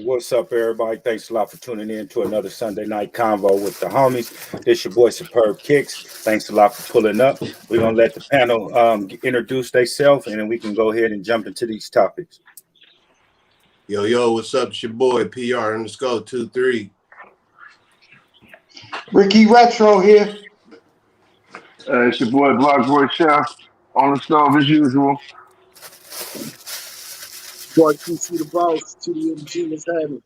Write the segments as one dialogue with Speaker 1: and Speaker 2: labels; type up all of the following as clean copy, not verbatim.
Speaker 1: what's up, everybody? Thanks a lot for tuning in to another Sunday night convo with the homies. This your boy Superb Kicks. Thanks a lot for pulling up. We're gonna let the panel introduce themselves, and then we can go ahead and jump into these topics.
Speaker 2: Yo, what's up? It's your boy PR_23.
Speaker 3: Ricky Retro here.
Speaker 4: It's your boy Block Boy Chef on the stove as usual.
Speaker 5: Boy, TC the boss, TDMG was having.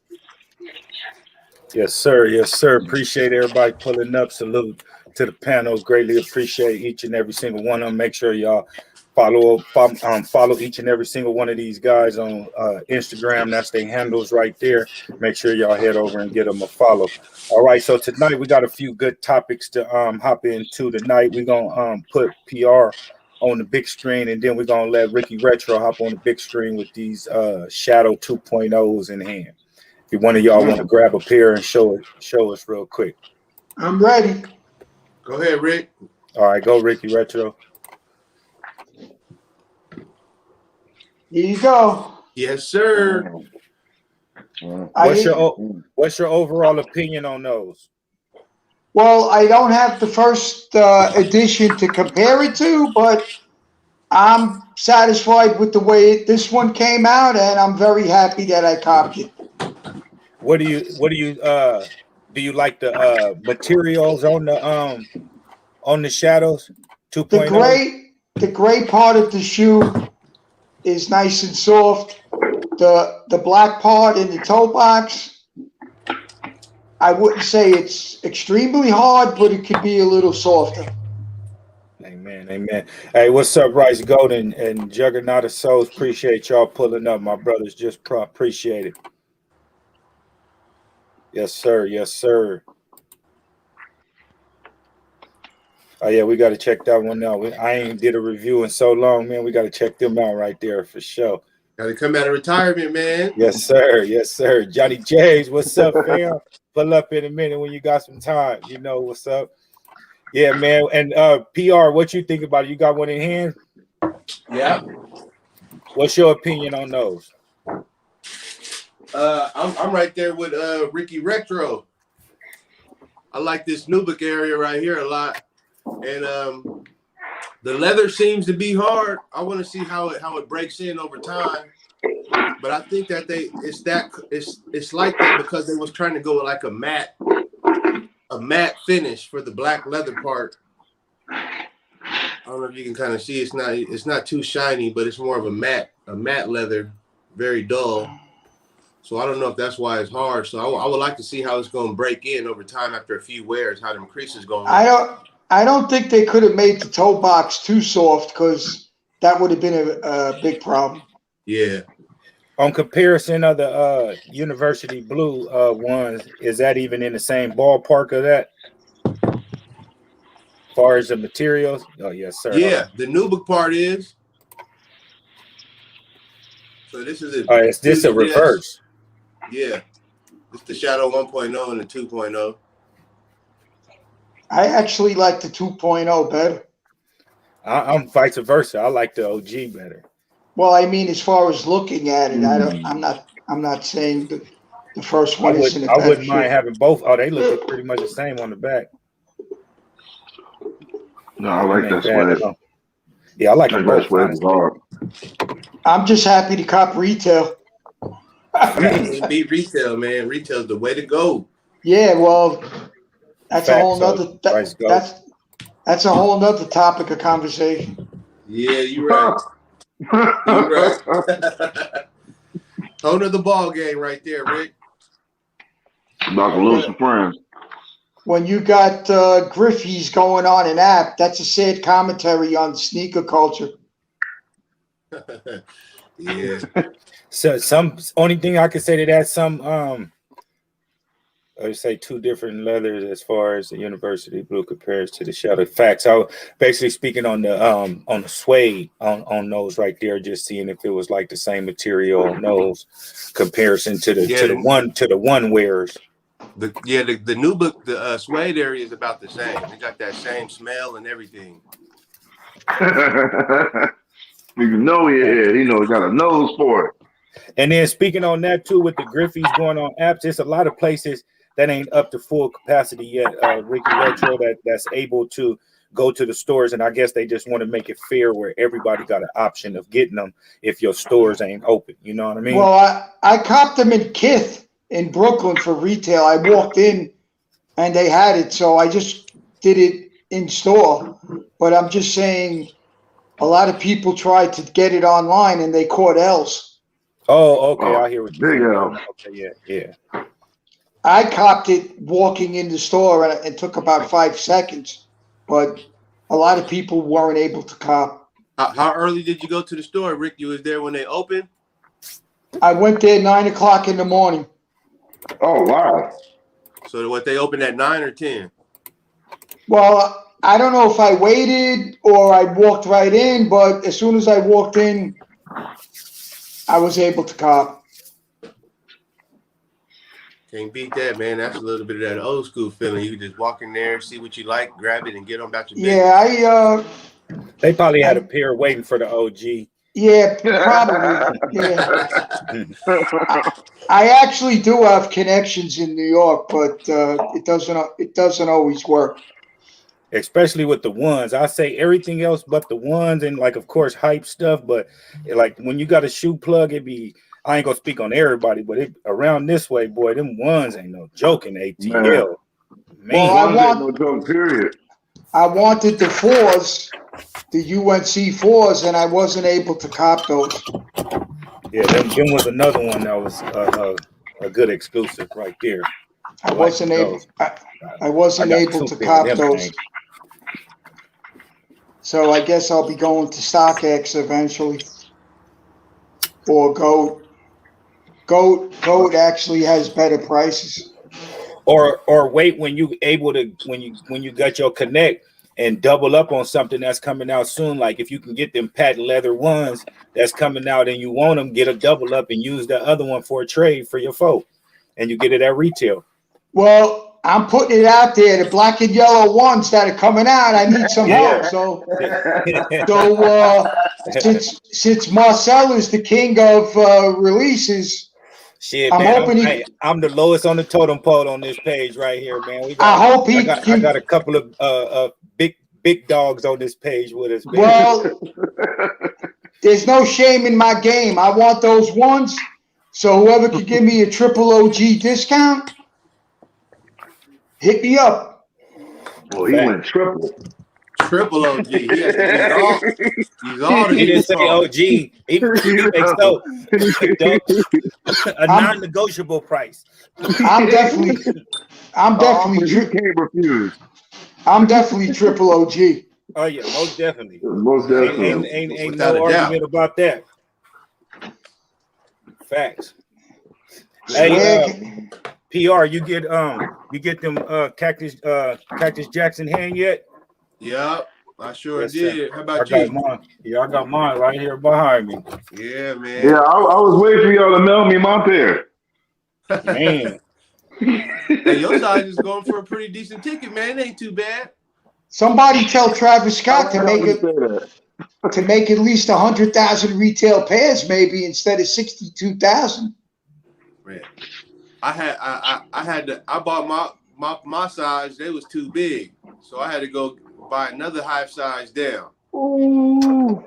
Speaker 1: Yes, sir. Yes, sir. Appreciate everybody pulling up. Salute to the panel. Greatly appreciate each and every single one of them. Make sure y'all follow each and every single one of these guys on Instagram. That's their handles right there. Make sure y'all head over and get them a follow. All right. So tonight we got a few good topics to hop into tonight. We're gonna put PR on the big screen, and then we're gonna let Ricky Retro hop on the big screen with these Shadow 2.0s in hand. If one of y'all want to grab a pair and show us real quick.
Speaker 3: I'm ready.
Speaker 2: Go ahead, Rick.
Speaker 1: All right, go Ricky Retro.
Speaker 3: Here you go.
Speaker 2: Yes, sir.
Speaker 1: What's your overall opinion on those?
Speaker 3: Well, I don't have the first edition to compare it to, but I'm satisfied with the way this one came out, and I'm very happy that I copied it.
Speaker 1: What do you like the materials on the Shadows 2.0?
Speaker 3: The gray part of the shoe is nice and soft. The black part in the toe box, I wouldn't say it's extremely hard, but it could be a little softer.
Speaker 1: Amen. Hey, what's up, Rice Golden and Juggernaut of Souls? Appreciate y'all pulling up, my brothers. Just appreciate it. Yes, sir. Oh yeah, we got to check that one out. I ain't did a review in so long, man. We got to check them out right there for sure.
Speaker 2: Got to come out of retirement, man.
Speaker 1: Yes, sir. Johnny James, what's up, fam? Pull up in a minute when you got some time. You know what's up. Yeah, man. And PR, what you think about it? You got one in hand?
Speaker 2: Yeah.
Speaker 1: What's your opinion on those?
Speaker 2: I'm right there with Ricky Retro. I like this Nubic area right here a lot, and the leather seems to be hard. I want to see how it breaks in over time, but I think that it's like that because they was trying to go with like a matte finish for the black leather part. I don't know if you can kind of see it's not too shiny, but it's more of a matte leather, very dull. So I don't know if that's why it's hard. So I would like to see how it's going to break in over time after a few wears, how them creases going.
Speaker 3: I don't think they could have made the toe box too soft because that would have been a big problem.
Speaker 2: Yeah.
Speaker 1: On comparison of the University Blue ones, is that even in the same ballpark of that? As far as the materials? Oh, yes, sir.
Speaker 2: Yeah, the Nubic part is. So this is it.
Speaker 1: Is this a reverse?
Speaker 2: Yeah. It's the Shadow 1.0 and the 2.0.
Speaker 3: I actually like the 2.0 better.
Speaker 1: I'm vice versa. I like the OG better.
Speaker 3: Well, I mean, as far as looking at it, I'm not saying the first one isn't a better
Speaker 1: I wouldn't mind
Speaker 3: shoe.
Speaker 1: having both. Oh, they look pretty much the same on the back.
Speaker 4: No, I like that sweat.
Speaker 1: Yeah, I like it.
Speaker 4: That sweat is hard.
Speaker 3: I'm just happy to cop retail.
Speaker 2: It beat retail, man. Retail's the way to go.
Speaker 3: Yeah, well, that's a whole nother that's a whole nother topic of conversation.
Speaker 2: Yeah, you're right. You're right. Owner of the ball game right there, Rick.
Speaker 4: About to lose some friends.
Speaker 3: When you got Griffies going on an app, that's a sad commentary on sneaker culture.
Speaker 2: Yeah.
Speaker 1: So only thing I can say to that, I would say two different leathers as far as the University Blue compares to the Shadow. Facts. I was basically speaking on the suede on those right there, just seeing if it was like the same material on those comparison to the one wearers.
Speaker 2: The Nubic, the suede area is about the same. They got that same smell and everything.
Speaker 4: You know, he got a nose for it.
Speaker 1: And then speaking on that too, with the Griffies going on apps, there's a lot of places that ain't up to full capacity yet. Ricky Retro that's able to go to the stores, and I guess they just want to make it fair where everybody got an option of getting them if your stores ain't open. You know what I mean?
Speaker 3: Well, I copped them in Kith in Brooklyn for retail. I walked in and they had it, so I just did it in store. But I'm just saying, a lot of people tried to get it online and they caught L's.
Speaker 1: Oh, okay. I hear what you're
Speaker 4: Big
Speaker 1: saying.
Speaker 4: L.
Speaker 1: Okay, yeah.
Speaker 3: I copped it walking in the store and it took about 5 seconds, but a lot of people weren't able to cop.
Speaker 2: How early did you go to the store, Rick? You was there when they opened?
Speaker 3: I went there 9 o'clock in the morning.
Speaker 4: Oh, wow.
Speaker 2: So what, they opened at 9 or 10?
Speaker 3: Well, I don't know if I waited or I walked right in, but as soon as I walked in, I was able to cop.
Speaker 2: Can't beat that, man. That's a little bit of that old school feeling. You can just walk in there, see what you like, grab it, and get on about your business.
Speaker 3: Yeah,
Speaker 1: They probably had a pair waiting for the OG.
Speaker 3: yeah, probably. Yeah. I actually do have connections in New York, but it doesn't always work.
Speaker 1: Especially with the ones. I say everything else but the ones, and like of course hype stuff, but like when you got a shoe plug, I ain't gonna speak on everybody, but around this way, boy, them ones ain't no joke in ATL. Man.
Speaker 3: Well,
Speaker 4: no joke, period.
Speaker 3: I wanted the fours, the UNC fours, and I wasn't able to cop those.
Speaker 1: Yeah, them was another one that was a good exclusive right there.
Speaker 3: I wasn't able to cop those.
Speaker 1: Things.
Speaker 3: So I guess I'll be going to StockX eventually, or Goat. Goat actually has better prices.
Speaker 1: Or wait when you got your connect and double up on something that's coming out soon. Like if you can get them patent leather ones that's coming out and you want them, get a double up and use the other one for a trade for your folk, and you get it at retail.
Speaker 3: Well, I'm putting it out there. The black and yellow ones that are coming out, I need some help. So since Marcel is the king of releases,
Speaker 1: shit,
Speaker 3: I'm
Speaker 1: man,
Speaker 3: hoping
Speaker 1: I'm the lowest on the totem pole on this page right here, man. I got a couple of big dogs on this page with us, man.
Speaker 3: Well, there's no shame in my game. I want those ones. So whoever could give me a triple OG discount, hit me up.
Speaker 4: Well, he went triple.
Speaker 2: Triple OG. He's all
Speaker 1: He didn't say OG. He makes so a non-negotiable price.
Speaker 3: I'm definitely
Speaker 4: you can't refuse.
Speaker 3: I'm definitely triple OG.
Speaker 1: Oh yeah, most definitely.
Speaker 4: Most definitely.
Speaker 1: Ain't no argument about that. Facts. Hey, PR, you get them Cactus Jackson hand yet?
Speaker 2: Yep, I sure
Speaker 1: Yes,
Speaker 2: did.
Speaker 1: sir.
Speaker 2: How about you?
Speaker 1: I got mine right here behind me.
Speaker 2: Yeah, man.
Speaker 4: Yeah, I was waiting for y'all to mail me my pair.
Speaker 1: Man.
Speaker 2: Hey, your size is going for a pretty decent ticket, man. It ain't too bad.
Speaker 3: Somebody tell Travis Scott to make at least 100,000 retail pairs, maybe instead of 62,000.
Speaker 2: Man, I bought my size. They was too big, so I had to go buy another half size down.
Speaker 4: Ooh.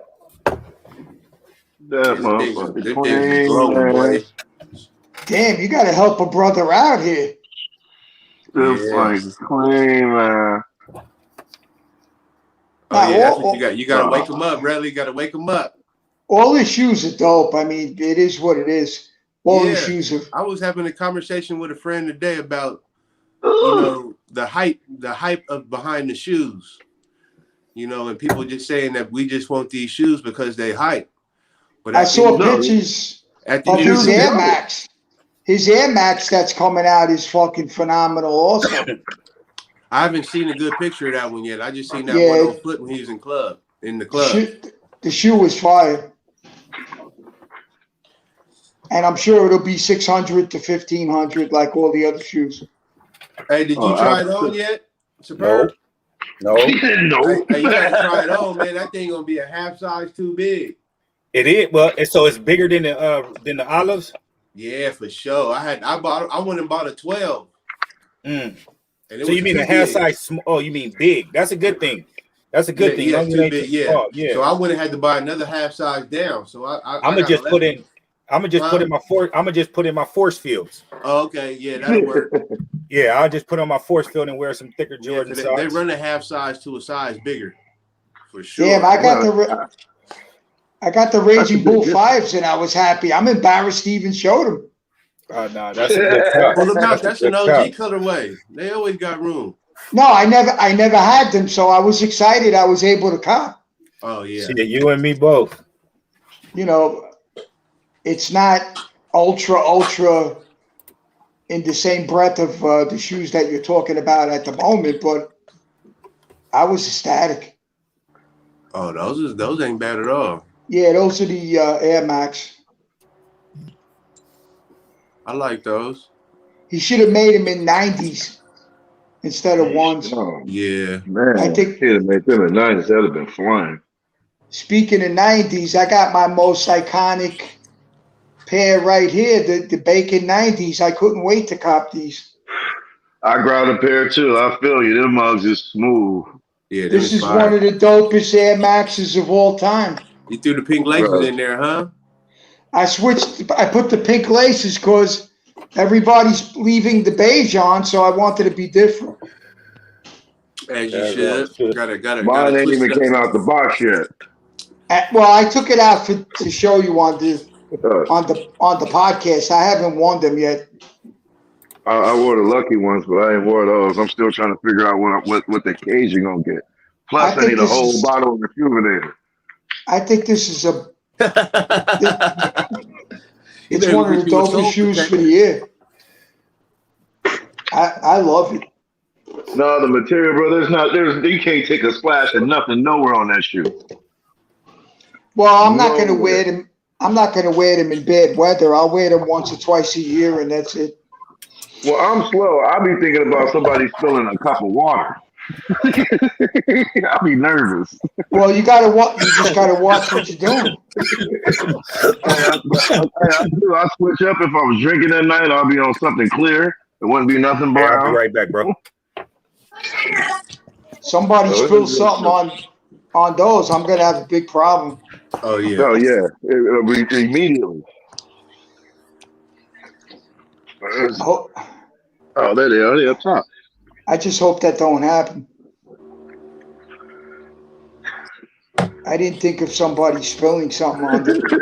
Speaker 4: That motherfucker clean,
Speaker 2: boy.
Speaker 3: Damn, you got to help a brother out here.
Speaker 4: This thing's clean, man.
Speaker 2: Oh yeah, that's what you got. You got to wake them up, Bradley. You got to wake them up.
Speaker 3: All the shoes are dope. I mean, it is what it is. All the shoes are.
Speaker 2: I was having a conversation with a friend today about the hype of behind the shoes. And people just saying that we just want these shoes because they hype. But
Speaker 3: I saw pictures of his Air Max. His Air Max that's coming out is fucking phenomenal also.
Speaker 2: I haven't seen a good picture of that one yet. I just seen that one on foot when he was in the club.
Speaker 3: The shoe was fire. And I'm sure it'll be 600 to 1,500 like all the other shoes.
Speaker 2: Hey, did you try it on yet? Superb?
Speaker 1: No.
Speaker 2: Hey, you gotta try it on, man. That thing gonna be a half size too big.
Speaker 1: It is well, so it's bigger than the olives.
Speaker 2: Yeah, for sure. I went and bought a 12,
Speaker 1: Mm.
Speaker 2: and it
Speaker 1: So you
Speaker 2: was
Speaker 1: mean
Speaker 2: too
Speaker 1: a half
Speaker 2: big.
Speaker 1: size? Oh, you mean big? That's a good thing. That's a
Speaker 2: Yeah,
Speaker 1: good thing.
Speaker 2: yeah,
Speaker 1: Long
Speaker 2: it's
Speaker 1: as it
Speaker 2: too
Speaker 1: ain't too
Speaker 2: big. Yeah.
Speaker 1: small. Yeah.
Speaker 2: So I went and had to buy another half size down. So
Speaker 1: I'm
Speaker 2: I
Speaker 1: gonna
Speaker 2: got
Speaker 1: just put
Speaker 2: 11.
Speaker 1: in. I'm gonna just put
Speaker 2: Huh?
Speaker 1: in my force. I'm gonna just put in my force fields.
Speaker 2: Oh, okay. Yeah, that'll work.
Speaker 1: Yeah, I'll just put on my force field and wear some thicker
Speaker 2: Yeah,
Speaker 1: Jordan
Speaker 2: so they
Speaker 1: socks.
Speaker 2: run a half size to a size bigger, for
Speaker 3: Damn,
Speaker 2: sure.
Speaker 3: I got the
Speaker 4: That's a
Speaker 3: Raging
Speaker 4: big
Speaker 3: Bull
Speaker 4: difference.
Speaker 3: 5s and I was happy. I'm embarrassed to even show them.
Speaker 1: Oh no, that's a good cup.
Speaker 2: Pull them out.
Speaker 1: That's a
Speaker 2: That's an
Speaker 1: good
Speaker 2: OG
Speaker 1: cup.
Speaker 2: colorway. They always got room.
Speaker 3: No, I never had them, so I was excited I was able to cop.
Speaker 2: Oh yeah.
Speaker 1: See, you and me both.
Speaker 3: You know, it's not ultra in the same breath of the shoes that you're talking about at the moment, but I was ecstatic.
Speaker 2: Oh, those ain't bad at all.
Speaker 3: Yeah, those are the Air Max.
Speaker 2: I like those.
Speaker 3: He should have made them in 90s instead of ones.
Speaker 4: Oh,
Speaker 2: Yeah.
Speaker 3: I
Speaker 4: man.
Speaker 3: think,
Speaker 4: He'd have made them at 90s. That'd have been flying.
Speaker 3: speaking of 90s, I got my most iconic pair right here, the Bacon 90s. I couldn't wait to cop these.
Speaker 4: I grabbed a pair too. I feel you. Them mugs is smooth.
Speaker 2: Yeah, them
Speaker 3: This
Speaker 2: is
Speaker 3: is one
Speaker 2: fire.
Speaker 3: of the dopest Air Maxes of all time.
Speaker 2: You threw the pink laces in there, huh?
Speaker 3: I put the pink laces because everybody's leaving the beige on, so I wanted to be different.
Speaker 2: As you
Speaker 1: That's
Speaker 2: should.
Speaker 1: good.
Speaker 2: Gotta
Speaker 4: Mine ain't
Speaker 2: twist
Speaker 4: even
Speaker 2: it up.
Speaker 4: came out the box yet.
Speaker 3: Well, I took it out to show you on the
Speaker 4: Uh,
Speaker 3: on the podcast. I haven't worn them yet.
Speaker 4: I wore the lucky ones, but I ain't wore those. I'm still trying to figure out what the cage you gonna get.
Speaker 3: I
Speaker 4: Plus, I
Speaker 3: think
Speaker 4: need a
Speaker 3: this
Speaker 4: whole
Speaker 3: is
Speaker 4: bottle of rejuvenator.
Speaker 3: I think this is
Speaker 2: You
Speaker 3: it's
Speaker 2: better
Speaker 3: one of
Speaker 2: get
Speaker 3: the
Speaker 2: you a
Speaker 3: dopest
Speaker 2: soul
Speaker 3: shoes for the
Speaker 2: protector.
Speaker 3: year. I love it.
Speaker 4: No, the material, bro. You can't take a splash of nothing nowhere on that shoe.
Speaker 3: Well, I'm not gonna wear
Speaker 4: Nowhere.
Speaker 3: them. I'm not gonna wear them in bad weather. I'll wear them once or twice a year, and that's it.
Speaker 4: Well, I'm slow. I'll be thinking about somebody spilling a cup of water. I'll be nervous.
Speaker 3: Well, you just gotta watch what you're doing.
Speaker 4: I do. I switch up if I was drinking that night. I'll be on something clear. It wouldn't be nothing
Speaker 1: Hey, I'll be
Speaker 4: brown.
Speaker 1: right back, bro.
Speaker 3: Somebody
Speaker 4: So it's a
Speaker 3: spills
Speaker 4: good
Speaker 3: something
Speaker 4: show.
Speaker 3: on those, I'm gonna have a big problem.
Speaker 2: Oh yeah.
Speaker 4: Oh yeah, it'll be immediately.
Speaker 3: Ho-
Speaker 4: Oh, there they are. They up top.
Speaker 3: I just hope that don't happen. I didn't think of somebody spilling something on them.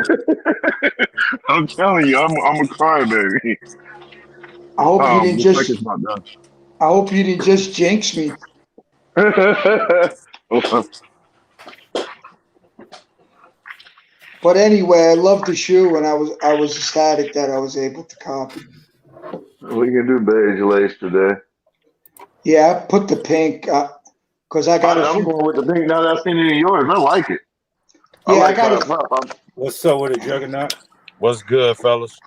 Speaker 4: I'm telling you, I'm a crybaby.
Speaker 3: I hope you didn't
Speaker 4: Looks like it's
Speaker 3: just.
Speaker 4: not done.
Speaker 3: I hope you didn't just jinx me. But anyway, I love the shoe, and I was ecstatic that I was able to cop it.
Speaker 4: We can do beige lace today.
Speaker 3: Yeah, I put the pink because I got a
Speaker 4: I'm
Speaker 3: few.
Speaker 4: going with the pink now that I've seen it in yours. I like it. I
Speaker 3: Yeah, I
Speaker 4: like
Speaker 3: got
Speaker 4: how.
Speaker 3: a.
Speaker 1: What's up with it, Juggernaut?
Speaker 6: What's good, fellas?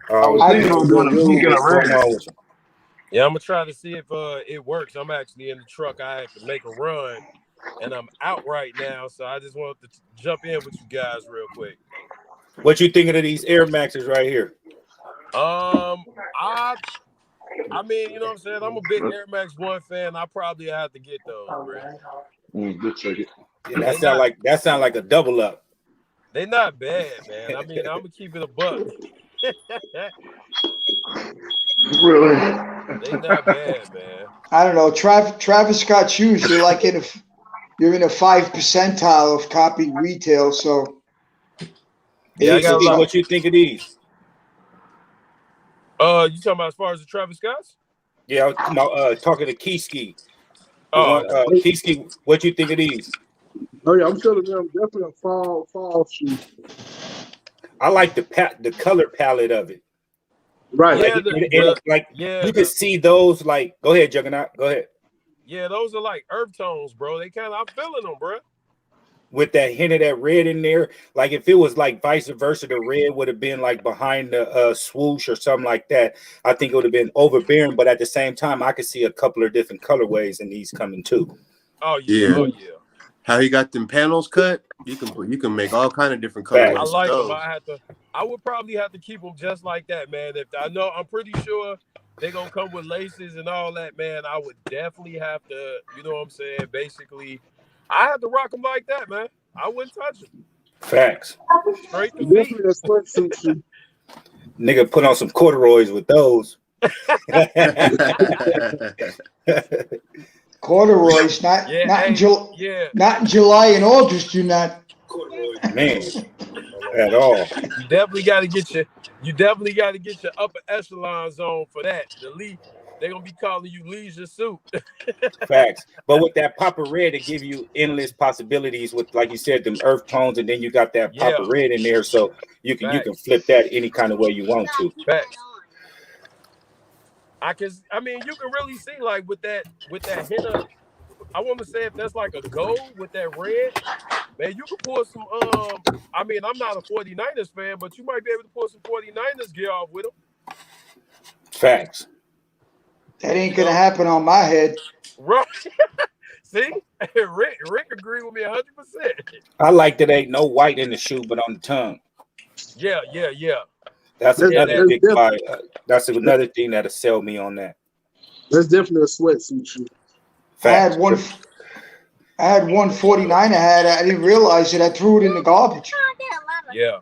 Speaker 4: I was
Speaker 3: I
Speaker 4: thinking
Speaker 3: think
Speaker 4: of doing a pink and a
Speaker 1: What's going
Speaker 4: red.
Speaker 1: on with you?
Speaker 6: Yeah, I'm gonna try to see if it works. I'm actually in the truck. I had to make a run, and I'm out right now, so I just wanted to jump in with you guys real quick.
Speaker 1: What you thinking of these Air Maxes right here?
Speaker 6: I mean, you know what I'm saying? I'm a big Air Max 1 fan. I probably have to get those, bro.
Speaker 4: Good second.
Speaker 1: Yeah, that sound like a double up.
Speaker 6: They not bad, man. I mean, I'm gonna keep it a buck.
Speaker 4: Really?
Speaker 6: They not bad, man.
Speaker 3: I don't know. Travis Scott shoes. You're like you're in a 5 percentile of copy retail. So
Speaker 6: Yeah, I got a lot.
Speaker 1: What you think of these?
Speaker 6: You talking about as far as the Travis Scotts?
Speaker 1: Yeah, I'm talking to Keyski.
Speaker 6: Oh,
Speaker 1: Keyski, what you think of these?
Speaker 5: Oh yeah, I'm feeling them definitely a fall shoe.
Speaker 1: I like the color palette of it.
Speaker 5: Right.
Speaker 6: Yeah,
Speaker 1: You can see those. Like, go ahead, Juggernaut. Go ahead.
Speaker 6: Yeah, those are like earth tones, bro. I'm feeling them, bro.
Speaker 1: With that hint of that red in there, like if it was like vice versa, the red would have been like behind the swoosh or something like that. I think it would have been overbearing, but at the same time, I could see a couple of different colorways in these coming too.
Speaker 6: Oh yeah,
Speaker 2: Yeah.
Speaker 6: oh yeah.
Speaker 2: How he got them panels cut? You can make all kind of different colorways.
Speaker 6: I
Speaker 2: with
Speaker 6: like them.
Speaker 2: those.
Speaker 6: I would probably have to keep them just like that, man. If I know, I'm pretty sure they're gonna come with laces and all that, man. I would definitely have to, you know what I'm saying? Basically, I have to rock them like that, man. I wouldn't touch them.
Speaker 1: Facts.
Speaker 6: Straight to feet.
Speaker 5: Definitely a sweatsuit shoe.
Speaker 1: Nigga put on some corduroys with those.
Speaker 3: Corduroys, not
Speaker 6: Yeah,
Speaker 3: not in
Speaker 6: yeah.
Speaker 3: not in July and August. Do not.
Speaker 1: Man, at all.
Speaker 6: You definitely got to get your upper echelons on for that. The lead, they're gonna be calling you leisure suit.
Speaker 1: Facts. But with that Papa Red, it give you endless possibilities with, like you said, them earth tones, and then you got that Papa Red in there, so you can flip that any kind of way you want to.
Speaker 6: Facts. I mean, you can really see like with that henna. I want to say if that's like a gold with that red, man, you can pull some. I mean, I'm not a 49ers fan, but you might be able to pull some 49ers gear off with them.
Speaker 1: Facts.
Speaker 3: That ain't gonna happen on my head.
Speaker 6: Right. See, Rick agreed with me 100%.
Speaker 1: I like that ain't no white in the shoe, but on the tongue.
Speaker 6: Yeah.
Speaker 1: That's another big buy. That's another thing that'll sell me on that.
Speaker 5: That's definitely a sweatsuit shoe.
Speaker 1: Facts.
Speaker 3: I had one 49er hat. I didn't realize it. I threw it in the garbage.
Speaker 6: Yeah.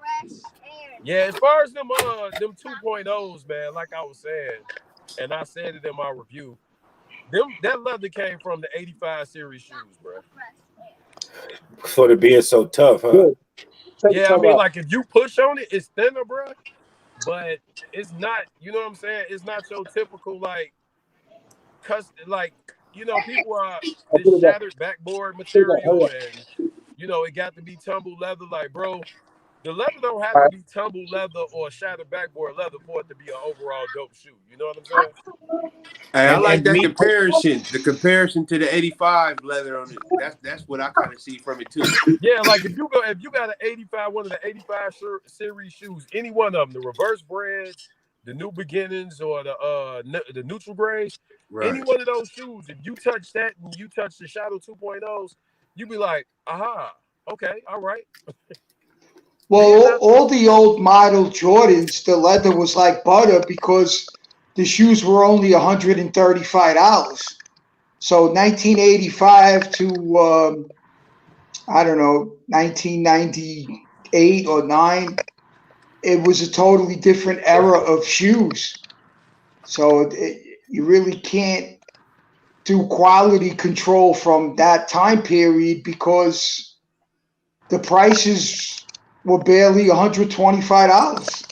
Speaker 6: Yeah, as far as them 2.0s, man, like I was saying, and I said it in my review, that leather came from the 85 series shoes, bro.
Speaker 1: For it being so tough, huh?
Speaker 6: Yeah, I mean, like if you push on it, it's thinner, bro. But it's not, you know what I'm saying? It's not your typical like people are this shattered backboard material, and it got to be tumble leather. Like, bro, the leather don't have to be tumble leather or shattered backboard leather for it to be an overall dope shoe. You know what I'm saying?
Speaker 2: Hey, I like that comparison. The comparison to the 85 leather on it. That's what I kind of see from it too.
Speaker 6: Yeah, like if you got an 85, one of the 85 series shoes, any one of them, the reverse breads, the new beginnings, or the neutral grays, any one of those shoes, if you touch that and you touch the Shadow 2.0s, you be like, aha, okay, all right.
Speaker 3: Well, all the old model Jordans, the leather was like butter because the shoes were only $135. So 1985 to I don't know, 1998 or 9, it was a totally different era of shoes. So you really can't do quality control from that time period because the prices were barely $125.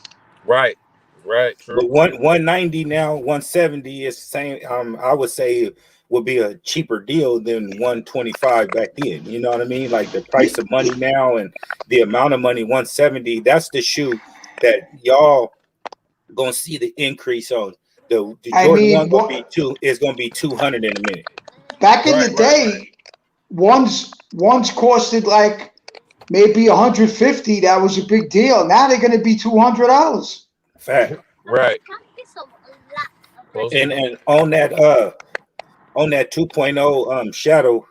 Speaker 6: Right. True.
Speaker 1: But 190 now, 170 is the same. I would say would be a cheaper deal than 125 back then. You know what I mean? Like the price of money now and the amount of money, 170. That's the shoe that y'all gonna see the increase on. The Jordan 1 is gonna be 200 in a minute.
Speaker 3: Back in the day, ones costed like maybe 150. That was a big deal. Now they're gonna be $200.
Speaker 1: Fact.
Speaker 6: Right.
Speaker 1: And on that 2.0 Shadow,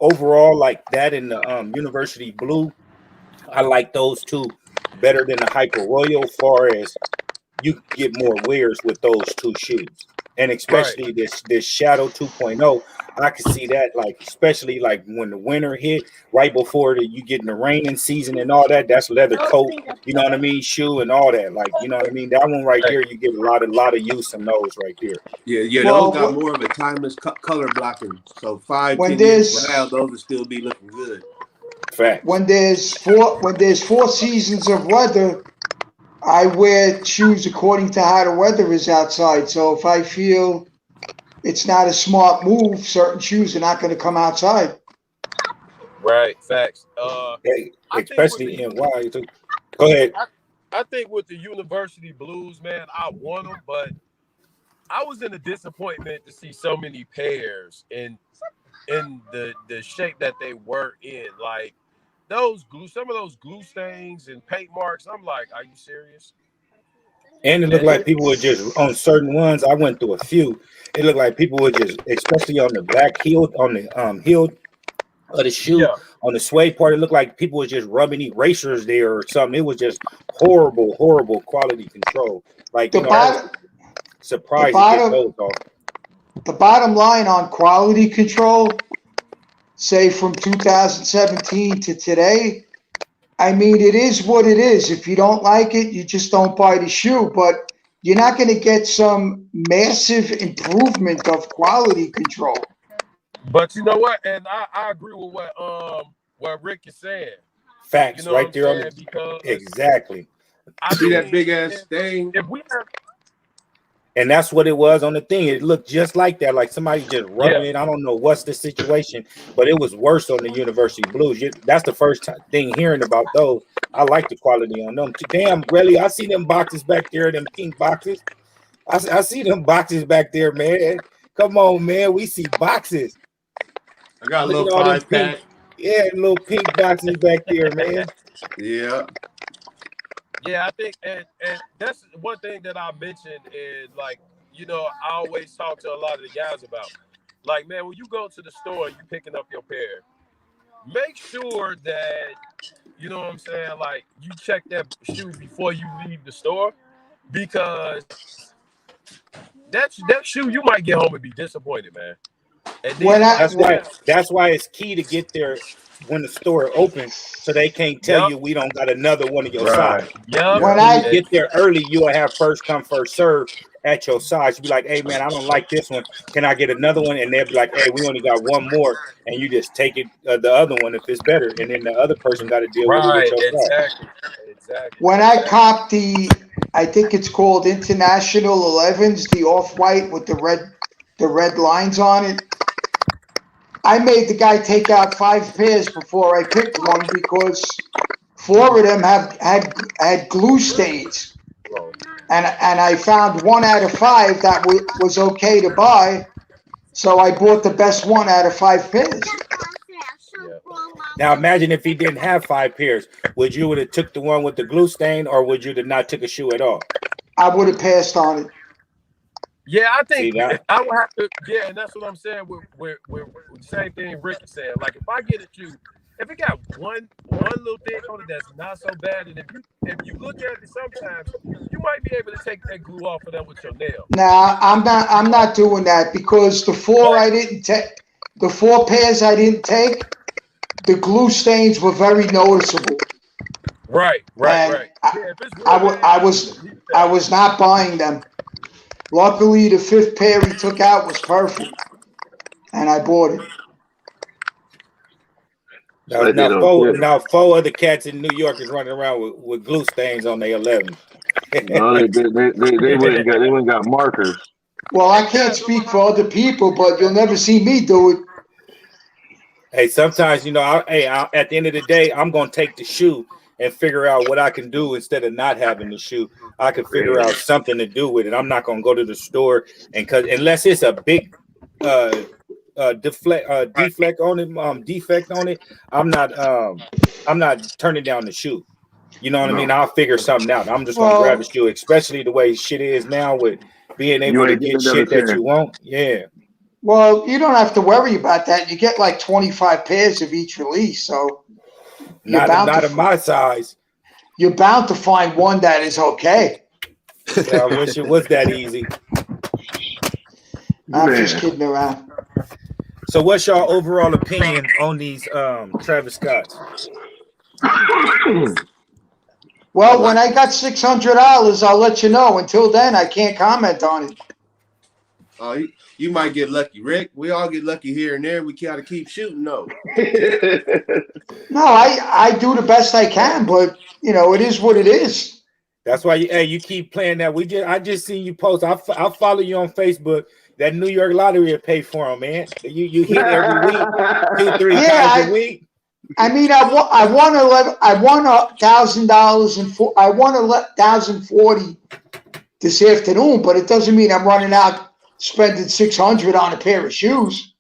Speaker 1: overall, like that in the University Blue, I like those two better than the Hyper Royal. Far as you get more wears with those two shoes, and especially this Shadow 2.0, I can see that, like especially like when the winter hit, right before you get in the raining season and all that. That's leather coat, you know what I mean, shoe and all that. Like, you know what I mean. That one right there, you get a lot of use in those right there.
Speaker 2: Yeah, those got more of a timeless color blocking. So 5-10 years from now, those will still be looking good.
Speaker 1: Fact.
Speaker 3: When there's 4 seasons of weather, I wear shoes according to how the weather is outside. So if I feel it's not a smart move, certain shoes are not going to come outside.
Speaker 6: Right, facts.
Speaker 1: Especially in why. Go ahead.
Speaker 6: I think with the University Blues, man, I want them, but I was in a disappointment to see so many pairs in the shape that they were in. Like some of those glue stains and paint marks. I'm like, are you serious?
Speaker 1: And it looked like people were just on certain ones. I went through a few. It looked like people were just, especially on the back heel, on the heel of the shoe.
Speaker 6: Yeah.
Speaker 1: On the suede part, it looked like people were just rubbing erasers there or something. It was just horrible, horrible quality control. Like,
Speaker 3: The
Speaker 1: you know, I was
Speaker 3: bottom, the
Speaker 1: surprised to get
Speaker 3: bottom,
Speaker 1: those off.
Speaker 3: the bottom line on quality control, say from 2017 to today, I mean, it is what it is. If you don't like it, you just don't buy the shoe. But you're not going to get some massive improvement of quality control.
Speaker 6: But you know what? And I agree with what Rick is saying.
Speaker 1: Facts,
Speaker 6: You know
Speaker 1: right
Speaker 6: what I'm
Speaker 1: there on
Speaker 6: saying?
Speaker 1: the
Speaker 6: Because
Speaker 1: exactly.
Speaker 6: I
Speaker 2: See that
Speaker 6: mean,
Speaker 2: big ass stain?
Speaker 6: if we have,
Speaker 1: And that's what it was on the thing. It looked just like that, like somebody just rubbing
Speaker 6: yeah,
Speaker 1: it. I don't know what's the situation, but it was worse on the University Blues. That's the first thing hearing about those. I like the quality on them. Damn, really, I see them boxes back there, them pink boxes. I see them boxes back there, man. Come on, man. We see boxes.
Speaker 2: I got a
Speaker 1: Look at
Speaker 2: little
Speaker 1: all them
Speaker 2: 5-pack.
Speaker 1: pink, yeah, little pink boxes back there, man.
Speaker 2: Yeah.
Speaker 6: yeah, I think, and that's one thing that I mentioned is like, you know, I always talk to a lot of the guys about, like, man, when you go to the store and you picking up your pair, make sure that, you know what I'm saying, like you check that shoe before you leave the store, because that shoe you might get home and be disappointed, man. And
Speaker 3: When
Speaker 6: then
Speaker 3: I,
Speaker 1: That's why it's key to get there when the store open, so they can't tell
Speaker 6: yep,
Speaker 1: you we don't got another one of your size.
Speaker 2: Right.
Speaker 6: yep,
Speaker 3: when
Speaker 2: Yeah.
Speaker 1: When you
Speaker 3: I,
Speaker 1: get there early, you'll have first come, first serve at your size. You be like, hey man, I don't like this one. Can I get another one? And they'll be like, hey, we only got one more, and you just take it the other one if it's better, and then the other person got to deal with it with
Speaker 6: right,
Speaker 1: your size.
Speaker 3: when I copped I think it's called International 11s, the off-white with the red lines on it. I made the guy take out 5 pairs before I picked one because 4 of them had glue stains, and I found 1 out of 5 that was okay to buy, so I bought the best 1 out of 5 pairs.
Speaker 1: Now imagine if he didn't have 5 pairs, would you would have took the one with the glue stain, or would you have not took a shoe at all?
Speaker 3: I would have passed on it.
Speaker 6: Yeah, I think
Speaker 1: See that?
Speaker 6: I would have to. Yeah, and that's what I'm saying. With the same thing Rick is saying. Like, if I get a shoe, if it got one little thing on it that's not so bad, and if you look at it, sometimes you might be able to take that glue off of that with your nail.
Speaker 3: Nah, I'm not doing that because the 4 I didn't take, the 4 pairs I didn't take, the glue stains were very noticeable.
Speaker 6: Right.
Speaker 3: And
Speaker 6: Yeah, if it's real bad,
Speaker 3: I was not buying them. Luckily, the 5th pair he took out was perfect, and I bought it.
Speaker 1: Now 4 other cats in New York is running around with glue stains on their 11.
Speaker 4: No, they wouldn't got markers.
Speaker 3: Well, I can't speak for other people, but you'll never see me do it.
Speaker 1: Hey, sometimes, you know, at the end of the day, I'm going to take the shoe and figure out what I can do instead of not having the shoe. I can figure out something to do with it. I'm not going to go to the store unless it's a big defect on it. I'm not turning down the shoe. You know what I mean? I'll figure something out. I'm just gonna grab the shoe, especially the way shit is now with being able to get shit that you want. Yeah.
Speaker 3: Well, you don't have to worry about that. You get like 25 pairs of each release, so
Speaker 1: not of my size.
Speaker 3: You're bound to find one that is okay.
Speaker 1: Yeah, I wish it was that easy.
Speaker 3: I'm just kidding around.
Speaker 1: So what's your overall opinion on these Travis Scotts?
Speaker 3: Well, when I got $600, I'll let you know. Until then, I can't comment on it.
Speaker 2: Oh, you might get lucky, Rick. We all get lucky here and there. We gotta keep shooting, though.
Speaker 3: No, I do the best I can, but you know, it is what it is.
Speaker 1: That's why you keep playing that. I just seen you post. I'll follow you on Facebook. That New York lottery will pay for them, man. You hit every week, 2-3 times a week.
Speaker 3: I mean, I won $1,000 and I won $1,040 this afternoon, but it doesn't mean I'm running out spending $600 on a pair of shoes.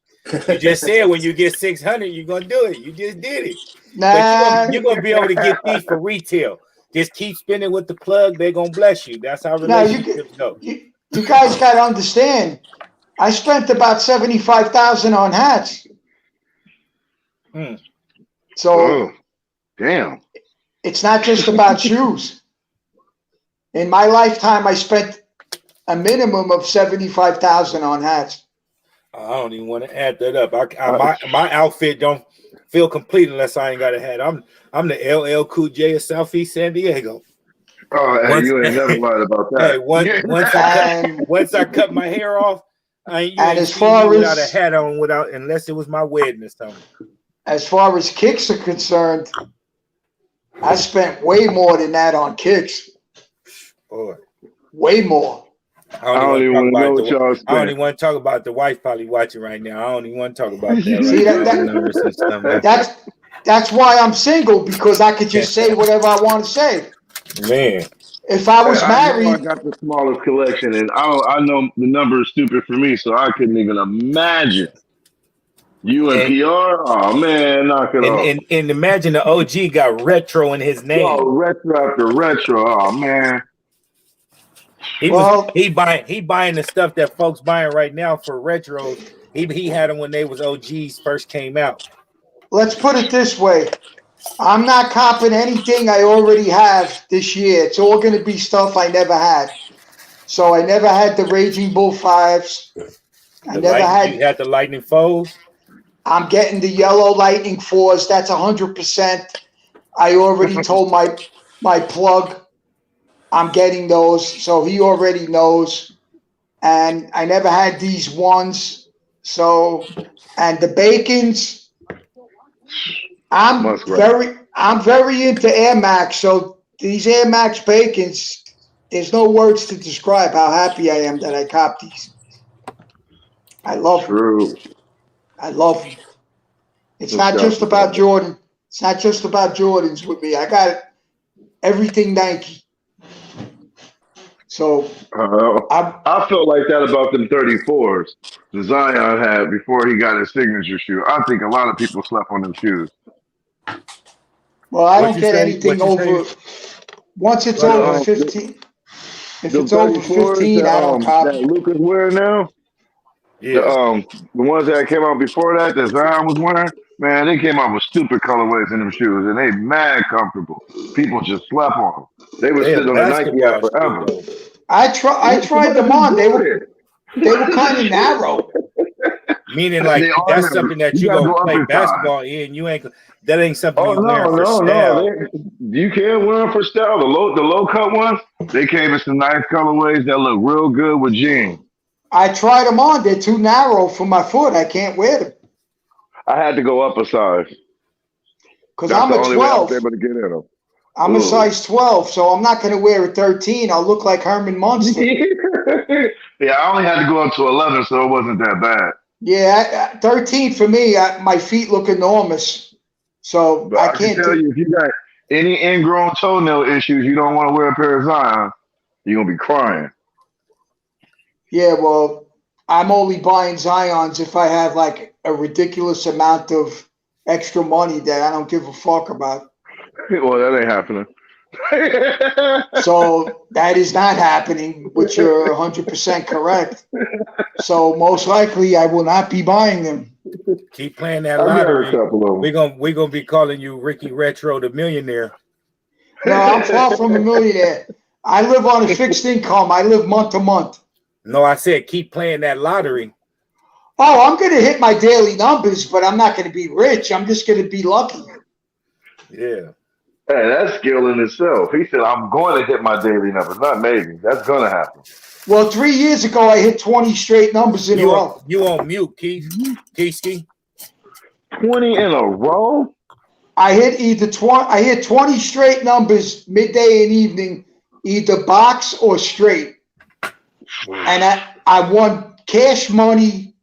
Speaker 1: You just said when you get $600, you're gonna do it. You just did it.
Speaker 3: Nah,
Speaker 1: but you're gonna be able to get these for retail. Just keep spending with the plug. They're gonna bless you. That's how relationships go.
Speaker 3: You guys got to understand. I spent about $75,000 on hats.
Speaker 1: Mm.
Speaker 3: So
Speaker 4: Oh, damn.
Speaker 3: it's not just about shoes. In my lifetime, I spent a minimum of 75,000 on hats.
Speaker 1: I don't even want to add that up. My outfit don't feel complete unless I ain't got a hat. I'm the LL Cool J of Southeast San Diego.
Speaker 4: Oh, hey,
Speaker 1: Once,
Speaker 4: you ain't never lied about
Speaker 1: hey,
Speaker 4: that.
Speaker 1: once I cut my hair off, you
Speaker 3: And
Speaker 1: ain't
Speaker 3: as
Speaker 1: seen me
Speaker 3: far
Speaker 1: without a
Speaker 3: as
Speaker 1: hat on, without unless it was my wedding or something.
Speaker 3: as far as kicks are concerned, I spent way more than that on kicks.
Speaker 1: Boy,
Speaker 3: Way more.
Speaker 4: I don't even want to know what y'all
Speaker 1: I don't
Speaker 4: spent.
Speaker 1: even want to talk about the wife probably watching right now. I don't even want to talk about that right
Speaker 3: See
Speaker 1: now.
Speaker 3: that
Speaker 1: Numbers and stuff.
Speaker 3: that's why I'm single, because I could just say whatever I want to say.
Speaker 1: Man,
Speaker 3: If I
Speaker 4: Hey,
Speaker 3: was
Speaker 4: I know I
Speaker 3: married,
Speaker 4: got the smallest collection, and I know the number is stupid for me, so I couldn't even imagine. You and
Speaker 1: and
Speaker 4: PR? Oh man, knock it
Speaker 1: and
Speaker 4: off.
Speaker 1: and, and imagine the OG got retro in his
Speaker 4: Yo,
Speaker 1: name.
Speaker 4: retro after retro. Oh man.
Speaker 3: well,
Speaker 1: He buying the stuff that folks buying right now for retros. He had them when they was OGs first came out.
Speaker 3: let's put it this way. I'm not copping anything I already have this year. It's all going to be stuff I never had. So I never had the Raging Bull 5s.
Speaker 1: You had the lightning foes.
Speaker 3: I'm getting the yellow Lightning 4s. That's 100%. I already told my plug I'm getting those, so he already knows. And I never had these ones. So, and the Bacons,
Speaker 4: Must grab.
Speaker 3: I'm very into Air Max. So these Air Max Bacons, there's no words to describe how happy I am that I copped these. I love them.
Speaker 4: True.
Speaker 3: I love them. It's
Speaker 4: No
Speaker 3: not
Speaker 4: doubt
Speaker 3: just about
Speaker 4: about it.
Speaker 3: Jordan. It's not just about Jordans with me. I got everything Nike. So
Speaker 4: I felt like that about them 34s the Zion had before he got his signature shoe. I think a lot of people slept on them shoes.
Speaker 3: well, I
Speaker 1: What
Speaker 3: don't
Speaker 1: you
Speaker 3: get
Speaker 1: say?
Speaker 3: anything
Speaker 1: What you say?
Speaker 3: over once it's
Speaker 1: Right
Speaker 3: over
Speaker 1: on.
Speaker 3: 15. If
Speaker 4: The
Speaker 3: it's over
Speaker 4: 34s
Speaker 3: 15, I don't cop
Speaker 4: that
Speaker 3: it.
Speaker 4: Luca's wearing now,
Speaker 1: Yeah.
Speaker 4: the ones that came out before that Zion was wearing, man, they came out with stupid colorways in them shoes, and they mad comfortable. People just slept on them. They were
Speaker 1: They a
Speaker 4: sitting on the Nike app
Speaker 1: basketball shoe
Speaker 4: forever.
Speaker 1: though.
Speaker 3: I tried them
Speaker 4: Somebody
Speaker 3: on.
Speaker 4: bought it.
Speaker 3: They were kind of narrow.
Speaker 1: Meaning
Speaker 4: They
Speaker 1: like
Speaker 4: are
Speaker 1: that's
Speaker 4: never.
Speaker 1: something that
Speaker 4: You
Speaker 1: you
Speaker 4: gotta
Speaker 1: gonna
Speaker 4: go up
Speaker 1: play
Speaker 4: in size.
Speaker 1: basketball in. You ain't that ain't something
Speaker 4: Oh
Speaker 1: you wearing for
Speaker 4: no!
Speaker 1: style.
Speaker 4: You can't wear them for style. The low cut ones, they came in some nice colorways that look real good with jeans.
Speaker 3: I tried them on. They're too narrow for my foot. I can't wear them
Speaker 4: I had to go up a size.
Speaker 3: because
Speaker 4: That's
Speaker 3: I'm
Speaker 4: the
Speaker 3: a
Speaker 4: only way I was
Speaker 3: 12.
Speaker 4: able to get in them.
Speaker 3: I'm a
Speaker 4: Ooh.
Speaker 3: size 12, so I'm not going to wear a 13. I'll look like Herman Munster.
Speaker 4: Yeah, I only had to go up to 11, so it wasn't that bad.
Speaker 3: Yeah, 13 for me. My feet look enormous, so
Speaker 4: But
Speaker 3: I
Speaker 4: I can
Speaker 3: can't
Speaker 4: tell
Speaker 3: do.
Speaker 4: you, if you got any ingrown toenail issues, you don't want to wear a pair of Zion, you're gonna be crying.
Speaker 3: Yeah, well, I'm only buying Zions if I have like a ridiculous amount of extra money that I don't give a fuck about.
Speaker 4: Well, that ain't happening.
Speaker 3: So that is not happening, which you're 100% correct. So most likely I will not be buying them.
Speaker 1: Keep playing that
Speaker 4: I got a
Speaker 1: lottery.
Speaker 4: couple of them.
Speaker 1: We gonna be calling you Ricky Retro the Millionaire.
Speaker 3: No, I'm far from a millionaire. I live on a fixed income. I live month to month.
Speaker 1: No, I said keep playing that lottery.
Speaker 3: Oh, I'm going to hit my daily numbers, but I'm not going to be rich. I'm just going to be lucky.
Speaker 1: Yeah.
Speaker 4: Hey, that's skill in itself. He said, I'm going to hit my daily numbers. Not maybe. That's going to happen.
Speaker 3: Well, 3 years ago, I hit 20 straight numbers in a row.
Speaker 1: You on mute, Keith? Keithski?
Speaker 4: 20 in a row?
Speaker 3: I hit 20 straight numbers midday and evening, either box or straight. And I won cash money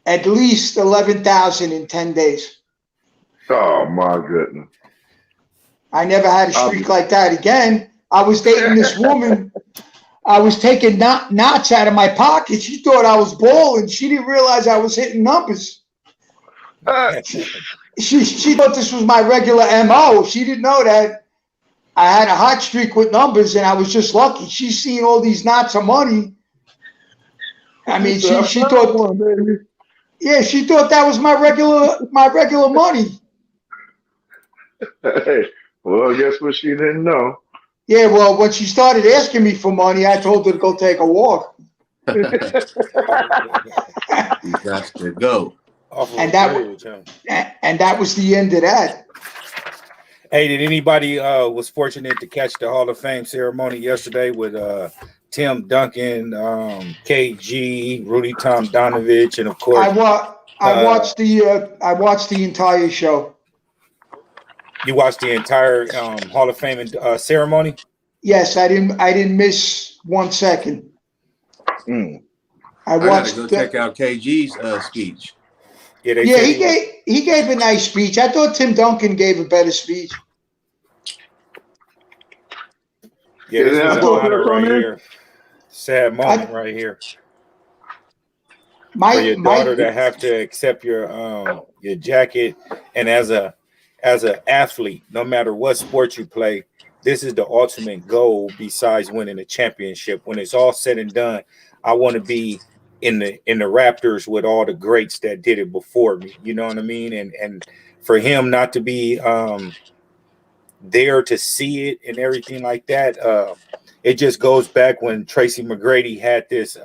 Speaker 3: at least 11,000 in 10 days.
Speaker 4: Oh, my goodness.
Speaker 3: I never had a streak like that again. I was dating this woman. I was taking knots out of my pocket. She thought I was balling. She didn't realize I was hitting numbers. She thought this was my regular MO. She didn't know that I had a hot streak with numbers and I was just lucky. She's seen all these knots of money. I mean, she thought, Yeah, she thought that was my regular money.
Speaker 4: Hey, well, guess what? She didn't know.
Speaker 3: Yeah, well, when she started asking me for money, I told her to go take a walk.
Speaker 2: You got to go.
Speaker 3: And that was the end of that.
Speaker 1: Hey, did anybody was fortunate to catch the Hall of Fame ceremony yesterday with Tim Duncan, KG, Rudy Tomjanovich, and of course
Speaker 3: I watched the entire show.
Speaker 1: you watched the entire Hall of Fame ceremony?
Speaker 3: Yes, I didn't miss 1 second.
Speaker 2: I watched. Go check out KG's speech.
Speaker 3: Yeah, he gave a nice speech. I thought Tim Duncan gave a better speech.
Speaker 1: Yeah, this is an honor right here. Sad moment right here. For your daughter to have to accept your jacket, and as an athlete, no matter what sport you play, this is the ultimate goal besides winning a championship. When it's all said and done, I want to be in the Raptors with all the greats that did it before me. You know what I mean? And for him not to be there to see it and everything like that, it just goes back when Tracy McGrady had this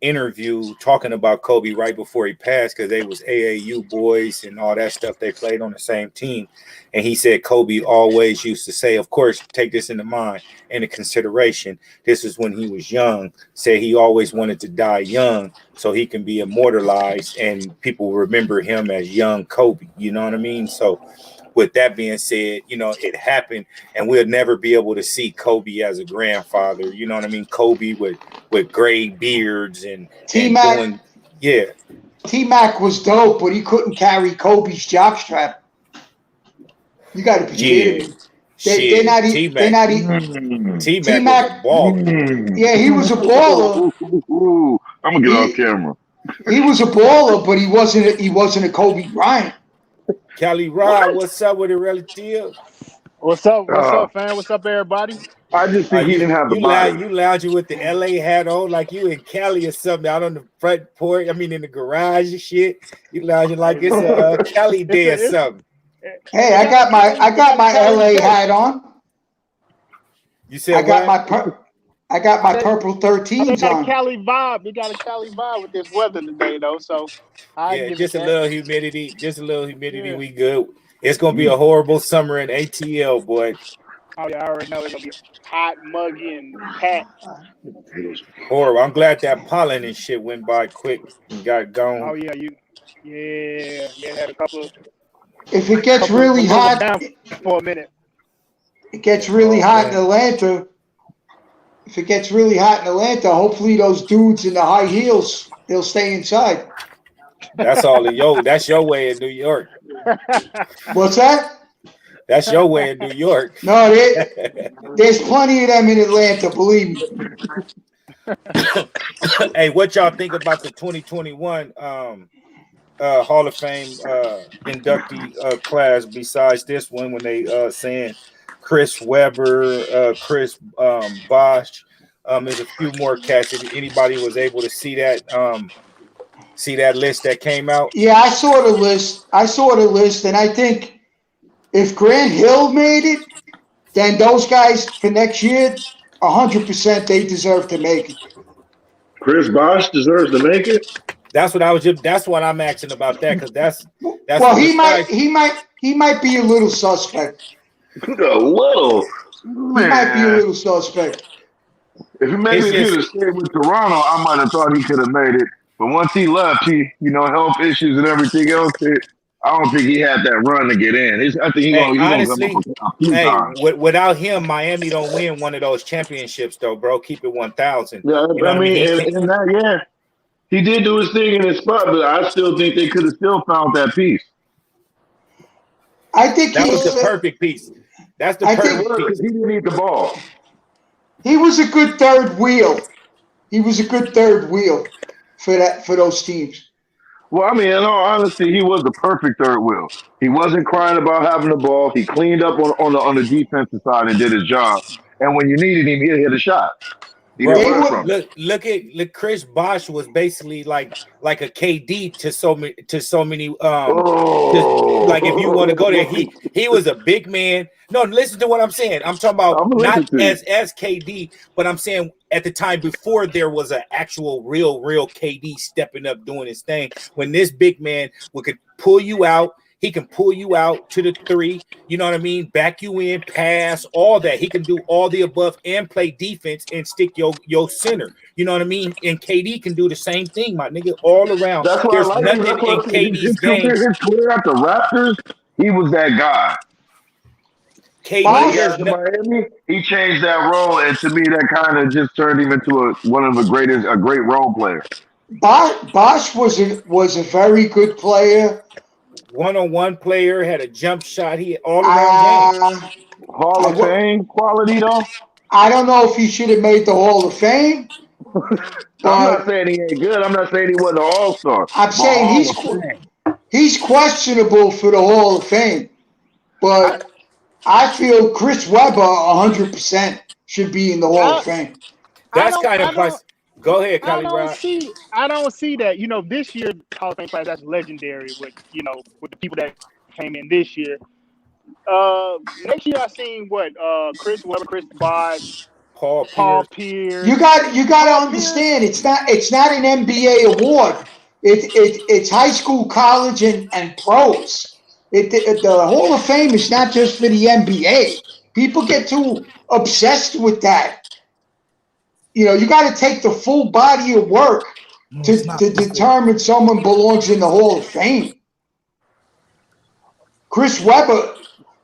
Speaker 1: interview talking about Kobe right before he passed, because they was AAU boys and all that stuff. They played on the same team, and he said Kobe always used to say, of course, take this into mind, into consideration, this is when he was young, said he always wanted to die young so he can be immortalized and people remember him as young Kobe. You know what I mean? So with that being said, you know, it happened, and we'll never be able to see Kobe as a grandfather. You know what I mean? Kobe with gray beards and doing, yeah.
Speaker 3: T-Mac was dope, but he couldn't carry Kobe's jockstrap. You got to be kidding me. They're not even. T-Mac
Speaker 1: was a baller.
Speaker 3: Yeah, he was a baller.
Speaker 4: I'm gonna get off camera.
Speaker 3: He was a baller, but he wasn't a Kobe Bryant.
Speaker 1: Kelly Rod, what's up with it, relative?
Speaker 7: What's up? What's up, fam? What's up, everybody?
Speaker 4: I just think he didn't have the body.
Speaker 1: You lounging with the LA hat on like you in Cali or something, out on the front porch. I mean, in the garage and shit. You lounging like it's a Cali day or something.
Speaker 3: Hey, I got my LA hat on.
Speaker 1: You said I
Speaker 3: got my purple 13s on.
Speaker 7: Cali vibe. We got a Cali vibe with this weather today, though. So
Speaker 1: just a little humidity. Yeah. We good. It's gonna be a horrible summer in ATL, boy.
Speaker 7: Oh yeah, I already know it's gonna be hot, muggy, and packed.
Speaker 1: Horrible. I'm glad that pollen and shit went by quick and got gone.
Speaker 7: Oh yeah, had a couple.
Speaker 3: If it gets really hot
Speaker 7: for a minute,
Speaker 3: it gets really hot in Atlanta. If it gets really hot in Atlanta, hopefully those dudes in the high heels, they'll stay inside.
Speaker 1: That's that's your way in New York.
Speaker 3: What's that?
Speaker 1: That's your way in New York.
Speaker 3: No, there's plenty of them in Atlanta, believe me.
Speaker 1: Hey, what y'all think about the 2021 Hall of Fame inductee class besides this one, when they saying Chris Webber, Chris Bosh, there's a few more cats. If anybody was able to see that list that came out? Yeah,
Speaker 3: I saw the list, and I think if Grant Hill made it, then those guys for next year, 100% they deserve to make it.
Speaker 4: Chris Bosh deserves to make it?
Speaker 1: That's what I'm asking about that, because that's
Speaker 3: well, he might be a little suspect.
Speaker 4: A little.
Speaker 3: Man. He might be a little suspect.
Speaker 4: If maybe he would have stayed with Toronto, I might have thought he could have made it. But once he left, health issues and everything else, I don't think he had that run to get in. I think he's going to come up a few times.
Speaker 1: Without him, Miami don't win one of those championships, though, bro. Keep it 1,000.
Speaker 4: Yeah, he did do his thing in his spot, but I still think they could have still found that piece.
Speaker 3: I think
Speaker 1: that was the perfect piece. That's the perfect piece.
Speaker 4: He didn't need the ball.
Speaker 3: He was a good third wheel. For those teams.
Speaker 4: Well, I mean, in all honesty, he was the perfect third wheel. He wasn't crying about having the ball. He cleaned up on the defensive side and did his job. And when you needed him, he hit a shot.
Speaker 1: Bro, look, Chris Bosh was basically like a KD to so many like if you want to go there, he was a big man. No, listen to what I'm saying. I'm talking about not as KD, but I'm saying at the time before there was an actual real KD stepping up doing his thing. When this big man could pull you out. He can pull you out to the three, you know what I mean? Back you in, pass, all that. He can do all the above and play defense and stick your center. You know what I mean? And KD can do the same thing, my nigga, all around.
Speaker 4: That's why
Speaker 1: There's
Speaker 4: I like him.
Speaker 1: nothing in KD's game.
Speaker 4: His career at the Raptors, he was that guy.
Speaker 1: KD
Speaker 4: when he got to Miami, he changed that role, and to me, that kind of just turned him into a great role player.
Speaker 3: Bosh was a very good player.
Speaker 1: One-on-one player, had a jump shot. He all around game.
Speaker 4: Hall of Fame quality though.
Speaker 3: I don't know if he should have made the Hall of Fame.
Speaker 4: I'm not saying he ain't good. I'm not saying he wasn't an all-star.
Speaker 3: I'm saying he's questionable for the Hall of Fame. But I feel Chris Webber 100% should be in the Hall of Fame.
Speaker 1: That's kind of question. Go ahead, Kylie Rod.
Speaker 7: I don't see that. You know, this year Hall of Fame class, that's legendary with the people that came in this year. Next year I seen Chris Webber, Chris Bosh, Paul Pierce.
Speaker 3: You got to understand it's not an NBA award. It's high school, college, and pros. The Hall of Fame is not just for the NBA. People get too obsessed with that. You know, you got to take the full body of work to determine someone belongs in the Hall of Fame. Chris Webber,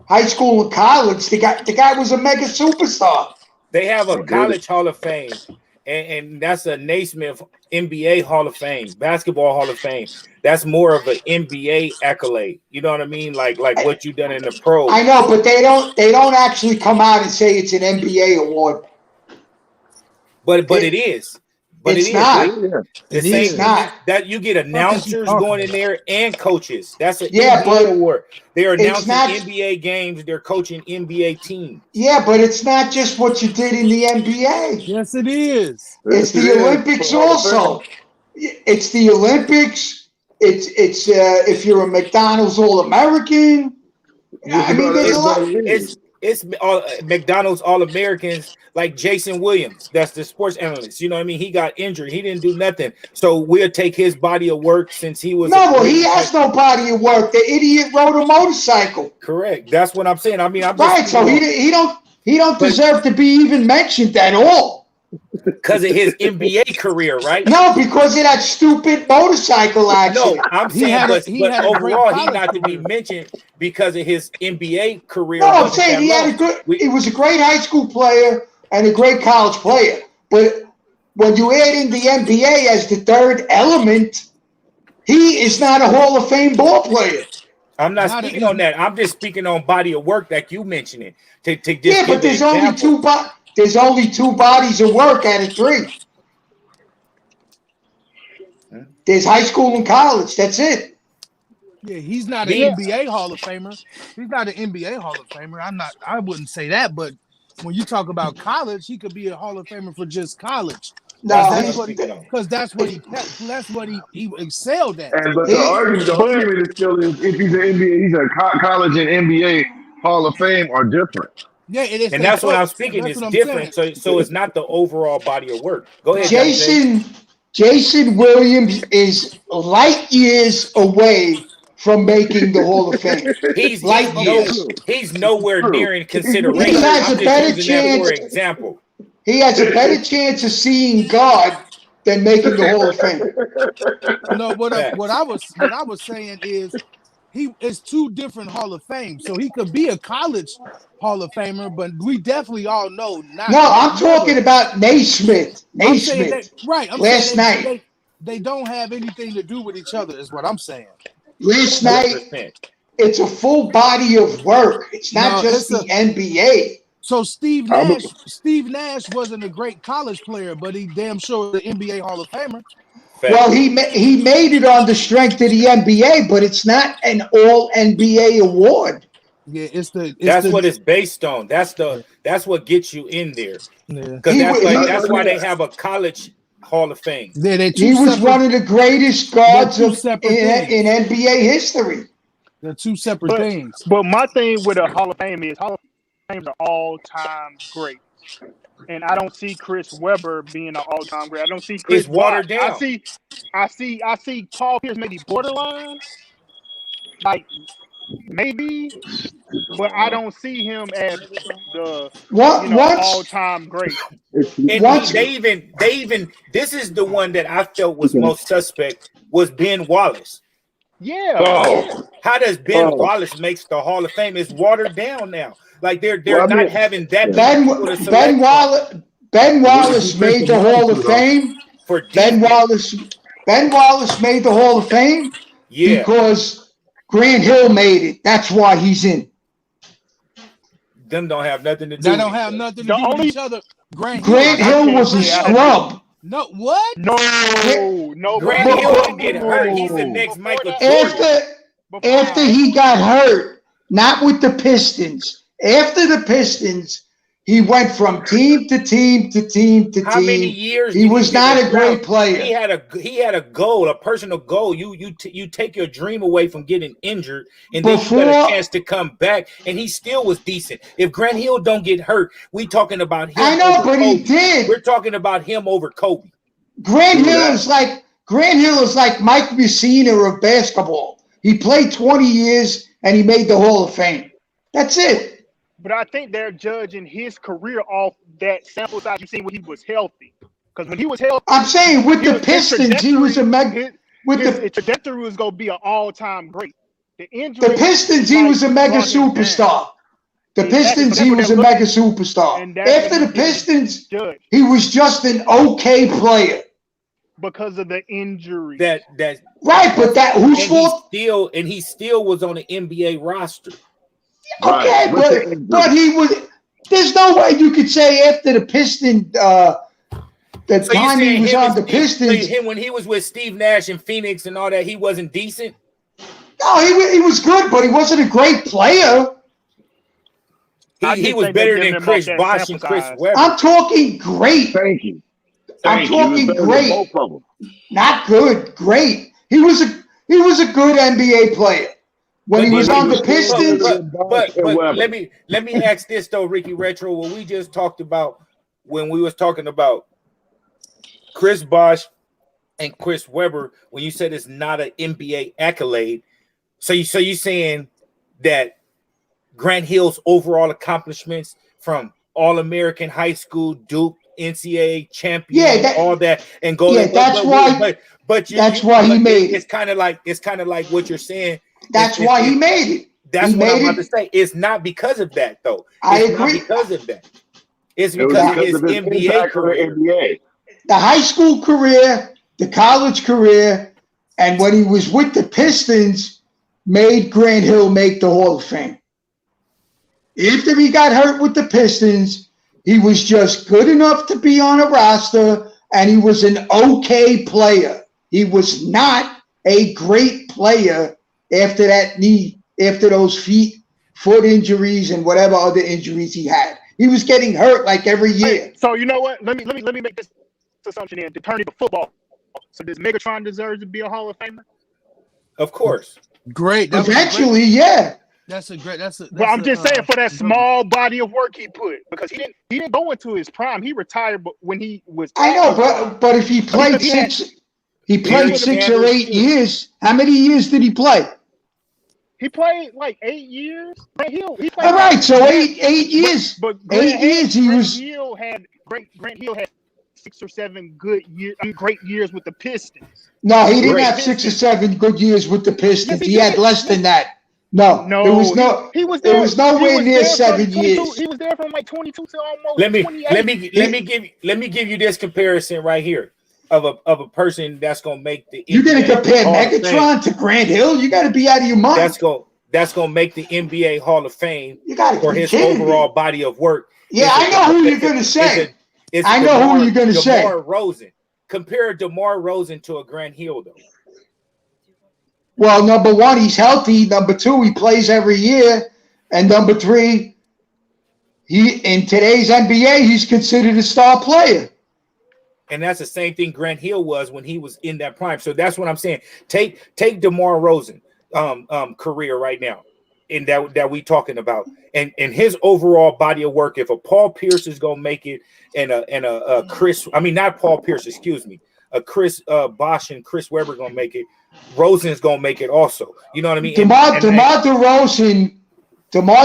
Speaker 3: high school and college, the guy was a mega superstar.
Speaker 1: They have a college Hall of Fame, and that's a Naismith NBA Hall of Fame, basketball Hall of Fame. That's more of an NBA accolade. You know what I mean? Like what you done in the pros.
Speaker 3: I know, but they don't actually come out and say it's an NBA award.
Speaker 1: But it is. But
Speaker 3: it's
Speaker 1: it
Speaker 3: not.
Speaker 1: Is. It's not. That you get announcers going in there and coaches. That's an NBA award. They're announcing NBA games. They're coaching NBA teams.
Speaker 3: Yeah, but it's not just what you did in the NBA.
Speaker 8: Yes, it is.
Speaker 3: It's the Olympics also. It's the Olympics. It's if you're a McDonald's All-American. I mean, there's a lot.
Speaker 1: It's all McDonald's All-Americans like Jason Williams. That's the sports analyst. You know what I mean? He got injured. He didn't do nothing. So we'll take his body of work since he was.
Speaker 3: No, well, he has no body of work. The idiot rode a motorcycle.
Speaker 1: Correct. That's what I'm saying. I mean, I'm
Speaker 3: right. So he don't deserve to be even mentioned at all.
Speaker 1: Because of his NBA career, right?
Speaker 3: No, because of that stupid motorcycle accident.
Speaker 1: No, I'm saying, but overall, he not to be mentioned because of his NBA career.
Speaker 3: No, I'm saying he was a great high school player and a great college player. But when you add in the NBA as the third element, he is not a Hall of Fame ball player.
Speaker 1: I'm not speaking on that. I'm just speaking on body of work that you mentioning.
Speaker 3: But there's only two. There's only two bodies of work out of three. There's high school and college. That's it.
Speaker 8: Yeah, he's not an NBA Hall of Famer. He's not an NBA Hall of Famer. I wouldn't say that, but when you talk about college, he could be a Hall of Famer for just college.
Speaker 3: No,
Speaker 8: because that's what he excelled at.
Speaker 4: But the argument is still if he's an NBA, he's a college and NBA Hall of Fame are different.
Speaker 8: Yeah, it is,
Speaker 1: and that's what I'm speaking. It's different, so it's not the overall body of work. Go ahead,
Speaker 3: Jason Williams is light years away from making the Hall of Fame.
Speaker 1: He's nowhere near in consideration.
Speaker 3: He has a better chance.
Speaker 1: For example,
Speaker 3: he has a better chance of seeing God than making the Hall of Fame.
Speaker 8: No, what I was saying is. It's two different Hall of Fame, so he could be a college Hall of Famer, but we definitely all know not.
Speaker 3: No, I'm talking about Naismith.
Speaker 8: Right.
Speaker 3: Last night.
Speaker 8: They don't have anything to do with each other, is what I'm saying.
Speaker 3: Last night, it's a full body of work. It's not just the NBA.
Speaker 8: So Steve Nash wasn't a great college player, but he damn sure was the NBA Hall of Famer.
Speaker 3: Well, he made it on the strength of the NBA, but it's not an all NBA award.
Speaker 8: Yeah,
Speaker 1: That's what it's based on. That's what gets you in there.
Speaker 8: Yeah.
Speaker 1: Because that's why they have a college Hall of Fame.
Speaker 3: He was one of the greatest guards in NBA history.
Speaker 8: They're two separate things.
Speaker 7: But my thing with a Hall of Fame is Hall of Fames are all-time greats. And I don't see Chris Webber being an all-time great. I don't see Chris.
Speaker 1: It's watered down.
Speaker 7: I see Paul Pierce maybe borderline, like maybe, but I don't see him as the all-time great.
Speaker 1: And they even this is the one that I felt was most suspect was Ben Wallace.
Speaker 7: Yeah.
Speaker 4: Oh.
Speaker 1: How does Ben Wallace makes the Hall of Fame? It's watered down now. Like they're not having that.
Speaker 3: Ben Wallace made the Hall of Fame. Ben Wallace made the Hall of Fame because Grant Hill made it. That's why he's in.
Speaker 1: Them don't have nothing to do.
Speaker 8: They don't have nothing to do with each other.
Speaker 3: Grant Hill was a scrub.
Speaker 8: No, what?
Speaker 7: No.
Speaker 1: Grant Hill didn't get hurt. He's the next Michael Jordan.
Speaker 3: After he got hurt, not with the Pistons. After the Pistons, he went from team to team to team to team.
Speaker 1: How many years?
Speaker 3: He was not a great player.
Speaker 1: He had a goal, a personal goal. You take your dream away from getting injured, and then you got a chance to come back, and he still was decent. If Grant Hill don't get hurt, we talking about him.
Speaker 3: I know, but he did.
Speaker 1: We're talking about him over Kobe.
Speaker 3: Grant Hill is like Mike Mussina of basketball. He played 20 years and he made the Hall of Fame. That's it.
Speaker 7: But I think they're judging his career off that sample size you seen when he was healthy. Because when he was healthy,
Speaker 3: I'm saying with the Pistons, he was a mega.
Speaker 7: His trajectory was going to be an all-time great.
Speaker 3: The Pistons, he was a mega superstar. The Pistons, he was a mega superstar. After the Pistons, he was just an okay player.
Speaker 7: Because of the injury.
Speaker 3: Right, but whose fault?
Speaker 1: He still was on the NBA roster.
Speaker 3: Okay, but he was. There's no way you could say after the Pistons, the time he was on the Pistons.
Speaker 1: When he was with Steve Nash and Phoenix and all that, he wasn't decent.
Speaker 3: No, he was good, but he wasn't a great player.
Speaker 1: He was better than Chris Bosh and Chris Webber.
Speaker 3: I'm talking great.
Speaker 4: Thank you.
Speaker 3: I'm talking great. Both of them. Not good, great. He was a good NBA player. When he was on the Pistons,
Speaker 1: but let me ask this though, Ricky Retro. What we just talked about when we was talking about Chris Bosh and Chris Webber, when you said it's not an NBA accolade, so you saying that Grant Hill's overall accomplishments from All-American high school, Duke, NCAA champion, all that, and go.
Speaker 3: Yeah, that's why. That's why he made it.
Speaker 1: It's kind of like what you're saying.
Speaker 3: That's why he made it.
Speaker 1: That's what I'm about to say. It's not because of that, though.
Speaker 3: I agree.
Speaker 1: Not because of that. It's because of his NBA career.
Speaker 3: The high school career, the college career, and when he was with the Pistons, made Grant Hill make the Hall of Fame. After he got hurt with the Pistons, he was just good enough to be on a roster, and he was an okay player. He was not a great player after that knee, after those foot injuries and whatever other injuries he had. He was getting hurt like every year.
Speaker 7: So you know what? Let me make this assumption in to turn it to football. So does Megatron deserve to be a Hall of Famer?
Speaker 1: Of course.
Speaker 8: Great.
Speaker 3: Eventually, yeah.
Speaker 7: Well, I'm just saying for that small body of work he put, because he didn't go into his prime. He retired when he was.
Speaker 3: I know, but if he played he played 6 or 8 years. How many years did he play?
Speaker 7: He played like 8 years. He played
Speaker 3: all right, so 8 years.
Speaker 7: But
Speaker 3: 8 years he was.
Speaker 7: Grant Hill had 6 or 7 great years with the Pistons.
Speaker 3: No, he didn't have 6 or 7 good years with the Pistons. He had less than that. No, there was no.
Speaker 7: He was there.
Speaker 3: It was nowhere near 7 years.
Speaker 7: He was there from like 22 to almost.
Speaker 1: Let me give you this comparison right here of a person that's gonna make the.
Speaker 3: You're gonna compare Megatron to Grant Hill? You got to be out of your mind.
Speaker 1: That's gonna make the NBA Hall of Fame
Speaker 3: for
Speaker 1: his overall body of work.
Speaker 3: Yeah, I know who you're gonna say. I know who you're gonna say.
Speaker 1: DeMar Rosen. Compare DeMar Rosen to a Grant Hill though.
Speaker 3: Well, number one, he's healthy. Number two, he plays every year. And number 3, in today's NBA, he's considered a star player.
Speaker 1: And that's the same thing Grant Hill was when he was in that prime. So that's what I'm saying. Take DeMar Rosen career right now, and that we talking about, and his overall body of work. If a Paul Pierce is gonna make it, and a Chris, I mean not Paul Pierce, excuse me, a Chris Bosh and Chris Webber gonna make it, Rosen's gonna make it also. You know what I mean?
Speaker 3: DeMar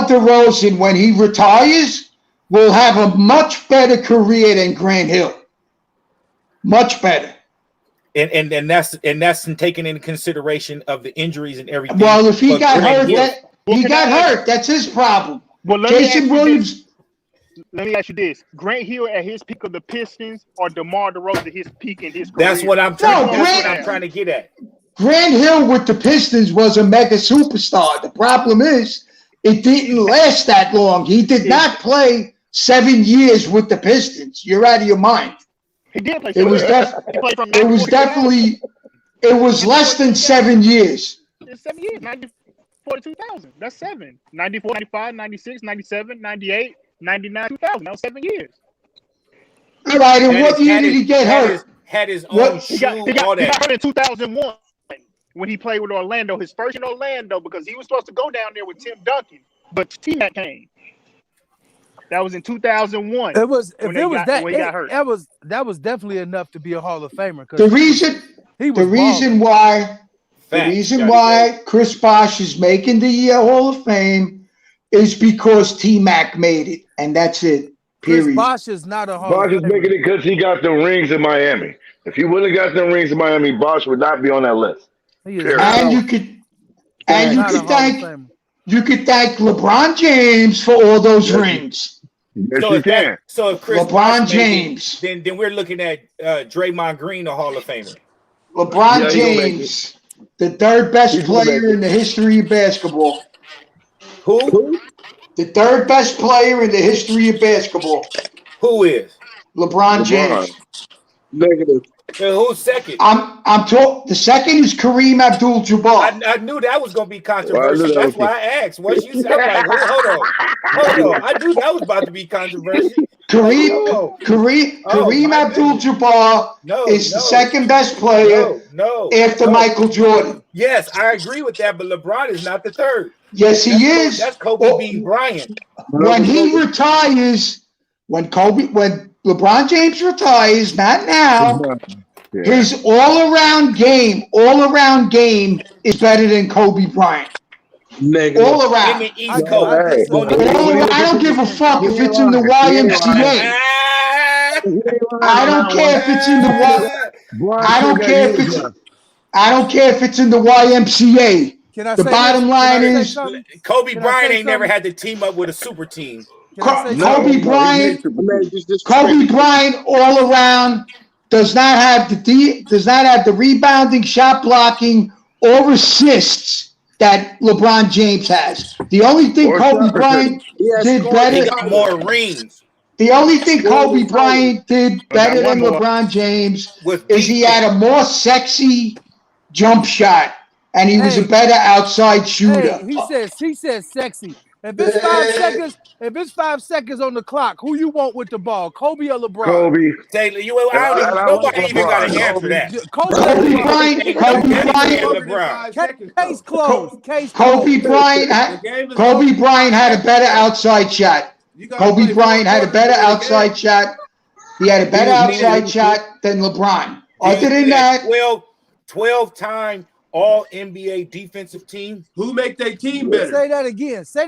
Speaker 3: DeRozan, when he retires, will have a much better career than Grant Hill. Much better.
Speaker 1: And that's taken into consideration of the injuries and everything.
Speaker 3: Well, if he got hurt, he got hurt. That's his problem.
Speaker 7: Well,
Speaker 3: Jason Williams.
Speaker 7: Let me ask you this: Grant Hill at his peak of the Pistons, or DeMar DeRozan at his peak in his career?
Speaker 1: That's what I'm trying. That's what I'm trying to get at.
Speaker 3: Grant Hill with the Pistons was a mega superstar. The problem is, it didn't last that long. He did not play 7 years with the Pistons. You're out of your mind.
Speaker 7: He did play.
Speaker 3: It was definitely. It was less than 7 years.
Speaker 7: It's 7 years. 94 to 2000. That's 7. 94, 95, 96, 97, 98, 99, 2000. That was 7 years.
Speaker 3: All right, and what year did he get hurt?
Speaker 1: Had his own shoe,
Speaker 7: he got hurt in 2001 when he played with Orlando. His first in Orlando, because he was supposed to go down there with Tim Duncan, but T-Mac came. That was in 2001.
Speaker 8: It was
Speaker 7: when he got hurt.
Speaker 8: That was definitely enough to be a Hall of Famer.
Speaker 3: The reason why Chris Bosh is making the Hall of Fame is because T-Mac made it, and that's it. Period.
Speaker 8: Chris Bosh is not a Hall of Famer.
Speaker 4: Bosh is making it because he got the rings in Miami. If he wouldn't have got the rings in Miami, Bosh would not be on that list.
Speaker 3: And you could thank LeBron James for all those rings.
Speaker 4: Yes, you can.
Speaker 1: So if Chris
Speaker 3: LeBron James,
Speaker 1: then we're looking at Draymond Green, a Hall of Famer.
Speaker 3: LeBron James, the third best player in the history of basketball.
Speaker 1: Who?
Speaker 3: The third best player in the history of basketball.
Speaker 1: Who is?
Speaker 3: LeBron James.
Speaker 5: Negative.
Speaker 1: Who's second?
Speaker 3: The second is Kareem Abdul-Jabbar.
Speaker 1: I knew that was going to be controversial. That's why I asked. What you said? I'm like, hold on. I knew that was about to be controversial.
Speaker 3: Kareem Abdul-Jabbar is the second best player after Michael Jordan.
Speaker 1: Yes, I agree with that, but LeBron is not the third.
Speaker 3: Yes, he is.
Speaker 1: That's Kobe beating Bryant.
Speaker 3: When he retires, when LeBron James retires, not now, his all-around game is better than Kobe Bryant.
Speaker 5: Negative.
Speaker 3: All around.
Speaker 1: In the East Coast.
Speaker 3: I don't give a fuck if it's in the YMCA. I don't care if it's in the I don't care if it's in the YMCA. The bottom line is
Speaker 1: Kobe Bryant ain't never had to team up with a super team.
Speaker 3: Kobe Bryant all around does not have the rebounding, shot blocking, or assists that LeBron James has. The only thing Kobe Bryant did better.
Speaker 1: He got more rings.
Speaker 3: The only thing Kobe Bryant did better than LeBron James is he had a more sexy jump shot, and he was a better outside shooter.
Speaker 8: He says sexy. If it's 5 seconds on the clock, who you want with the ball, Kobe or LeBron?
Speaker 4: Kobe.
Speaker 1: Nobody even got to answer that.
Speaker 3: Kobe Bryant.
Speaker 8: Case closed.
Speaker 3: Kobe Bryant had a better outside shot. Kobe Bryant had a better outside shot. He had a better outside shot than LeBron. Other than that,
Speaker 1: 12-time All NBA defensive team.
Speaker 2: Who make their team better?
Speaker 8: Say that again.
Speaker 2: Who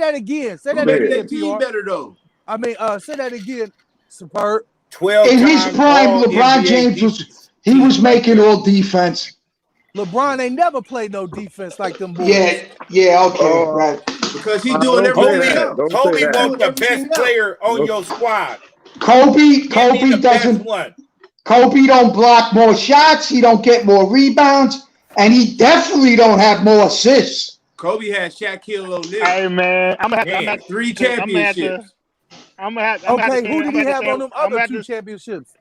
Speaker 2: make their team better though?
Speaker 8: I mean, say that again. Superb.
Speaker 1: 12
Speaker 3: in his prime, LeBron James was making all defense.
Speaker 8: LeBron ain't never played no defense like them boys.
Speaker 3: Yeah, okay, right.
Speaker 2: Because he's doing everything else.
Speaker 1: Kobe wants the best player on your squad.
Speaker 3: Kobe doesn't. Kobe don't block more shots. He don't get more rebounds, and he definitely don't have more assists.
Speaker 2: Kobe had Shaquille O'Neal.
Speaker 7: Hey man, I'm gonna have
Speaker 2: 3 championships.
Speaker 8: Who did he have on them other 2 championships?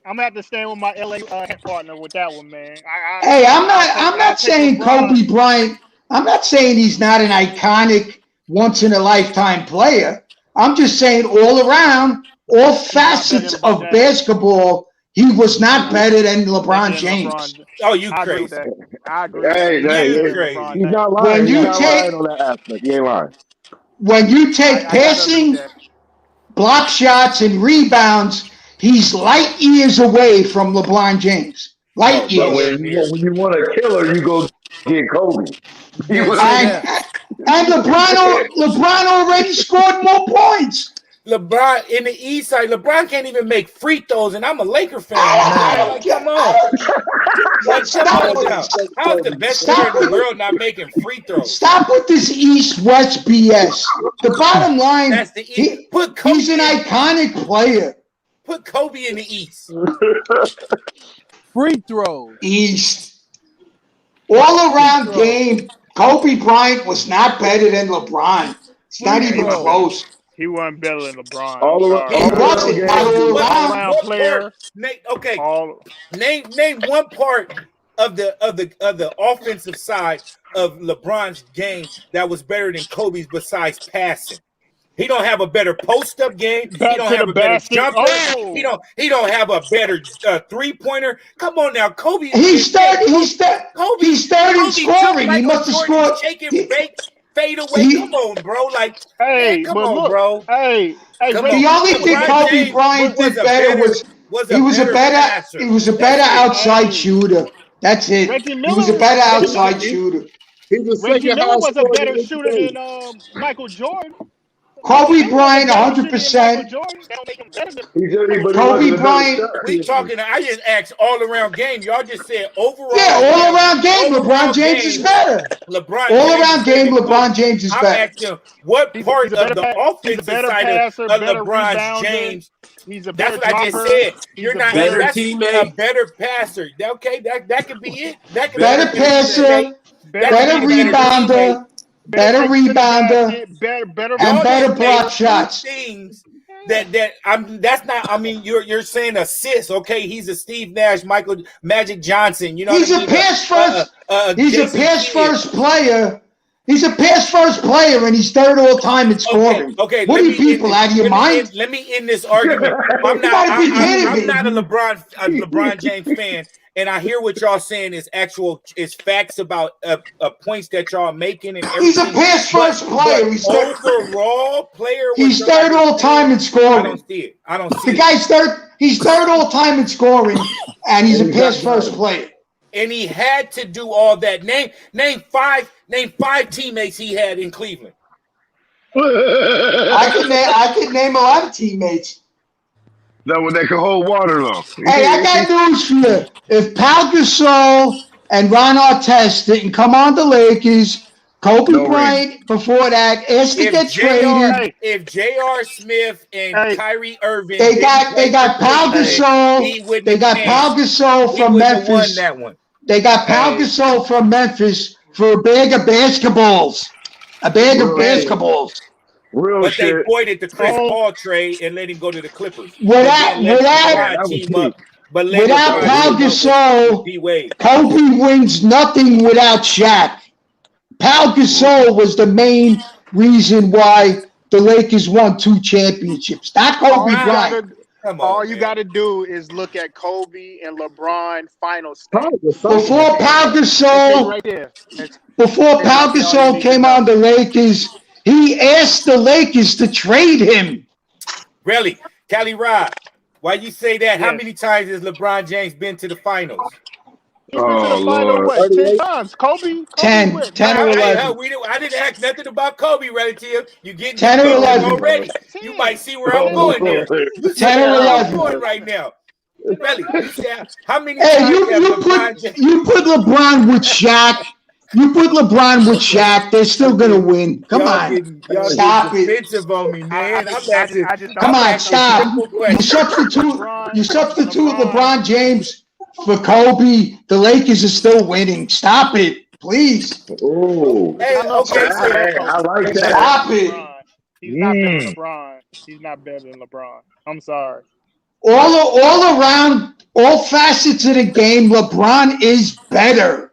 Speaker 7: I'm gonna have to stand with my LA partner with that one, man.
Speaker 3: I'm not saying Kobe Bryant. I'm not saying he's not an iconic once in a lifetime player. I'm just saying all around, all facets of basketball, he was not better than LeBron James.
Speaker 1: Oh, you
Speaker 7: I agree with
Speaker 1: crazy.
Speaker 7: that. I agree.
Speaker 4: Hey,
Speaker 7: He's
Speaker 4: hey,
Speaker 7: better
Speaker 4: hey,
Speaker 7: than LeBron
Speaker 4: he's
Speaker 7: James.
Speaker 4: not lying.
Speaker 3: When
Speaker 4: He's
Speaker 3: you
Speaker 4: not lying on that aspect. He ain't lying.
Speaker 3: When you take
Speaker 7: I gotta agree with
Speaker 3: passing,
Speaker 7: that.
Speaker 3: block shots, and rebounds, he's light years away from LeBron James. Light
Speaker 1: No,
Speaker 3: years.
Speaker 1: nowhere
Speaker 4: But
Speaker 1: near.
Speaker 4: when you want a killer, you go get Kobe. You
Speaker 8: Yeah,
Speaker 4: know what
Speaker 8: say
Speaker 4: I mean?
Speaker 8: that.
Speaker 3: And LeBron already scored more points.
Speaker 1: LeBron in the East side, LeBron can't even make free throws, and I'm a Laker fan.
Speaker 3: I
Speaker 1: Like,
Speaker 3: don't
Speaker 1: come on. Like, come
Speaker 3: Stop
Speaker 1: on
Speaker 3: with
Speaker 1: now.
Speaker 3: it.
Speaker 1: How's the best player in the world not making free throws?
Speaker 3: Stop with this East-West BS. The bottom line,
Speaker 1: That's the East. Put Kobe
Speaker 3: he's an iconic player.
Speaker 1: Put Kobe in the East.
Speaker 8: Free throws.
Speaker 3: East. All around game, Kobe Bryant was not better than LeBron. It's not even close.
Speaker 7: He wasn't better than LeBron.
Speaker 4: All
Speaker 7: I'm
Speaker 4: around-
Speaker 7: sorry.
Speaker 3: He wasn't not all around.
Speaker 7: All-around player.
Speaker 1: Okay.
Speaker 7: All
Speaker 1: Name one part of the offensive side of LeBron's game that was better than Kobe's besides passing. He don't have a better post-up game.
Speaker 7: Back
Speaker 1: He don't
Speaker 7: to
Speaker 1: have
Speaker 7: the
Speaker 1: a better
Speaker 7: basket.
Speaker 1: jumper.
Speaker 7: Oh.
Speaker 1: He don't have a better three-pointer. Come on now, Kobe.
Speaker 3: He's third in
Speaker 1: Kobe
Speaker 3: scoring. He must have scored.
Speaker 1: Shake and bake, fade away. Come on, bro. Like,
Speaker 7: Hey,
Speaker 1: man, come
Speaker 7: but
Speaker 1: on,
Speaker 7: look,
Speaker 1: bro.
Speaker 7: Hey,
Speaker 1: Come
Speaker 7: Reggie,
Speaker 1: on.
Speaker 3: The only thing
Speaker 1: LeBron
Speaker 3: Kobe
Speaker 1: James
Speaker 3: Bryant did
Speaker 1: a
Speaker 3: better was he was a
Speaker 1: passer.
Speaker 3: better outside shooter. That's it.
Speaker 7: Reggie
Speaker 3: He was a
Speaker 7: Miller-
Speaker 3: better outside shooter.
Speaker 5: He was
Speaker 7: Reggie
Speaker 5: second
Speaker 7: Miller
Speaker 5: highest
Speaker 7: was a
Speaker 5: scorer
Speaker 7: better
Speaker 5: in the
Speaker 7: shooter
Speaker 5: NBA.
Speaker 7: than Michael Jordan.
Speaker 3: Kobe Bryant,
Speaker 7: Michael
Speaker 3: 100%.
Speaker 7: Jordan, that don't make him better than
Speaker 3: Kobe Bryant.
Speaker 1: We talking. I just asked all around game. Y'all just said overall.
Speaker 3: Yeah, all around game, LeBron James is better.
Speaker 1: LeBron
Speaker 3: All
Speaker 1: James
Speaker 3: around
Speaker 1: is
Speaker 3: game,
Speaker 1: better than
Speaker 3: LeBron
Speaker 1: Kobe.
Speaker 3: James is
Speaker 1: I'm
Speaker 3: better.
Speaker 1: asking what
Speaker 7: He's
Speaker 1: part
Speaker 7: a better
Speaker 1: of the
Speaker 7: he's a
Speaker 1: offensive
Speaker 7: better
Speaker 1: side
Speaker 7: passer,
Speaker 1: of
Speaker 7: better
Speaker 1: LeBron
Speaker 7: rebounder.
Speaker 1: James.
Speaker 7: He's a
Speaker 1: That's
Speaker 7: better
Speaker 1: what I just
Speaker 7: dropper.
Speaker 1: said.
Speaker 7: He's
Speaker 1: You're
Speaker 7: a
Speaker 1: not
Speaker 2: better
Speaker 1: that's
Speaker 2: teammate.
Speaker 1: a better passer. Okay, that could be it. That could
Speaker 3: Better
Speaker 1: be
Speaker 3: passer, better rebounder, better rebounder,
Speaker 7: better
Speaker 3: and better
Speaker 1: just
Speaker 3: block
Speaker 1: named
Speaker 3: shots.
Speaker 1: Things that I'm. That's not. I mean, you're saying assist. Okay, he's a Steve Nash, Michael Magic Johnson. You know,
Speaker 3: He's
Speaker 1: what I
Speaker 3: a
Speaker 1: mean?
Speaker 3: pass first. He's a
Speaker 1: Jason
Speaker 3: pass
Speaker 1: Kidd.
Speaker 3: first player. He's a pass first player, and he's third all time in scoring.
Speaker 1: Okay.
Speaker 3: What are you people out of your mind?
Speaker 1: Let me end this argument. I'm
Speaker 3: You gotta be
Speaker 1: not.
Speaker 3: kidding
Speaker 1: I'm
Speaker 3: me.
Speaker 1: not a LeBron James fan, and I hear what y'all saying is facts about points that y'all making and everything.
Speaker 3: He's a pass first player.
Speaker 1: He's overall player.
Speaker 3: He's third all time in scoring.
Speaker 1: I don't see it. I don't see
Speaker 3: The
Speaker 1: it.
Speaker 3: guy's third. He's third all time in scoring, and he's a pass first player.
Speaker 1: And he had to do all that. Name five teammates he had in Cleveland.
Speaker 3: I could name a lot of teammates.
Speaker 4: That one that can hold water though.
Speaker 3: Hey, I got news for you. If Pau Gasol and Ron Artest didn't come on the Lakers, Kobe Bryant before that asked to get traded.
Speaker 1: If J.R. Smith and Kyrie Irving,
Speaker 3: they got Pau Gasol. They got Pau Gasol from Memphis. They got Pau Gasol from Memphis for a bag of basketballs. A bag of basketballs.
Speaker 4: Real
Speaker 1: but
Speaker 4: shit.
Speaker 1: they voided the Chris Paul trade and let him go to the Clippers.
Speaker 3: Without Pau Gasol, Kobe wins nothing without Shaq. Pau Gasol was the main reason why the Lakers won 2 championships. Not Kobe Bryant.
Speaker 7: All you got to do is look at Kobe and LeBron finals.
Speaker 3: Before Pau Gasol,
Speaker 7: right there.
Speaker 3: Before Pau Gasol came on the Lakers, he asked the Lakers to trade him.
Speaker 1: Really? Cali Rod, why you say that? How many times has LeBron James been to the finals?
Speaker 7: He's been to the final, what, 10 times? Kobe
Speaker 3: 10 or 11.
Speaker 1: I didn't ask nothing about Kobe, relative. You getting
Speaker 3: 10 or 11
Speaker 1: already. You might see where I'm going there.
Speaker 3: 10 or 11.
Speaker 1: I'm going right now. Really? How many
Speaker 3: Hey,
Speaker 1: times
Speaker 3: you put LeBron with Shaq. You put LeBron with Shaq, they're still gonna win. Come on, stop it.
Speaker 1: Defensive on me, man.
Speaker 3: Come on, stop. You substitute LeBron James for Kobe. The Lakers are still winning. Stop it, please.
Speaker 4: Oh,
Speaker 1: hey, okay,
Speaker 4: I like that.
Speaker 3: Stop it.
Speaker 7: He's not better than LeBron. He's not better than LeBron. I'm sorry.
Speaker 3: All around, all facets of the game, LeBron is better.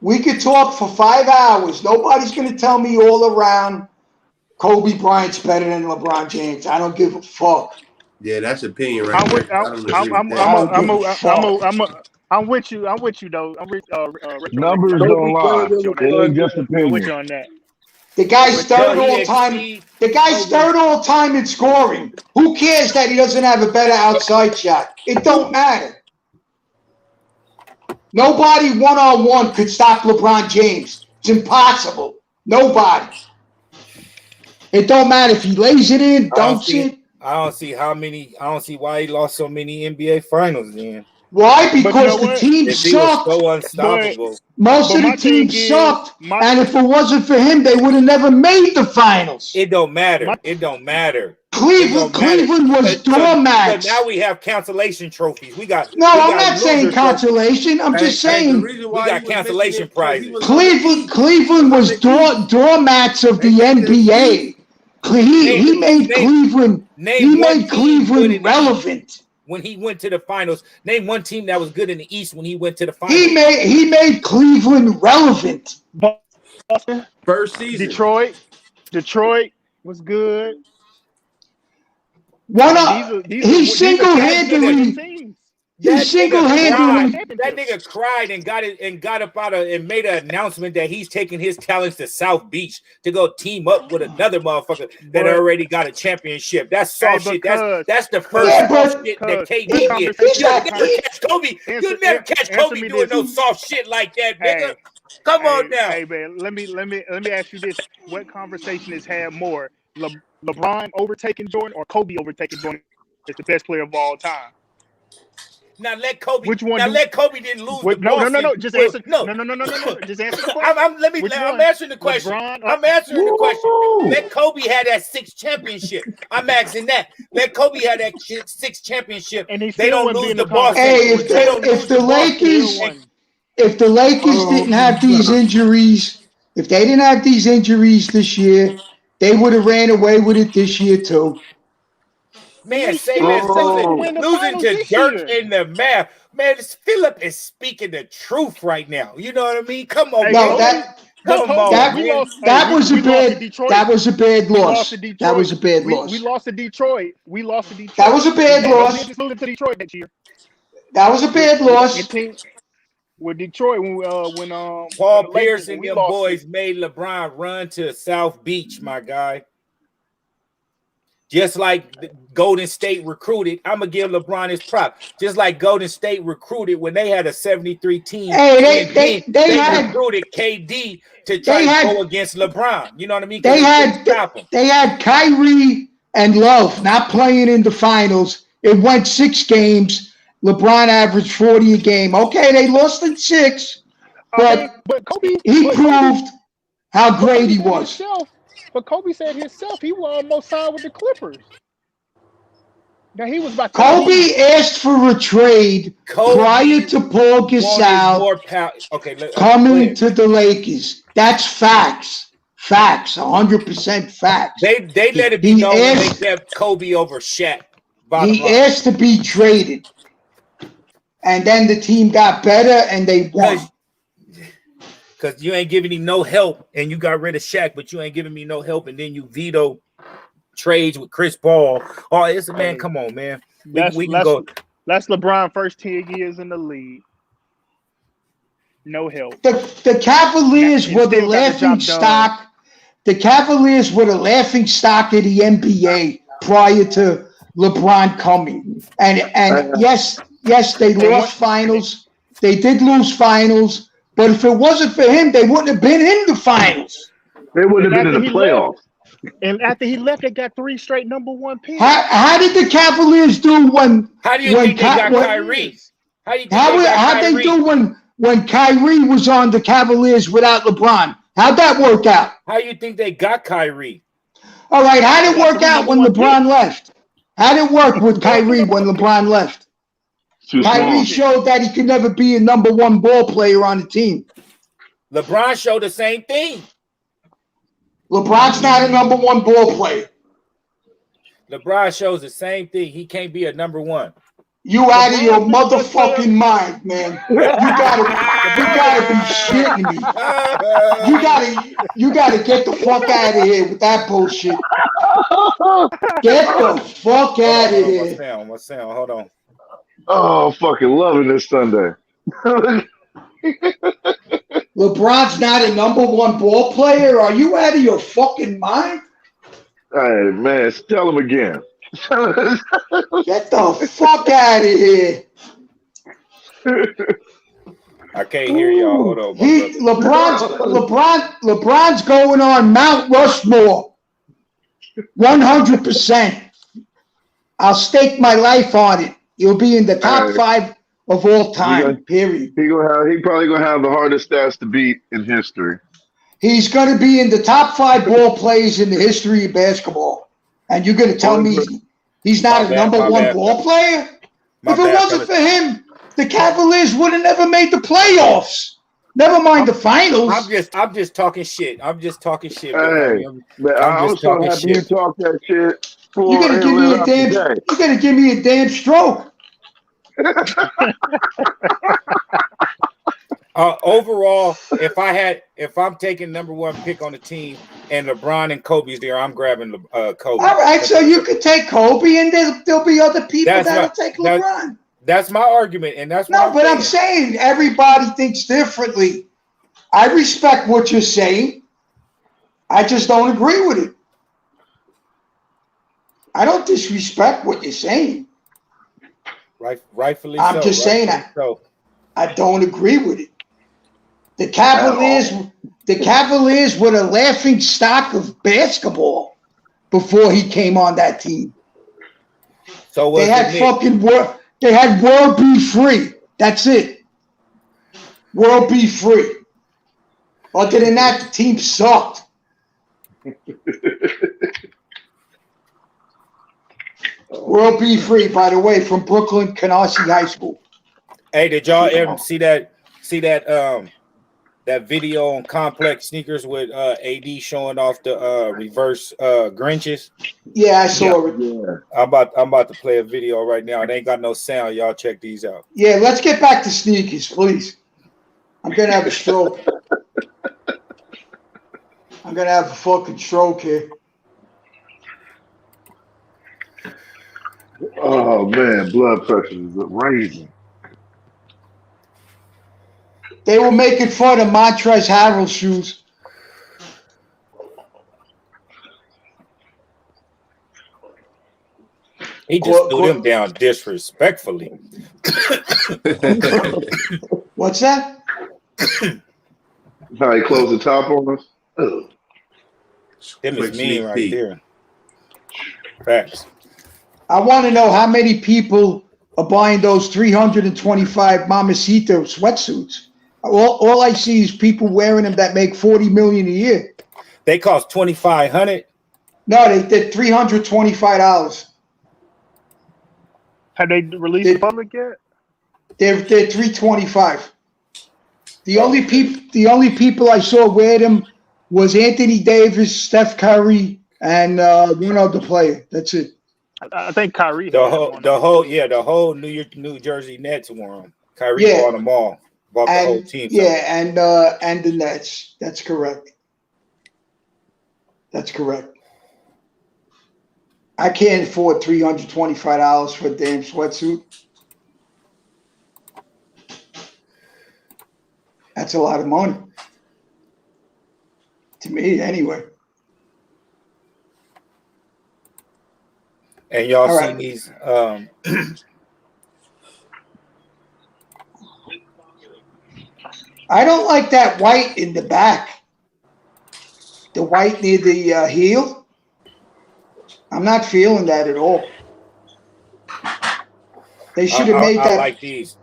Speaker 3: We could talk for 5 hours. Nobody's going to tell me all around Kobe Bryant's better than LeBron James. I don't give a fuck.
Speaker 2: Yeah, that's opinion right there. I don't agree with that.
Speaker 3: I don't give a fuck.
Speaker 7: I'm with you. I'm with you though. I'm with
Speaker 4: Numbers don't lie. It ain't just
Speaker 7: I'm with you
Speaker 4: opinion.
Speaker 7: on that.
Speaker 3: The guy's third
Speaker 1: he
Speaker 3: all time.
Speaker 1: exceed
Speaker 3: The guy's
Speaker 1: Kobe.
Speaker 3: third all time in scoring. Who cares that he doesn't have a better outside shot? It don't matter. Nobody one-on-one could stop LeBron James. It's impossible. Nobody. It don't matter if he lays it in, dunks it.
Speaker 1: I don't see why he lost so many NBA finals then.
Speaker 3: Why? Because the team
Speaker 1: If he was
Speaker 3: sucked.
Speaker 1: so unstoppable.
Speaker 3: Most of the team sucked. And if it wasn't for him, they would have never made the finals.
Speaker 1: It don't matter. It don't matter.
Speaker 3: Cleveland was doormats.
Speaker 1: So now we have cancellation trophies. I'm
Speaker 3: not saying consolation. I'm just saying
Speaker 1: we got cancellation prizes.
Speaker 3: Cleveland was doormats of the NBA. He made Cleveland relevant.
Speaker 1: When he went to the finals, name one team that was good in the East when he went to the finals.
Speaker 3: He made Cleveland relevant.
Speaker 2: First season.
Speaker 7: Detroit was good.
Speaker 3: He single-handedly.
Speaker 1: That nigga cried and got up out of and made an announcement that he's taking his talents to South Beach to go team up with another motherfucker that already got a championship. That's soft shit. That's the first soft shit that KD did. You never catch Kobe doing no soft shit like that, nigga. Come on now.
Speaker 7: Hey man, let me ask you this: what conversation has had more, LeBron overtaking Jordan or Kobe overtaking Jordan as the best player of all time?
Speaker 1: Now let Kobe.
Speaker 7: Which one?
Speaker 1: Let Kobe didn't lose.
Speaker 7: No. Just answer. No. Just answer the question.
Speaker 1: I'm answering the question. I'm answering the question. Let Kobe have that 6th championship. I'm asking that. Let Kobe have that 6th championship.
Speaker 7: And
Speaker 1: they don't lose the Boston.
Speaker 3: Hey, if the Lakers didn't have these injuries, if they didn't have these injuries this year, they would have ran away with it this year too.
Speaker 1: Man, losing to Dirk in the math. Man, Philip is speaking the truth right now. You know what I mean? Come on,
Speaker 3: no, that was a bad loss. That was a bad loss.
Speaker 7: We lost to Detroit.
Speaker 3: That was a bad loss.
Speaker 7: Losing to Detroit next year.
Speaker 3: That was a bad loss.
Speaker 7: With Detroit, when
Speaker 1: Paul Pierce and them boys made LeBron run to South Beach, my guy. Just like Golden State recruited, I'm gonna give LeBron his prop. Just like Golden State recruited when they had a 73 team.
Speaker 3: Hey, they
Speaker 1: recruited KD to try to go against LeBron. You know what I mean?
Speaker 3: They had Kyrie and Love not playing in the finals. It went 6 games. LeBron averaged 40 a game. Okay, they lost in 6, but
Speaker 7: Kobe,
Speaker 3: he proved how great he was.
Speaker 7: But Kobe said himself he was almost signed with the Clippers. Now he was about
Speaker 3: Kobe asked for a trade prior to Paul Gasol coming to the Lakers. That's facts. Facts. 100% facts.
Speaker 1: They let it be known they kept Kobe over Shaq.
Speaker 3: He asked to be traded. And then the team got better and they won.
Speaker 1: Because you ain't giving him no help and you got rid of Shaq, but you ain't giving me no help, and then you veto trades with Chris Paul. Oh, it's a man. Come on, man. We can go.
Speaker 7: That's LeBron first 10 years in the league. No help.
Speaker 3: The Cavaliers were the laughing stock. The Cavaliers were the laughing stock of the NBA prior to LeBron coming. And yes, they lost finals. They did lose finals. But if it wasn't for him, they wouldn't have been in the finals.
Speaker 4: They wouldn't have been in the playoffs.
Speaker 7: And after he left, they got 3 straight #1 picks.
Speaker 3: How did the Cavaliers do when?
Speaker 1: How do you think they got Kyrie?
Speaker 3: How'd they do when Kyrie was on the Cavaliers without LeBron? How'd that work out?
Speaker 1: How do you think they got Kyrie?
Speaker 3: All right, how did it work out when LeBron left? How did it work with Kyrie when LeBron left? Kyrie showed that he could never be a #1 ball player on the team.
Speaker 1: LeBron showed the same thing.
Speaker 3: LeBron's not a #1 ball player.
Speaker 1: LeBron shows the same thing. He can't be a #1.
Speaker 3: You out of your motherfucking mind, man. You gotta be shitting me. You gotta get the fuck out of here with that bullshit. Get the fuck out of here.
Speaker 1: My sound. Hold on.
Speaker 4: Oh, fucking loving this Sunday.
Speaker 3: LeBron's not a #1 ball player? Are you out of your fucking mind?
Speaker 4: Hey, man, tell him again.
Speaker 3: Get the fuck out of here.
Speaker 1: I can't hear y'all. Hold on.
Speaker 3: LeBron's going on Mount Rushmore. 100%. I'll stake my life on it. He'll be in the top 5 of all time, period.
Speaker 4: He probably gonna have the hardest stats to beat in history.
Speaker 3: He's gonna be in the top 5 ball players in the history of basketball. And you're gonna tell me he's not a #1 ball player? If it wasn't for him, the Cavaliers would have never made the playoffs. Never mind the finals.
Speaker 1: I'm just talking shit. I'm just talking shit.
Speaker 4: Hey, I'm so happy you talk that shit.
Speaker 3: You're gonna give me a damn stroke.
Speaker 1: Overall, if I'm taking #1 pick on the team and LeBron and Kobe's there, I'm grabbing Kobe.
Speaker 3: All right, so you could take Kobe, and there'll be other people that'll take LeBron.
Speaker 1: That's my argument, and that's
Speaker 3: but I'm saying everybody thinks differently. I respect what you're saying. I just don't agree with it. I don't disrespect what you're saying.
Speaker 1: Rightfully
Speaker 3: I'm just saying I don't agree with it. The Cavaliers were the laughing stock of basketball before he came on that team.
Speaker 1: So
Speaker 3: they had They had World Be Free. That's it. World Be Free. Other than that, the team sucked. World Be Free, by the way, from Brooklyn, Canarsie High School.
Speaker 1: Hey, did y'all ever see that video on Complex Sneakers with AD showing off the reverse Grinches?
Speaker 3: Yeah, I saw it.
Speaker 4: Yeah.
Speaker 1: I'm about to play a video right now. It ain't got no sound. Y'all check these out.
Speaker 3: Yeah, let's get back to sneakers, please. I'm gonna have a stroke. I'm gonna have a fucking stroke here.
Speaker 4: Oh man, blood pressure is raising.
Speaker 3: They were making fun of Montrezl Harrell's shoes.
Speaker 1: He just threw them down disrespectfully.
Speaker 3: What's that?
Speaker 4: How he closed the top on us?
Speaker 1: Them is mean right there. Facts.
Speaker 3: I want to know how many people are buying those 325 Mamacita sweatsuits. All I see is people wearing them that make $40 million a year.
Speaker 1: They cost $2,500.
Speaker 3: No, they did $325.
Speaker 7: Have they released the public yet?
Speaker 3: They're $325. The only people I saw wear them was Anthony Davis, Steph Curry, and one other player. That's it.
Speaker 7: I think Kyrie.
Speaker 1: The whole New Jersey Nets wore them. Kyrie bought them all. Bought the whole team.
Speaker 3: Yeah, and the Nets. That's correct. That's correct. I can't afford $325 for a damn sweatsuit. That's a lot of money. To me, anyway.
Speaker 1: And y'all seen these
Speaker 3: I don't like that white in the back. The white near the heel. I'm not feeling that at all. They should have made that.
Speaker 1: I like these.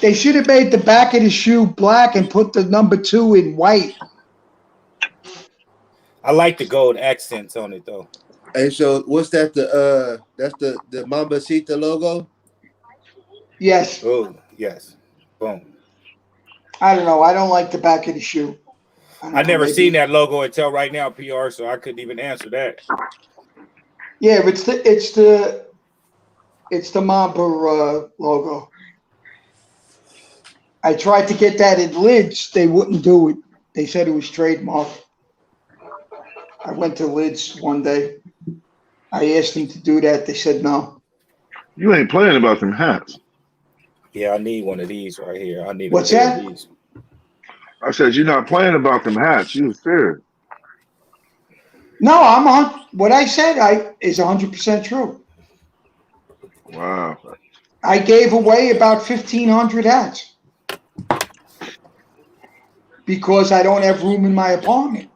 Speaker 3: They should have made the back of the shoe black and put the number 2 in white.
Speaker 1: I like the gold accents on it though.
Speaker 2: Hey, so what's that? That's the Mamacita logo?
Speaker 3: Yes.
Speaker 1: Oh, yes. Boom.
Speaker 3: I don't know. I don't like the back of the shoe.
Speaker 1: I never seen that logo until right now, PR, so I couldn't even answer that.
Speaker 3: Yeah, it's the It's the Mamba logo. I tried to get that in Lids. They wouldn't do it. They said it was trademarked. I went to Lids one day. I asked them to do that. They said no.
Speaker 4: You ain't playing about them hats.
Speaker 1: Yeah, I need one of these right here. I need
Speaker 3: What's
Speaker 1: a pair
Speaker 3: that?
Speaker 1: of these.
Speaker 4: I said you're not playing about them hats. You serious?
Speaker 3: No, I'm on. What I said is 100% true.
Speaker 4: Wow.
Speaker 3: I gave away about 1,500 hats because I don't have room in my apartment.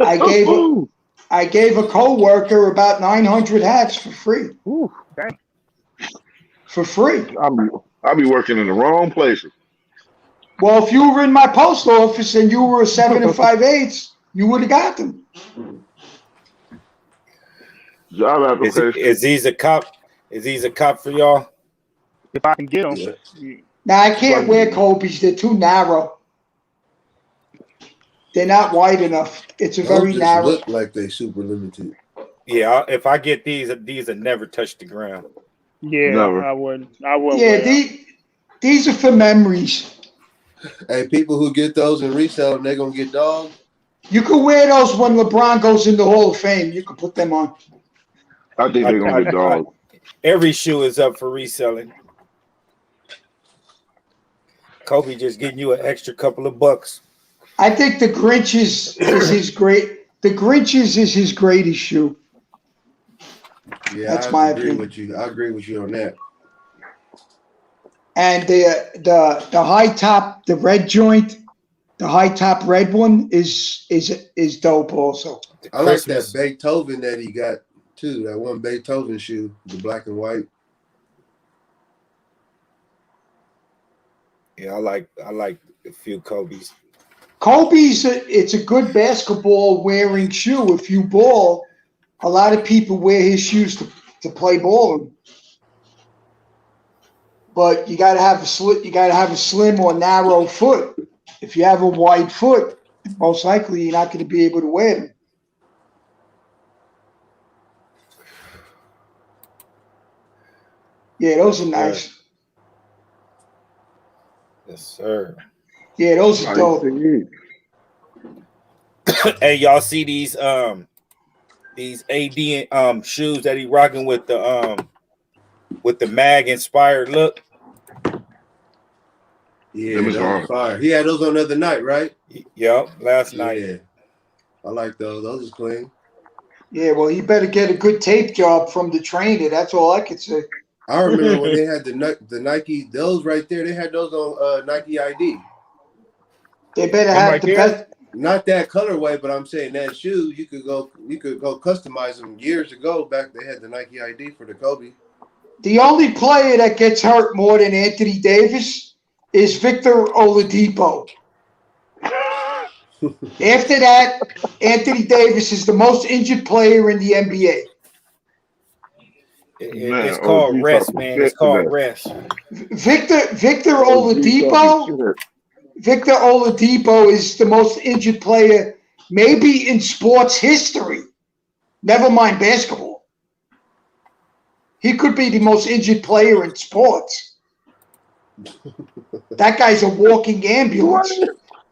Speaker 3: I gave a coworker about 900 hats for free.
Speaker 7: Ooh, dang.
Speaker 3: For free.
Speaker 4: I'll be working in the wrong places.
Speaker 3: Well, if you were in my post office and you were a 7 5/8, you would have got them.
Speaker 4: Job application.
Speaker 1: Is these a cop? Is these a cop for y'all?
Speaker 7: If I can get them.
Speaker 2: Yeah.
Speaker 3: Now, I can't wear Kobe's. They're too narrow. They're not wide enough. It's a very
Speaker 2: just
Speaker 3: narrow.
Speaker 2: Look like they super limited.
Speaker 1: Yeah, if I get these will never touch the ground.
Speaker 7: Yeah,
Speaker 4: Never.
Speaker 7: I would.
Speaker 3: Yeah, these are for memories.
Speaker 2: Hey, people who get those and resell them, they're going to get dogged.
Speaker 3: You can wear those when LeBron goes in the Hall of Fame. You can put them on.
Speaker 4: I think they're gonna get dogged.
Speaker 1: Every shoe is up for reselling. Kobe just getting you an extra couple of bucks.
Speaker 3: I think the Grinch's is his great. The Grinch's is his greatest shoe.
Speaker 2: Yeah,
Speaker 3: That's my
Speaker 2: agree
Speaker 3: opinion.
Speaker 2: with you. I agree with you on that.
Speaker 3: And the high top, the red joint, the high top red one is dope also.
Speaker 2: I like that Beethoven that he got too. That one Beethoven shoe, the black and white.
Speaker 1: Yeah, I like a few Kobe's.
Speaker 3: Kobe's it's a good basketball wearing shoe. If you ball, a lot of people wear his shoes to play ball in. But you gotta have a slim or narrow foot. If you have a wide foot, most likely you're not going to be able to wear them. Yeah, those are nice.
Speaker 1: Yes, sir.
Speaker 3: Yeah, those are dope.
Speaker 1: Hey, y'all see these AD shoes that he rocking with the mag inspired look?
Speaker 2: Yeah, that was fire. He had those on the other night, right?
Speaker 1: Yep, last night.
Speaker 2: Yeah, I like those. Those are clean.
Speaker 3: Yeah, well, you better get a good tape job from the trainer. That's all I could say.
Speaker 2: I remember when they had the Nike, those right there. They had those on Nike ID.
Speaker 3: They better have the best.
Speaker 2: Not that colorway, but I'm saying that shoe you could go customize them years ago. Back they had the Nike ID for the Kobe.
Speaker 3: The only player that gets hurt more than Anthony Davis is Victor Oladipo. After that, Anthony Davis is the most injured player in the NBA.
Speaker 1: It's called rest, man. It's called rest.
Speaker 3: Victor Oladipo. Victor Oladipo is the most injured player, maybe in sports history. Never mind basketball. He could be the most injured player in sports. That guy's a walking ambulance.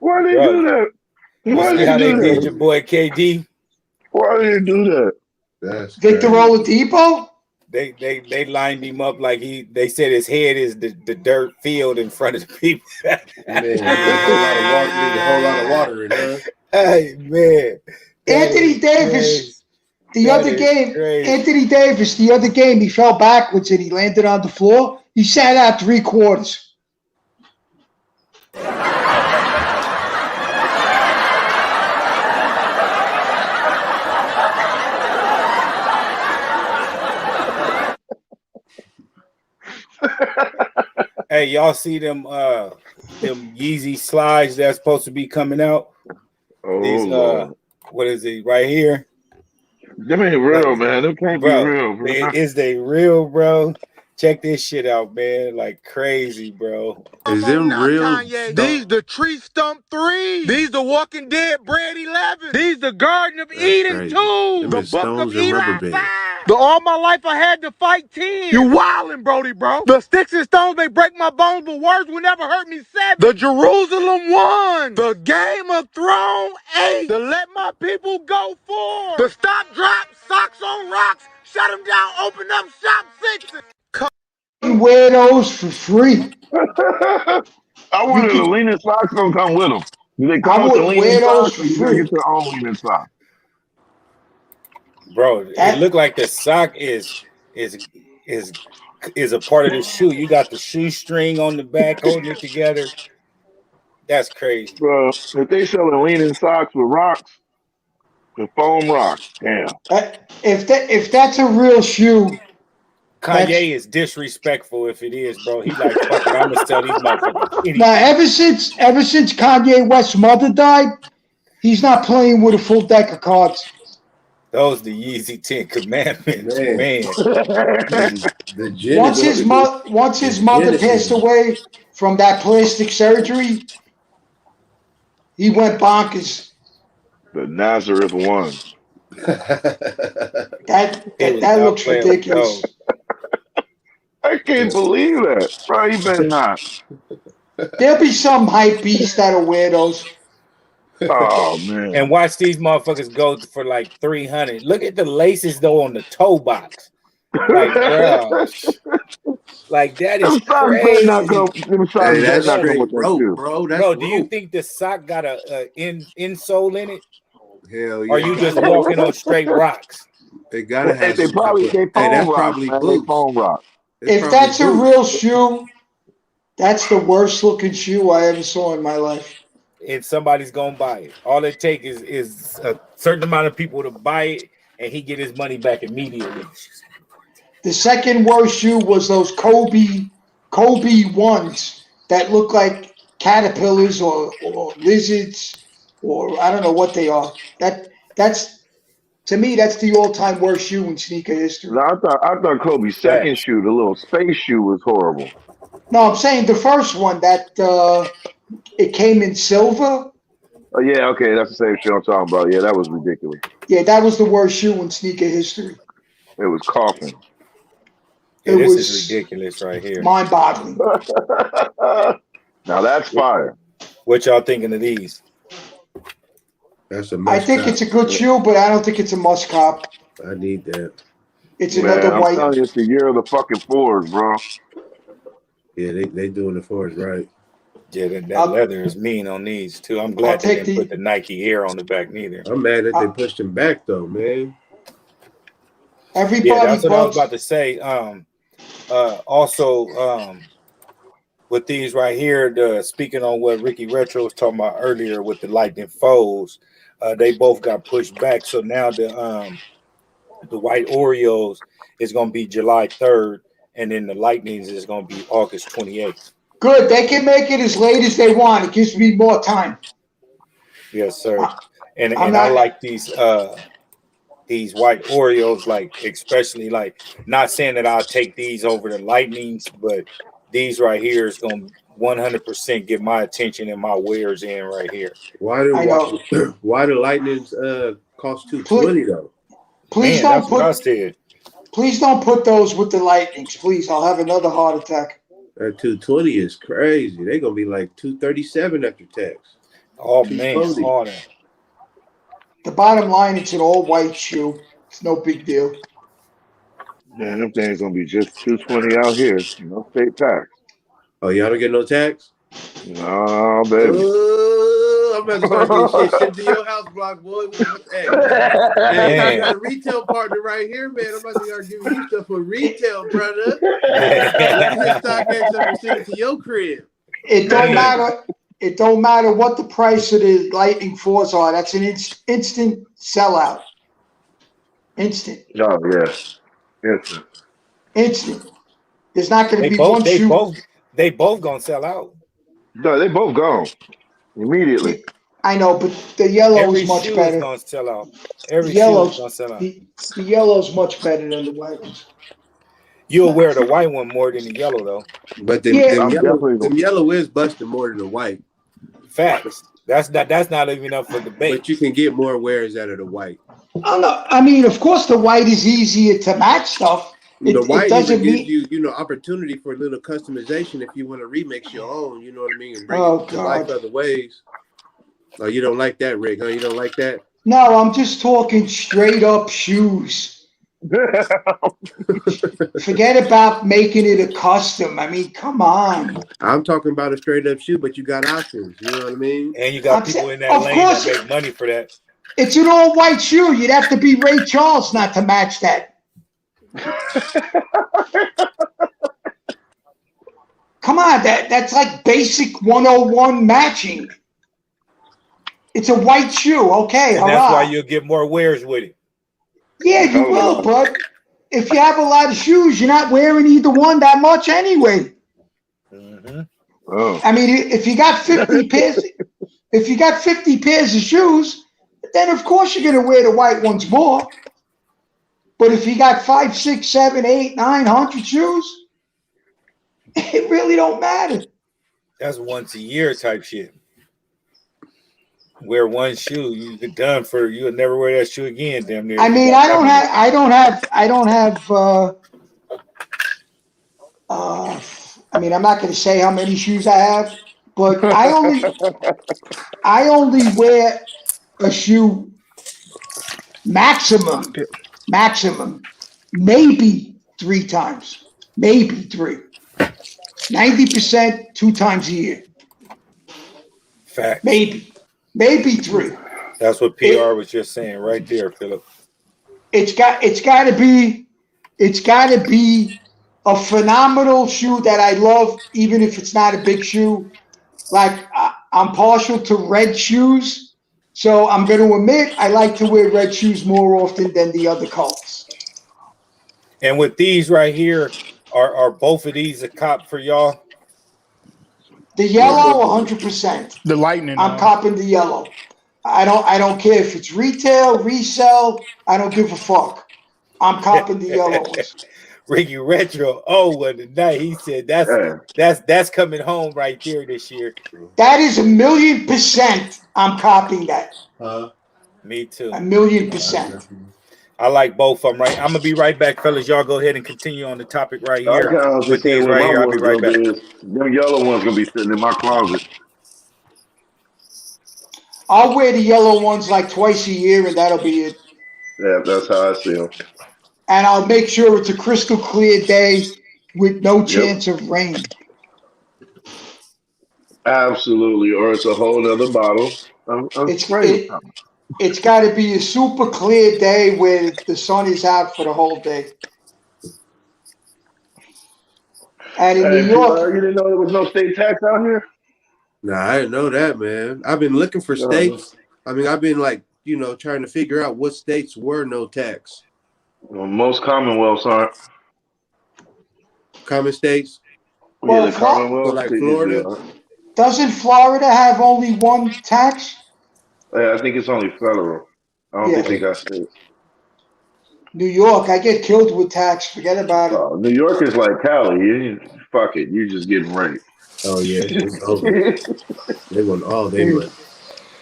Speaker 4: Why did they do that?
Speaker 1: Why did your boy KD?
Speaker 4: Why did they do that?
Speaker 2: That's
Speaker 3: Victor Oladipo?
Speaker 1: They lined him up like they said his head is the dirt field in front of the people.
Speaker 2: Man, need a whole lot of water in there.
Speaker 1: Hey man.
Speaker 3: Anthony Davis, the other game, he fell backwards and he landed on the floor. He sat out 3 quarters.
Speaker 1: Hey, y'all see them Yeezy slides that's supposed to be coming out? These what is it right here?
Speaker 4: Them ain't real, man. Them can't be real, bro.
Speaker 1: Is they real, bro? Check this shit out, man. Like crazy, bro.
Speaker 2: Is them real?
Speaker 9: Kanye, these the Tree Stump 3. These the Walking Dead Bread 11. These the Garden of Eden 2. The Book of Eli 5. All my life I had to fight 10. You wildin', Brody, bro. The sticks and stones may break my bones, but words will never hurt me 7. The Jerusalem 1. The Game of Thrones 8. The Let My People Go 4. The Stop Drop, Socks on Rocks, Shut them down, open up shop 6.
Speaker 3: You wear those for free.
Speaker 4: I wonder if the leaning socks don't come with them. Do they come with the leaning socks, or you gotta get your own leaning socks?
Speaker 1: Bro, it looked like the sock is a part of the shoe. You got the shoestring on the back holding it together. That's crazy.
Speaker 4: Bro, if they selling leaning socks with rocks, with foam rocks, damn.
Speaker 3: If that's a real shoe,
Speaker 1: Kanye is disrespectful if it is, bro. He like, fuck it, I'm gonna sell these motherfuckers.
Speaker 3: Now, ever since Kanye West's mother died, he's not playing with a full deck of cards.
Speaker 1: Those the Yeezy 10 Commandments, man.
Speaker 3: Once his mother passed away from that plastic surgery, he went bonkers.
Speaker 4: The Nazareth 1.
Speaker 3: That looks ridiculous.
Speaker 4: I can't believe that. Bro, you better not.
Speaker 3: There'll be some hype beast that'll wear those.
Speaker 4: Oh, man.
Speaker 1: And watch these motherfuckers go for like 300. Look at the laces, though, on the toe box. Like, bro. Like, that is crazy.
Speaker 2: Hey, that's straight rope, bro. That's
Speaker 1: bro,
Speaker 2: rope.
Speaker 1: do you think the sock got a insole in it?
Speaker 2: Hell yeah.
Speaker 1: Or you just walking on straight rocks?
Speaker 2: They gotta have
Speaker 4: they probably
Speaker 2: hey, that's probably boots.
Speaker 4: foam rock.
Speaker 3: If that's a real shoe, that's the worst looking shoe I ever saw in my life.
Speaker 1: And somebody's gonna buy it. All it takes is a certain amount of people to buy it, and he get his money back immediately.
Speaker 3: The second worst shoe was those Kobe ones that look like caterpillars or lizards, or I don't know what they are. That's to me, that's the all-time worst shoe in sneaker history.
Speaker 4: No, I thought Kobe's second shoe, the little space shoe, was horrible.
Speaker 3: No, I'm saying the first one that it came in silver.
Speaker 4: Oh yeah, okay, that's the same shoe I'm talking about. Yeah, that was ridiculous.
Speaker 3: Yeah, that was the worst shoe in sneaker history.
Speaker 4: It was coughing.
Speaker 1: Yeah, this is ridiculous right here.
Speaker 3: Mind-boggling.
Speaker 4: Now that's fire.
Speaker 1: What y'all thinking of these?
Speaker 2: That's a
Speaker 3: I think it's a good shoe, but I don't think it's a must cop.
Speaker 2: I need that.
Speaker 3: It's another white.
Speaker 4: I'm telling you, it's the year of the fucking fours, bro.
Speaker 2: Yeah, they doing the fours right.
Speaker 1: Yeah, that leather is mean on these too. I'm glad they didn't put the Nike Air on the back neither.
Speaker 2: I'm mad that they pushed him back though, man.
Speaker 3: Everybody.
Speaker 1: Yeah, that's what I was about to say. Also, with these right here, speaking on what Ricky Retro was talking about earlier with the Lightning foes, they both got pushed back. So now the white Oreos is going to be July 3rd, and then the Lightnings is going to be August 28th.
Speaker 3: Good. They can make it as late as they want. It gives me more time.
Speaker 1: Yes, sir. And I like these white Oreos, like especially like not saying that I'll take these over the Lightnings, but these right here is going to 100% get my attention and my wears in right here.
Speaker 2: Why the Lightnings cost $220 though?
Speaker 3: Please don't put those with the Lightnings, please. I'll have another heart attack.
Speaker 2: That $220 is crazy. They're gonna be like $237 after tax.
Speaker 1: Oh man, all that.
Speaker 3: The bottom line, it's an all white shoe. It's no big deal.
Speaker 4: Man, them things gonna be just $220 out here. No state tax.
Speaker 2: Oh, y'all don't get no tax?
Speaker 4: No, baby.
Speaker 2: I'm about to start getting shit shipped to your house, block boy. Hey, you got a retail partner right here, man. I'm about to start giving you stuff for retail, brother. Let me just stock X up and send it to your crib.
Speaker 3: It don't matter. It don't matter what the price of the Lightning 4s are. That's an instant sellout. Instant.
Speaker 4: Oh, yes.
Speaker 3: Instant. There's not going to be one shoe.
Speaker 1: They both going to sell out.
Speaker 4: No, they both gone. Immediately.
Speaker 3: I know, but the yellow is much better.
Speaker 1: Gonna sell out. Every shoe is gonna sell out.
Speaker 3: The yellow's much better than the white ones.
Speaker 1: You'll wear the white one more than the yellow, though.
Speaker 2: But the yellow is busting more than the white.
Speaker 1: Facts. That's not even up for debate.
Speaker 2: But you can get more wears out of the white.
Speaker 3: Oh no, I mean, of course, the white is easier to match stuff.
Speaker 2: The white
Speaker 3: It
Speaker 2: even
Speaker 3: doesn't
Speaker 2: gives
Speaker 3: mean.
Speaker 2: you, opportunity for a little customization if you want to remix your own. You know what I mean, and bring
Speaker 3: Oh
Speaker 2: it to life
Speaker 3: God.
Speaker 2: other ways. Oh, you don't like that, Rick? Huh? You don't like that?
Speaker 3: No, I'm just talking straight up shoes. Forget about making it a custom. I mean, come on.
Speaker 2: I'm talking about a straight up shoe, but you got options. You know what I mean?
Speaker 1: And you got people in that
Speaker 3: Of
Speaker 1: lane
Speaker 3: course,
Speaker 1: that make money for that.
Speaker 3: it's an all white shoe. You'd have to be Ray Charles not to match that. Come on, that's like basic 101 matching. It's a white shoe, okay,
Speaker 1: And that's why you'll get more wears with it.
Speaker 3: Yeah, you will, but if you have a lot of shoes, you're not wearing either one that much anyway.
Speaker 1: Mm-hmm.
Speaker 4: Oh.
Speaker 3: I mean, if you got 50 pairs, if you got 50 pairs of shoes, then of course you're gonna wear the white ones more. But if you got 5, 6, 7, 8, 900 shoes, it really don't matter.
Speaker 1: That's once a year type shit. Wear one shoe, you're done for. You'll never wear that shoe again. Damn near.
Speaker 3: I mean, I don't have. I mean, I'm not going to say how many shoes I have, but I only wear a shoe maximum, maybe 3 times, maybe 3. 90% 2 times a year.
Speaker 1: Fact.
Speaker 3: Maybe 3.
Speaker 1: That's what PR was just saying right there, Philip.
Speaker 3: It's got to be a phenomenal shoe that I love, even if it's not a big shoe. Like I'm partial to red shoes, so I'm going to admit I like to wear red shoes more often than the other colors.
Speaker 1: And with these right here, are both of these a cop for y'all?
Speaker 3: The yellow, 100%.
Speaker 7: The lightning.
Speaker 3: I'm copping the yellow. I don't care if it's retail, resell. I don't give a fuck. I'm copping the yellow ones.
Speaker 1: Ricky Retro. Oh, well, tonight he said that's coming home right there this year.
Speaker 3: That is 1,000,000%. I'm copying that.
Speaker 1: Me too.
Speaker 3: 1,000,000%.
Speaker 1: I like both of them. Right, I'm gonna be right back, fellas. Y'all go ahead and continue on the topic right here.
Speaker 4: With these right here, I'll be right back. Them yellow ones gonna be sitting in my closet.
Speaker 3: I'll wear the yellow ones like twice a year, and that'll be it.
Speaker 4: Yeah, that's how I feel.
Speaker 3: And I'll make sure it's a crystal clear day with no chance of rain.
Speaker 4: Absolutely, or it's a whole nother bottle.
Speaker 3: It's got to be a super clear day where the sun is out for the whole day. And in New York,
Speaker 4: you didn't know there was no state tax out here?
Speaker 2: Nah, I didn't know that, man. I've been looking for states. I mean, I've been trying to figure out what states were no tax.
Speaker 4: Well, most Commonwealths aren't.
Speaker 2: Common states?
Speaker 3: Well,
Speaker 4: the Commonwealth,
Speaker 2: like Florida.
Speaker 3: Doesn't Florida have only one tax?
Speaker 4: I think it's only federal. I don't think they got states.
Speaker 3: New York, I get killed with tax. Forget about it.
Speaker 4: New York is like Cali. Fuck it, you just getting raped.
Speaker 2: Oh yeah, it's over. They want all they money.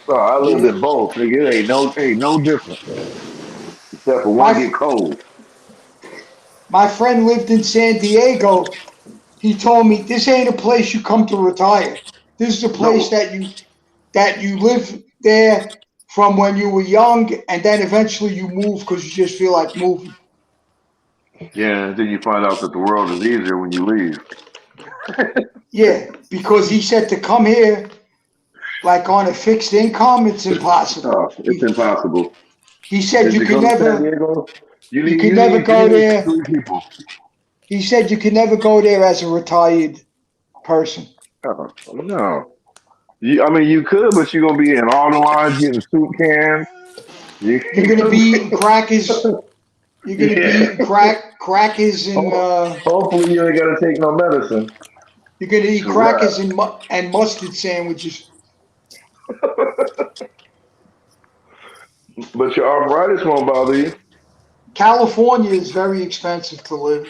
Speaker 4: I lived in both. Nigga, it ain't no different. Except for one get cold.
Speaker 3: My friend lived in San Diego. He told me this ain't a place you come to retire. This is a place that you live there from when you were young, and then eventually you move because you just feel like moving.
Speaker 4: Yeah, and then you find out that the world is easier when you leave.
Speaker 3: Yeah, because he said to come here like on a fixed income, it's impossible.
Speaker 4: Oh, it's impossible.
Speaker 3: He said you could never go there. He said you could never go there as a retired person.
Speaker 4: Oh, no. I mean, you could, but you're going to be in all the lines getting soup cans.
Speaker 3: You're going to be eating crackers. You're going to be eating crackers and...
Speaker 4: hopefully you ain't got to take no medicine.
Speaker 3: You're going to eat crackers and mustard sandwiches.
Speaker 4: But your arthritis won't bother you.
Speaker 3: California is very expensive to live.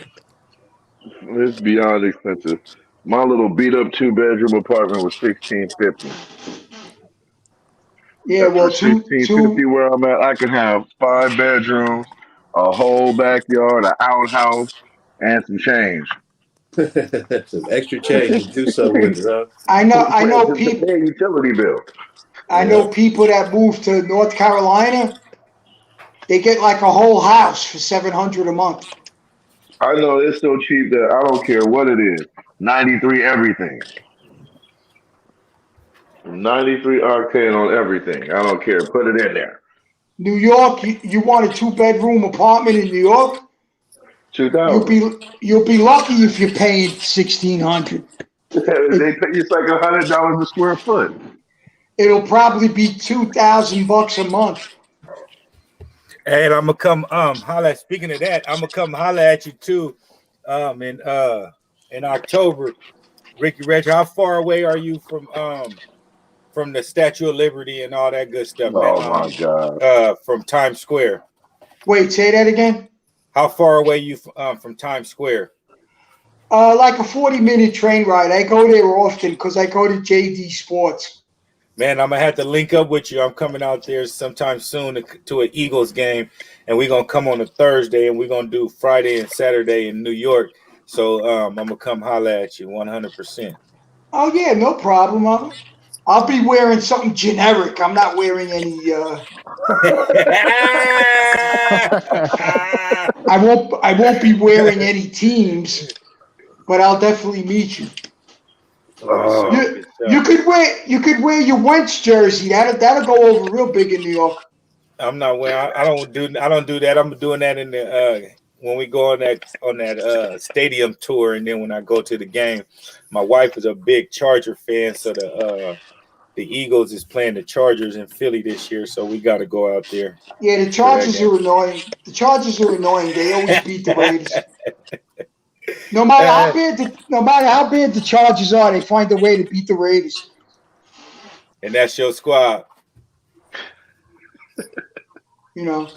Speaker 4: It's beyond expensive. My little beat up 2-bedroom apartment was $1,650.
Speaker 3: Yeah,
Speaker 4: That's for
Speaker 3: well, two
Speaker 4: 1650
Speaker 3: two.
Speaker 4: where I'm at. I can have 5 bedrooms, a whole backyard, an outhouse, and some change.
Speaker 2: Some extra change to do something with it, huh?
Speaker 3: I know
Speaker 4: Just to
Speaker 3: people.
Speaker 4: pay a utility bill.
Speaker 3: I
Speaker 2: Yeah.
Speaker 3: know people that move to North Carolina. They get like a whole house for $700 a month.
Speaker 4: I know it's so cheap that I don't care what it is. 93 everything. 93 octane on everything. I don't care. Put it in there.
Speaker 3: New York, you want a 2-bedroom apartment in New York? You'll
Speaker 4: 2000.
Speaker 3: be you'll be lucky if you're paying 1,600.
Speaker 4: They pay you, it's like $100 a square foot.
Speaker 3: It'll probably be $2,000 a month.
Speaker 1: And I'm gonna come holla. Speaking of that, I'm gonna come holla at you too. In October, Ricky Reg, how far away are you from the Statue of Liberty and all that good stuff, man?
Speaker 4: Oh my God.
Speaker 1: From Times Square.
Speaker 3: Wait, say that again.
Speaker 1: How far away you from Times Square?
Speaker 3: Like a 40-minute train ride. I go there often because I go to JD Sports.
Speaker 1: Man, I'm gonna have to link up with you. I'm coming out there sometime soon to an Eagles game, and we're gonna come on a Thursday, and we're gonna do Friday and Saturday in New York. So I'm gonna come holla at you 100%.
Speaker 3: Oh yeah, no problem. I'll be wearing something generic. I'm not wearing any. I won't be wearing any teams, but I'll definitely meet you. You could wear your Wentz jersey. That'll go over real big in New York.
Speaker 1: I'm not wearing. I don't do that. I'm doing that in the when we go on that stadium tour, and then when I go to the game. My wife is a big Charger fan, so the Eagles is playing the Chargers in Philly this year, so we got to go out there.
Speaker 3: Yeah, the Chargers are annoying. The Chargers are annoying. They always beat the Raiders. No matter how bad the Chargers are, they find a way to beat the Raiders.
Speaker 1: And that's your squad.
Speaker 3: You know.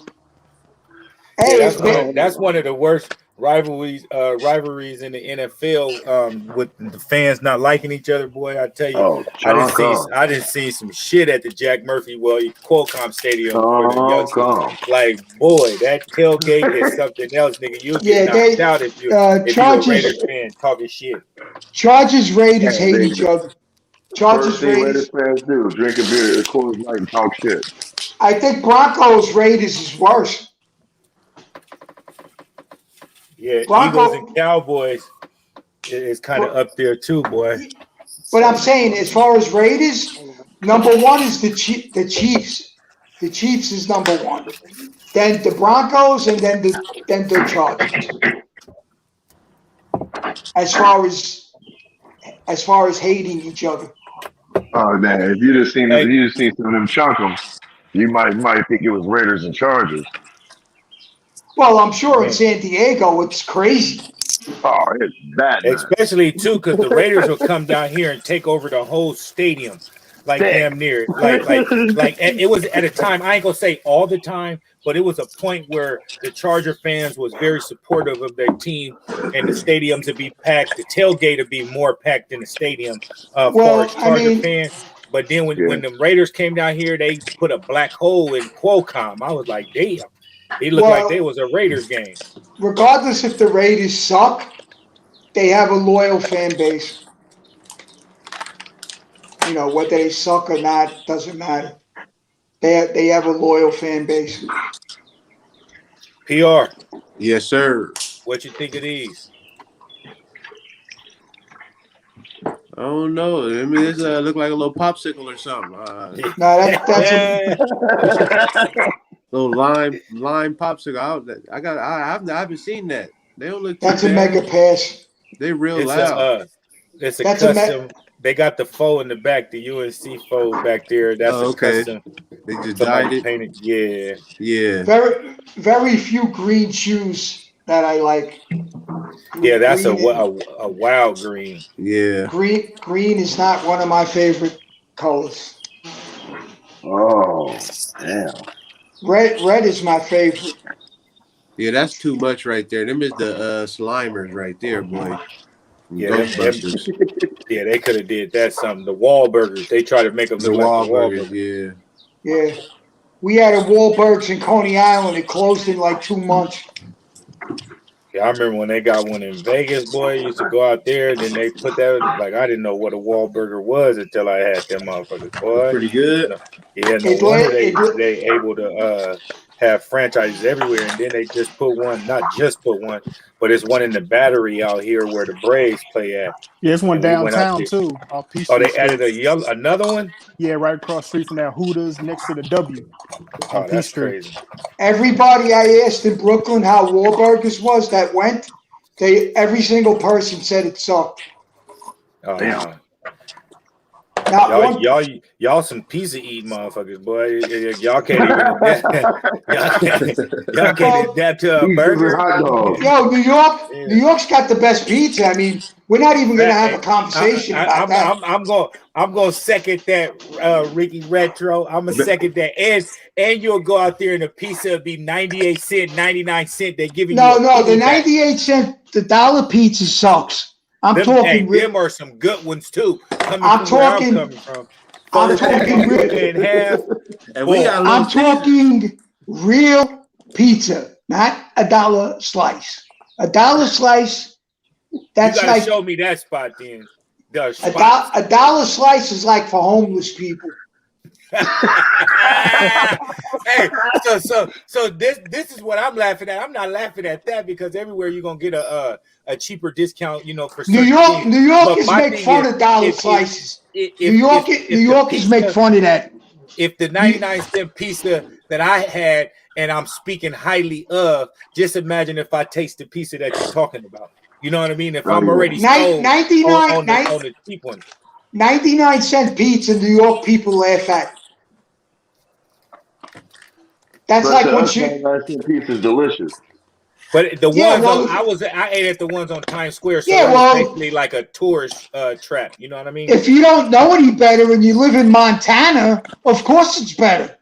Speaker 1: Hey, that's one of the worst rivalries in the NFL, with the fans not liking each other. Boy, I tell you, I didn't see some shit at the Jack Murphy, Qualcomm Stadium for the youngsters. Like, boy, that tailgate is something else, nigga. You get knocked out if you're a Raiders fan talking shit.
Speaker 3: Chargers Raiders hate each other. Chargers Raiders
Speaker 4: fans do drink a beer, Coors Light, and talk shit.
Speaker 3: I think Broncos Raiders is worse.
Speaker 1: Yeah, Eagles and Cowboys is kind of up there too, boy.
Speaker 3: But I'm saying, as far as Raiders, number one is the Chiefs. The Chiefs is number one. Then the Broncos, and then the Chargers. As far as hating each other.
Speaker 4: Oh man, if you just seen some of them chunk 'em, you might think it was Raiders and Chargers.
Speaker 3: Well, I'm sure in San Diego it's crazy.
Speaker 4: Oh, it's bad.
Speaker 1: Especially too, because the Raiders will come down here and take over the whole stadium, like damn near, like it was at a time. I ain't gonna say all the time, but it was a point where the Charger fans was very supportive of their team, and the stadiums would be packed. The tailgate would be more packed than the stadium for Charger fans. But then when the Raiders came down here, they put a black hole in Qualcomm. I was like, damn. It looked like they was a Raiders game.
Speaker 3: Regardless if the Raiders suck, they have a loyal fan base. You know, whether they suck or not doesn't matter. They have a loyal fan base.
Speaker 1: PR.
Speaker 2: Yes, sir.
Speaker 1: What you think of these?
Speaker 2: I don't know. I mean, this look like a little popsicle or something.
Speaker 3: No, that's
Speaker 2: little lime popsicle. I haven't seen that. They don't look.
Speaker 3: That's a mega pass.
Speaker 2: They real loud.
Speaker 1: It's a custom. They got the foe in the back, the UNC foe back there. That's a custom.
Speaker 2: They just dyed it.
Speaker 1: Painted. Yeah.
Speaker 2: Yeah.
Speaker 3: Very few green shoes that I like.
Speaker 1: Yeah, that's a wild green.
Speaker 2: Yeah.
Speaker 3: Green is not one of my favorite colors.
Speaker 4: Oh, damn.
Speaker 3: Red is my favorite.
Speaker 2: Yeah, that's too much right there. Them is the Slimers right there, boy.
Speaker 1: Yeah, they could have did that something. The Wahlburgers, they try to make them look like the Wahlburgers.
Speaker 2: Yeah.
Speaker 3: Yeah. We had a Wahlberg's in Coney Island. It closed in like 2 months.
Speaker 1: Yeah, I remember when they got one in Vegas, boy. You used to go out there, then they put that like I didn't know what a Wahlburger was until I had them motherfuckers, boy.
Speaker 2: Pretty good.
Speaker 1: No, yeah, no wonder they able to have franchises everywhere, and then they just put one, not just put one, but it's one in the Battery out here where the Braves play at.
Speaker 7: Yeah, it's one
Speaker 1: And we went out
Speaker 7: downtown
Speaker 1: there.
Speaker 7: too. Off Peachtree
Speaker 1: Oh, they
Speaker 7: Street.
Speaker 1: added another one?
Speaker 7: Yeah, right across the street from that Hooters next to the W.
Speaker 1: Oh, that's crazy.
Speaker 3: Everybody I asked in Brooklyn how Wahlburgers was that went, every single person said it sucked.
Speaker 1: Oh,
Speaker 4: damn.
Speaker 1: Y'all some pizza eating motherfuckers, boy. Y'all can't even y'all can't adapt to a burger.
Speaker 4: Hot dog.
Speaker 3: Yo, New York's got the best pizza. I mean, we're not even gonna have a conversation about that.
Speaker 1: I'm gonna second that, Ricky Retro. I'm gonna second that, and you'll go out there and the pizza will be 98 cents, 99 cents. They're giving you
Speaker 3: the 98 cent, the dollar pizza sucks. I'm talking.
Speaker 1: Them are some good ones too.
Speaker 3: I'm talking real pizza, not a dollar slice. A dollar slice. That's
Speaker 1: you gotta
Speaker 3: like
Speaker 1: show me that spot then.
Speaker 3: A dollar slice is like for homeless people.
Speaker 1: Hey, so this is what I'm laughing at. I'm not laughing at that because everywhere you're gonna get a cheaper discount, for
Speaker 3: New York. New Yorkers make fun of dollar slices. New Yorkers make fun of that.
Speaker 1: If the 99-cent pizza that I had, and I'm speaking highly of, just imagine if I taste the pizza that you're talking about. You know what I mean? If I'm already sold on the cheap one.
Speaker 3: 99-cent pizza, New York people laugh at. That's like when
Speaker 4: 99-cent pizza is delicious.
Speaker 1: But the ones I ate at the ones on Times Square, so it was basically like a tourist trap. You know what I mean?
Speaker 3: If you don't know any better and you live in Montana, of course it's better.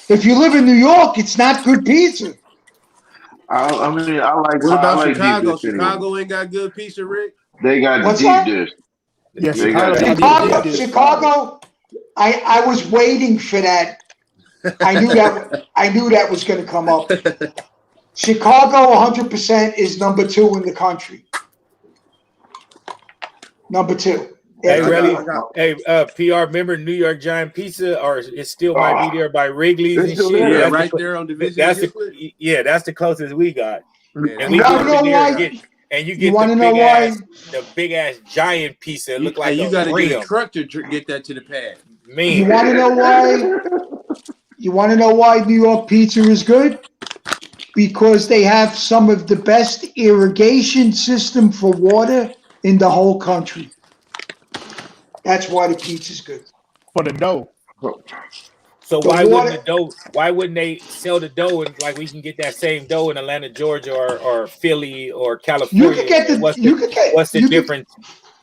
Speaker 3: If you live in New York, it's not good pizza.
Speaker 4: I mean, I like.
Speaker 2: What about
Speaker 4: Chicago?
Speaker 2: Chicago ain't got good pizza, Rick.
Speaker 4: They got the deep dish.
Speaker 7: Yeah,
Speaker 3: Chicago. I was waiting for that. I knew that was going to come up. Chicago 100% is number 2 in the country. Number 2.
Speaker 1: Hey, really? PR, remember New York Giant Pizza, or it still might be there by Wrigley's and shit.
Speaker 2: Yeah, right there on Division.
Speaker 1: That's the closest we got. And
Speaker 3: you want to know why?
Speaker 1: You get the big ass giant pizza. It look like
Speaker 2: you got to get a truck to get that to the pad.
Speaker 1: Man,
Speaker 3: you want to know why? You want to know why New York pizza is good? Because they have some of the best irrigation system for water in the whole country. That's why the pizza's good.
Speaker 7: For the dough.
Speaker 1: So why wouldn't they sell the dough and like we can get that same dough in Atlanta, Georgia, or Philly or California?
Speaker 3: You could get
Speaker 1: what's the difference?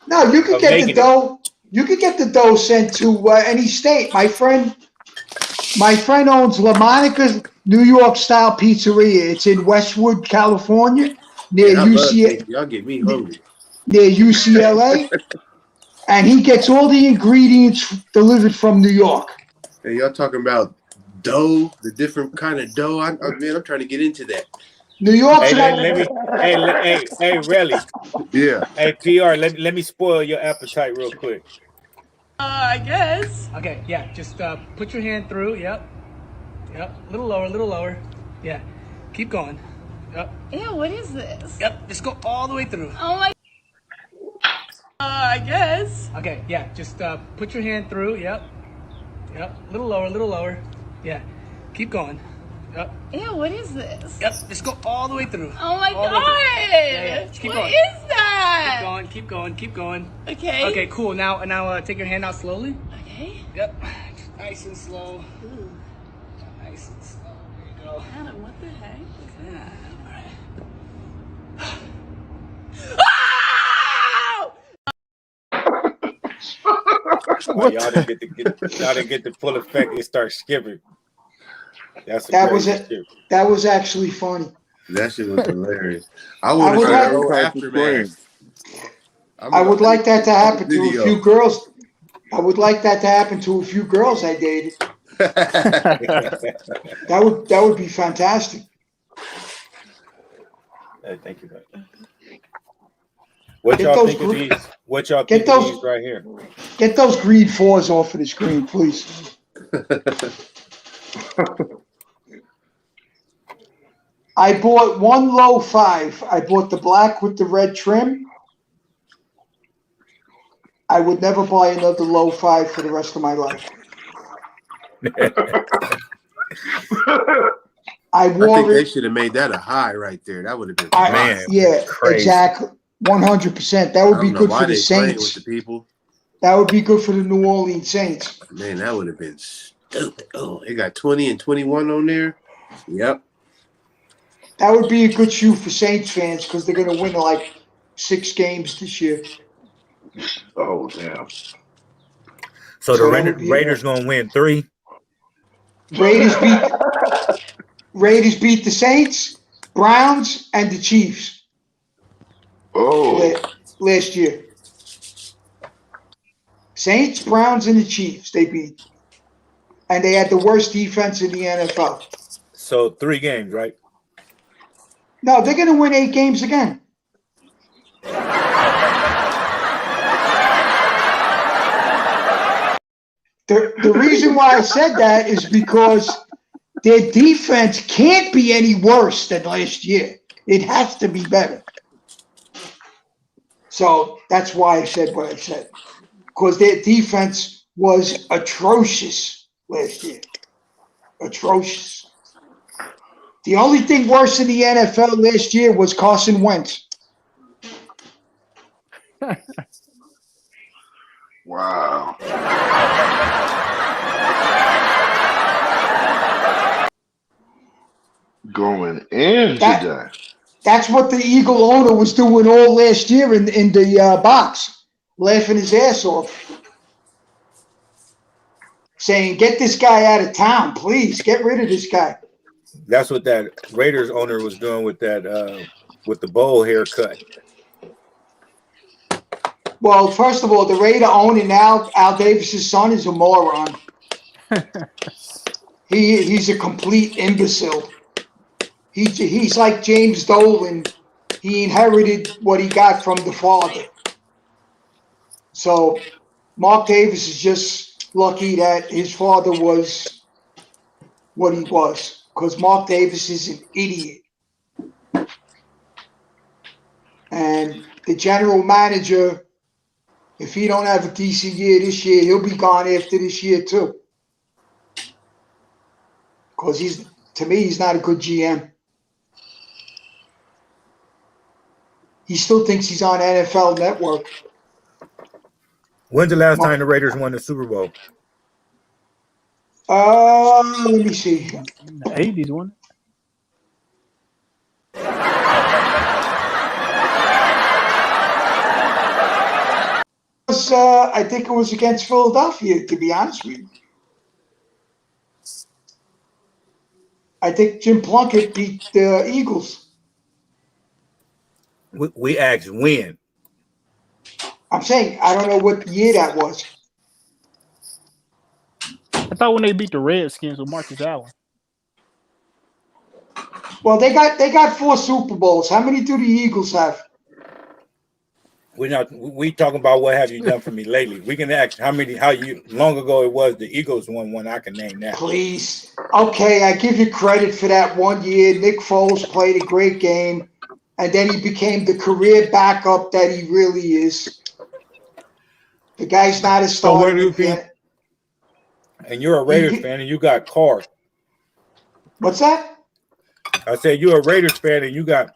Speaker 3: No, you could get the dough. You could get the dough sent to any state. My friend owns La Monica's New York style pizzeria. It's in Westwood, California, near UCLA.
Speaker 2: Y'all get me hungry.
Speaker 3: Near UCLA, and he gets all the ingredients delivered from New York.
Speaker 2: And y'all talking about dough, the different kind of dough. I'm trying to get into that.
Speaker 3: New York.
Speaker 1: Hey, really?
Speaker 2: Yeah.
Speaker 1: Hey, PR, let me spoil your appetite real quick.
Speaker 10: I guess. Okay, yeah, just put your hand through. Yep. A little lower. Yeah. Keep going. Yep.
Speaker 11: Ew, what is this?
Speaker 10: Yep, just go all the way through.
Speaker 11: Oh my. I guess.
Speaker 10: Okay, yeah, just put your hand through. Yep. A little lower. Yeah. Keep going. Yep.
Speaker 11: Ew, what is this?
Speaker 10: Yep, just go all the way through.
Speaker 11: Oh my god!
Speaker 10: Yeah. Just keep going.
Speaker 11: What is that?
Speaker 10: Keep going.
Speaker 11: Okay.
Speaker 10: Okay, cool. Now take your hand out slowly.
Speaker 11: Okay.
Speaker 10: Yep. Nice and slow.
Speaker 11: Ooh.
Speaker 10: Nice and slow. There you go.
Speaker 11: Adam, what the heck?
Speaker 10: Yeah.
Speaker 1: All right. Y'all didn't get the full effect. It starts skipping.
Speaker 3: That was actually funny.
Speaker 2: That shit was hilarious. I would like that to happen to a few girls.
Speaker 3: I would like that to happen to a few girls I dated. That would be fantastic.
Speaker 1: Thank you. What y'all think of these? What y'all think of these right here?
Speaker 3: Get those green 4s off of the screen, please. I bought one low 5. I bought the black with the red trim. I would never buy another low 5 for the rest of my life. I
Speaker 2: think they should have made that a high right there. That would have been
Speaker 1: man.
Speaker 3: Yeah,
Speaker 1: crazy.
Speaker 3: Exactly. 100%. That would be good for the Saints.
Speaker 2: With the people.
Speaker 3: That would be good for the New Orleans Saints.
Speaker 2: Man, that would have been stupid. Oh, they got 20 and 21 on there. Yep.
Speaker 3: That would be a good shoe for Saints fans because they're going to win like 6 games this year.
Speaker 4: Oh, damn.
Speaker 1: So the Raiders going to win 3?
Speaker 3: Raiders beat the Saints, Browns, and the Chiefs.
Speaker 4: Oh.
Speaker 3: Last year. Saints, Browns, and the Chiefs they beat. And they had the worst defense in the NFL.
Speaker 1: So 3 games, right?
Speaker 3: No, they're going to win 8 games again. The reason why I said that is because their defense can't be any worse than last year. It has to be better. So that's why I said what I said. Because their defense was atrocious last year. Atrocious. The only thing worse in the NFL last year was Carson Wentz.
Speaker 4: Wow. Going in today.
Speaker 3: That's what the Eagle owner was doing all last year in the box, laughing his ass off. Saying, get this guy out of town, please. Get rid of this guy.
Speaker 1: That's what that Raiders owner was doing with that with the bowl haircut.
Speaker 3: Well, first of all, the Raider owner now, Al Davis's son, is a moron. He's a complete imbecile. He's like James Dolan. He inherited what he got from the father. So Mark Davis is just lucky that his father was what he was, because Mark Davis is an idiot. And the general manager, if he don't have a decent year this year, he'll be gone after this year too. Because to me, he's not a good GM. He still thinks he's on NFL Network.
Speaker 1: When's the last time the Raiders won the Super Bowl?
Speaker 3: Let me see.
Speaker 7: In the 80s, wasn't it?
Speaker 3: I think it was against Philadelphia, to be honest with you. I think Jim Plunkett beat the Eagles.
Speaker 1: We asked when.
Speaker 3: I'm saying I don't know what year that was.
Speaker 7: I thought when they beat the Redskins with Marcus Allen.
Speaker 3: Well, they got 4 Super Bowls. How many do the Eagles have?
Speaker 1: We talking about what have you done for me lately. We can ask how long ago it was the Eagles won one. I can name that.
Speaker 3: Please. Okay, I give you credit for that one year. Nick Foles played a great game, and then he became the career backup that he really is. The guy's not a starter yet.
Speaker 1: And you're a Raiders fan, and you got Carr.
Speaker 3: What's that?
Speaker 1: I said you're a Raiders fan, and you got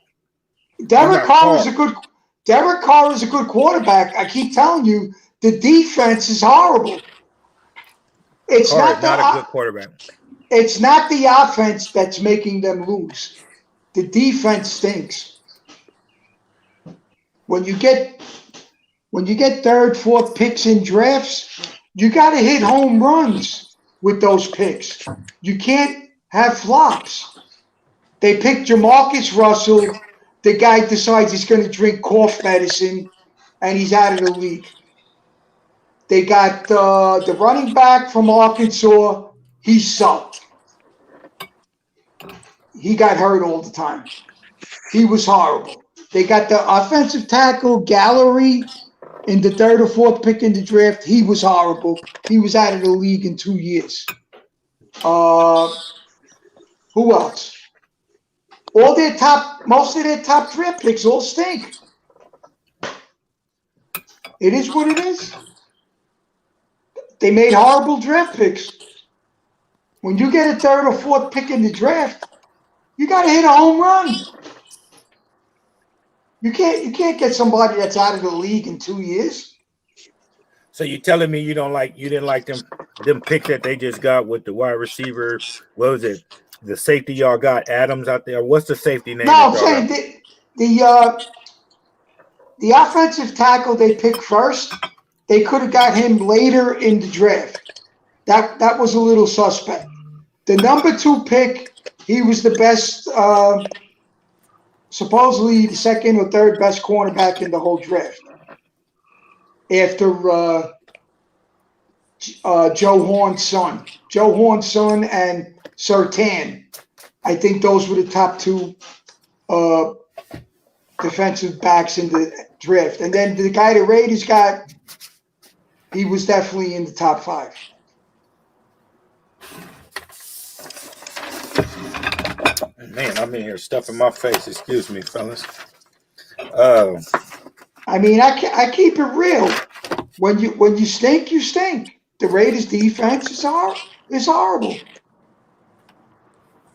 Speaker 3: Derek Carr is a good. Derek Carr is a good quarterback. I keep telling you, the defense is horrible. It's
Speaker 1: Carr not a good quarterback.
Speaker 3: It's not the offense that's making them lose. The defense stinks. When you get 3rd, 4th picks in drafts, you got to hit home runs with those picks. You can't have flops. They picked Jamarcus Russell. The guy decides he's going to drink cough medicine, and he's out of the league. They got the running back from Arkansas. He sucked. He got hurt all the time. He was horrible. They got the offensive tackle Gallery in the 3rd or 4th pick in the draft. He was horrible. He was out of the league in 2 years. Who else? Most of their top draft picks all stink. It is what it is. They made horrible draft picks. When you get a 3rd or 4th pick in the draft, you got to hit a home run. You can't get somebody that's out of the league in 2 years.
Speaker 1: So you're telling me you didn't like them picks that they just got with the wide receiver? What was it? The safety y'all got Adams out there. What's the safety name?
Speaker 3: No, I'm saying the offensive tackle they picked first, they could have got him later in the draft. That was a little suspect. The number 2 pick, he was the best, supposedly the 2nd or 3rd best cornerback in the whole draft. After Joe Horn's son. Joe Horn's son and Surtain. I think those were the top 2 defensive backs in the draft. And then the guy the Raiders got, he was definitely in the top 5.
Speaker 1: Man, I'm in here stuffing my face. Excuse me, fellas.
Speaker 3: I mean, I keep it real. When you stink, you stink. The Raiders' defense is horrible.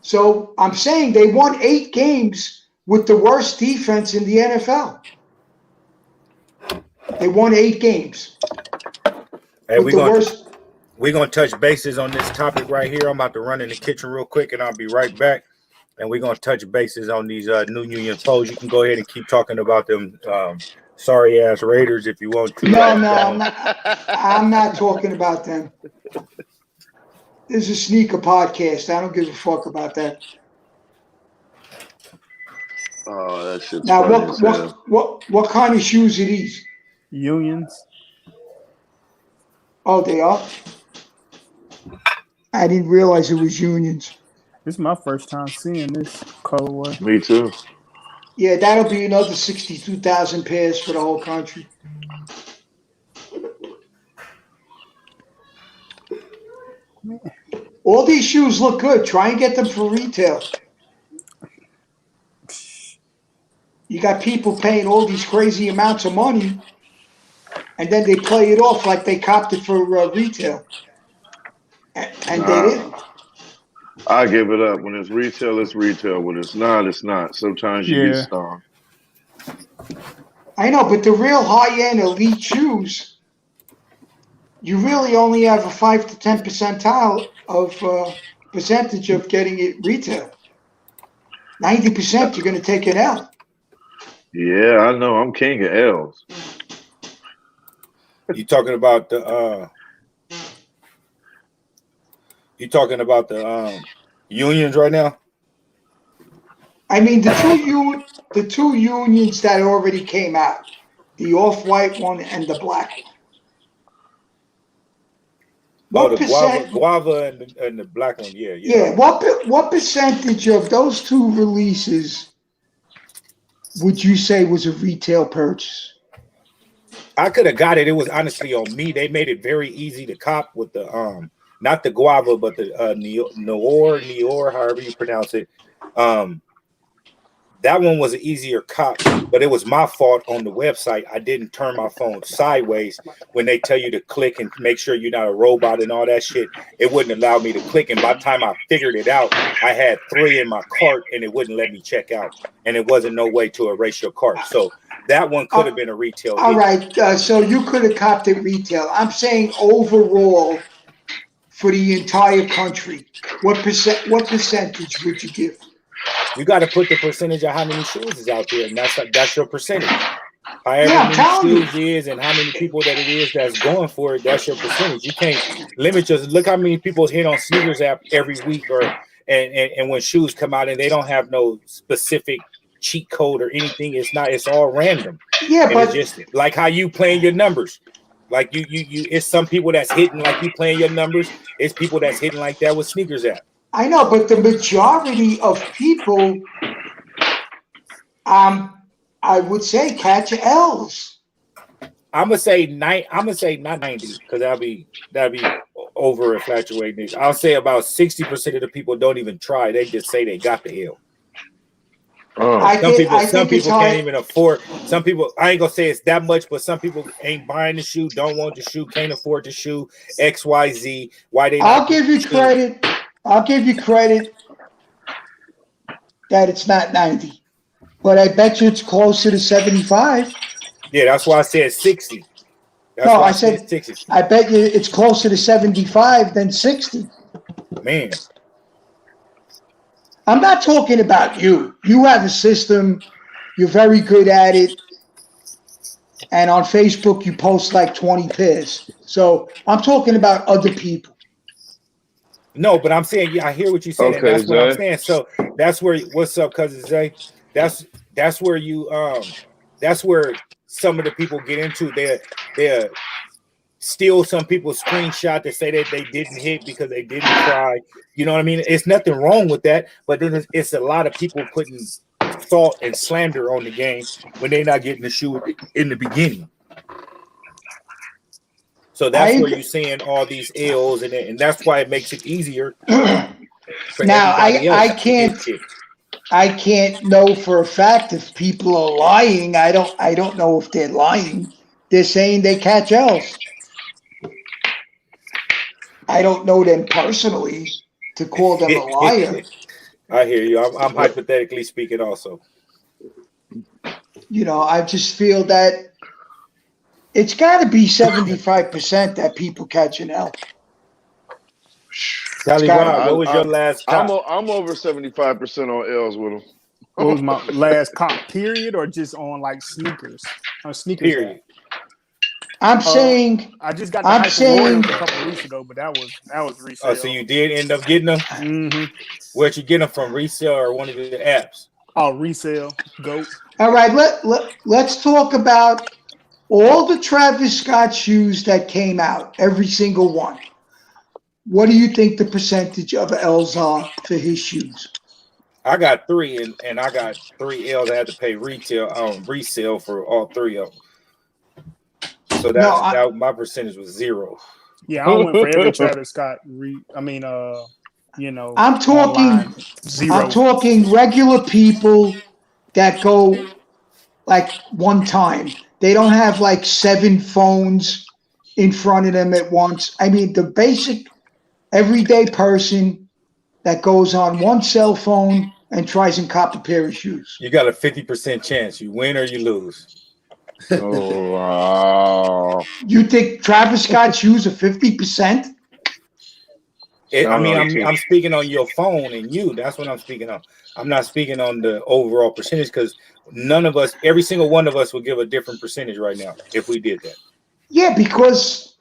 Speaker 3: So I'm saying they won 8 games with the worst defense in the NFL. They won 8 games.
Speaker 1: Hey, we're going to touch bases on this topic right here. I'm about to run in the kitchen real quick, and I'll be right back. And we're going to touch bases on these new Union foes. You can go ahead and keep talking about them sorry-ass Raiders if you want to.
Speaker 3: No, I'm not talking about them. This is a sneaker podcast. I don't give a fuck about that.
Speaker 4: Oh, that shit's
Speaker 3: now,
Speaker 4: funny.
Speaker 3: what kind of shoes are these?
Speaker 7: Unions.
Speaker 3: Oh, they are? I didn't realize it was Unions.
Speaker 7: This is my first time seeing this colorway.
Speaker 4: Me too.
Speaker 3: Yeah, that'll be another 62,000 pairs for the whole country. All these shoes look good. Try and get them for retail. You got people paying all these crazy amounts of money, and then they play it off like they copped it for retail. And they didn't.
Speaker 4: I give it up. When it's retail, it's retail. When it's not, it's not. Sometimes you get stung.
Speaker 3: I know, but the real high-end elite shoes, you really only have a 5 to 10 percentile of percentage of getting it retail. 90%, you're going to take an L.
Speaker 4: Yeah, I know. I'm king of L's.
Speaker 1: You talking about the unions right now?
Speaker 3: I mean, the two unions that already came out, the off-white one and the black one.
Speaker 1: The guava and the black one, yeah.
Speaker 3: Yeah, what percentage of those 2 releases would you say was a retail purchase?
Speaker 1: I could have got it. It was honestly on me. They made it very easy to cop with the not the guava, but the Neor, however you pronounce it. That one was an easier cop, but it was my fault on the website. I didn't turn my phone sideways when they tell you to click and make sure you're not a robot and all that shit. It wouldn't allow me to click. And by the time I figured it out, I had 3 in my cart and it wouldn't let me check out. And it wasn't no way to erase your cart. So that one could have been a retail.
Speaker 3: All right. So you could have copped it retail. I'm saying overall for the entire country, what percentage would you give?
Speaker 1: You got to put the percentage of how many shoes is out there, and that's your percentage. However many shoes is and how many people that it is that's going for it, that's your percentage. You can't limit just look how many people hit on sneakers app every week and when shoes come out and they don't have no specific cheat code or anything. It's all random.
Speaker 3: Yeah,
Speaker 1: and
Speaker 3: but
Speaker 1: it's just like how you playing your numbers. Like you, it's some people that's hitting like you playing your numbers. It's people that's hitting like that with sneakers app.
Speaker 3: I know, but the majority of people, I would say catch L's.
Speaker 1: I'm gonna say not 90 because that'd be over infatuating. I'll say about 60% of the people don't even try. They just say they got the L. Some people can't even afford. Some people, I ain't gonna say it's that much, but some people ain't buying the shoe, don't want the shoe, can't afford the shoe. X, Y, Z. Why they?
Speaker 3: I'll give you credit. I'll give you credit that it's not 90, but I bet you it's closer to 75.
Speaker 1: Yeah, that's why I said 60.
Speaker 3: No, I said 60. I bet you it's closer to 75 than 60.
Speaker 1: Man.
Speaker 3: I'm not talking about you. You have a system. You're very good at it. And on Facebook, you post like 20 pairs. So I'm talking about other people.
Speaker 1: No, but I'm saying, yeah, I hear what you're saying.
Speaker 4: Okay,
Speaker 1: that's what I'm saying. So that's where, what's up, cousin Zay? That's where you, that's where some of the people get into. They're steal some people's screenshot to say that they didn't hit because they didn't try. You know what I mean? It's nothing wrong with that, but then it's a lot of people putting salt and slander on the game when they're not getting the shoe in the beginning. So that's where you're seeing all these L's, and that's why it makes it easier.
Speaker 3: Now I can't know for a fact if people are lying. I don't know if they're lying. They're saying they catch L's. I don't know them personally to call them a liar.
Speaker 1: I hear you. I'm hypothetically speaking also.
Speaker 3: You know, I just feel that it's got to be 75% that people catch an L.
Speaker 1: What was your last comp?
Speaker 4: I'm over 75% on L's with them.
Speaker 7: What was my last comp, period, or just on like sneakers? On sneakers.
Speaker 1: Period.
Speaker 3: I'm saying
Speaker 7: I just got the Hyper a couple of weeks ago, but that was resale.
Speaker 1: Oh, so you did end up getting them?
Speaker 7: Mm-hmm.
Speaker 1: Where'd you get them from? Resale or one of the apps?
Speaker 7: Oh, resale. Go.
Speaker 3: All right, let's talk about all the Travis Scott shoes that came out, every single one. What do you think the percentage of L's are for his shoes?
Speaker 1: I got 3, and I got 3 L's. I had to pay resale for all 3 of them. So that my percentage was 0.
Speaker 7: Yeah, I went for every Travis Scott. I'm
Speaker 3: talking
Speaker 7: 0.
Speaker 3: I'm talking regular people that go like one time. They don't have like 7 phones in front of them at once. I mean, the basic everyday person that goes on one cell phone and tries and cop a pair of shoes.
Speaker 1: You got a 50% chance. You win or you lose.
Speaker 4: Oh, wow.
Speaker 3: You think Travis Scott shoes are 50%?
Speaker 1: I'm speaking on your phone and you. That's what I'm speaking on. I'm not speaking on the overall percentage because none of us, every single one of us would give a different percentage right now if we did that.
Speaker 3: Yeah, because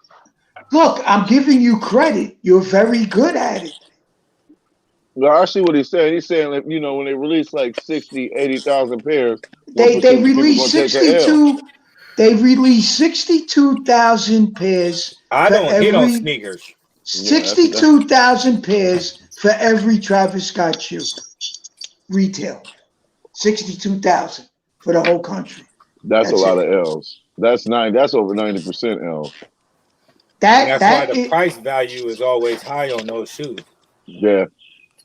Speaker 3: look, I'm giving you credit. You're very good at it.
Speaker 4: No, I see what he's saying. He's saying that, when they release like 60, 80,000 pairs,
Speaker 3: they release 62. They release 62,000 pairs.
Speaker 1: I don't hit on sneakers.
Speaker 3: 62,000 pairs for every Travis Scott shoe. Retail. 62,000 for the whole country.
Speaker 4: That's a lot of L's. That's over 90% L.
Speaker 1: That's why the price value is always high on those shoes.
Speaker 4: Yeah.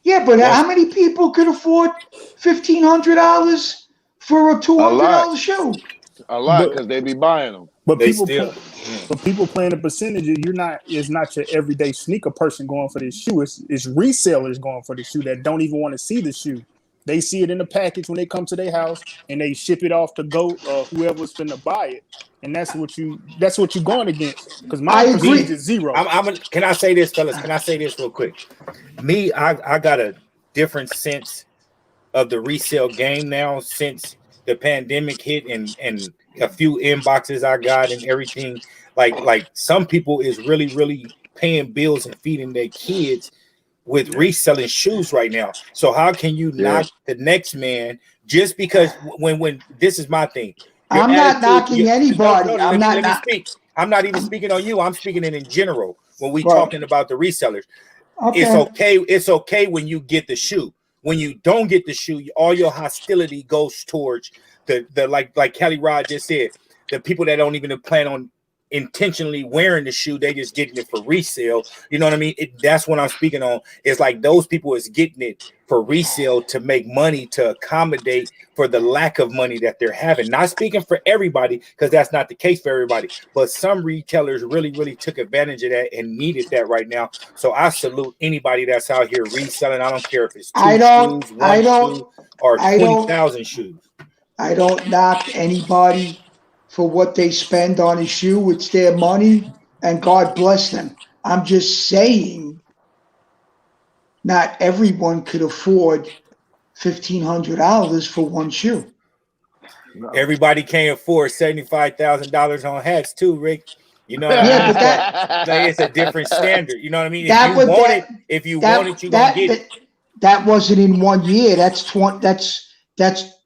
Speaker 3: Yeah, but how many people could afford $1,500 for a $200 shoe?
Speaker 4: A lot, because they be buying them.
Speaker 7: But people playing a percentage. It's not your everyday sneaker person going for this shoe. It's resellers going for the shoe that don't even want to see the shoe. They see it in the package when they come to their house and they ship it off to whoever's finna buy it. And that's what you're going against. Because my percentage is 0.
Speaker 1: Can I say this, fellas? Can I say this real quick? I got a different sense of the resale game now since the pandemic hit and a few inboxes I got and everything. Like some people is really, really paying bills and feeding their kids with reselling shoes right now. So how can you knock the next man just because when this is my thing?
Speaker 3: I'm not knocking anybody. I'm not.
Speaker 1: I'm not even speaking on you. I'm speaking in general when we
Speaker 3: Right.
Speaker 1: talking about the resellers.
Speaker 3: Okay.
Speaker 1: It's okay. It's okay when you get the shoe. When you don't get the shoe, all your hostility goes towards the like Kelly Rod just said, the people that don't even plan on intentionally wearing the shoe, they just getting it for resale. You know what I mean? That's what I'm speaking on. It's like those people is getting it for resale to make money, to accommodate for the lack of money that they're having. Not speaking for everybody, because that's not the case for everybody, but some retailers really took advantage of that and needed that right now. So I salute anybody that's out here reselling. I don't care if it's two shoes, one shoe, or 20,000 shoes.
Speaker 3: I don't knock anybody for what they spend on a shoe. It's their money, and God bless them. I'm just saying, not everyone could afford $1,500 for one shoe.
Speaker 4: No.
Speaker 1: Everybody can't afford $75,000 on hats too, Rick. You know what I
Speaker 3: Yeah,
Speaker 1: mean?
Speaker 3: but
Speaker 1: like, it's a different standard. You know what I mean?
Speaker 3: that
Speaker 1: If you want it, you gonna get it.
Speaker 3: That wasn't in 1 year. That's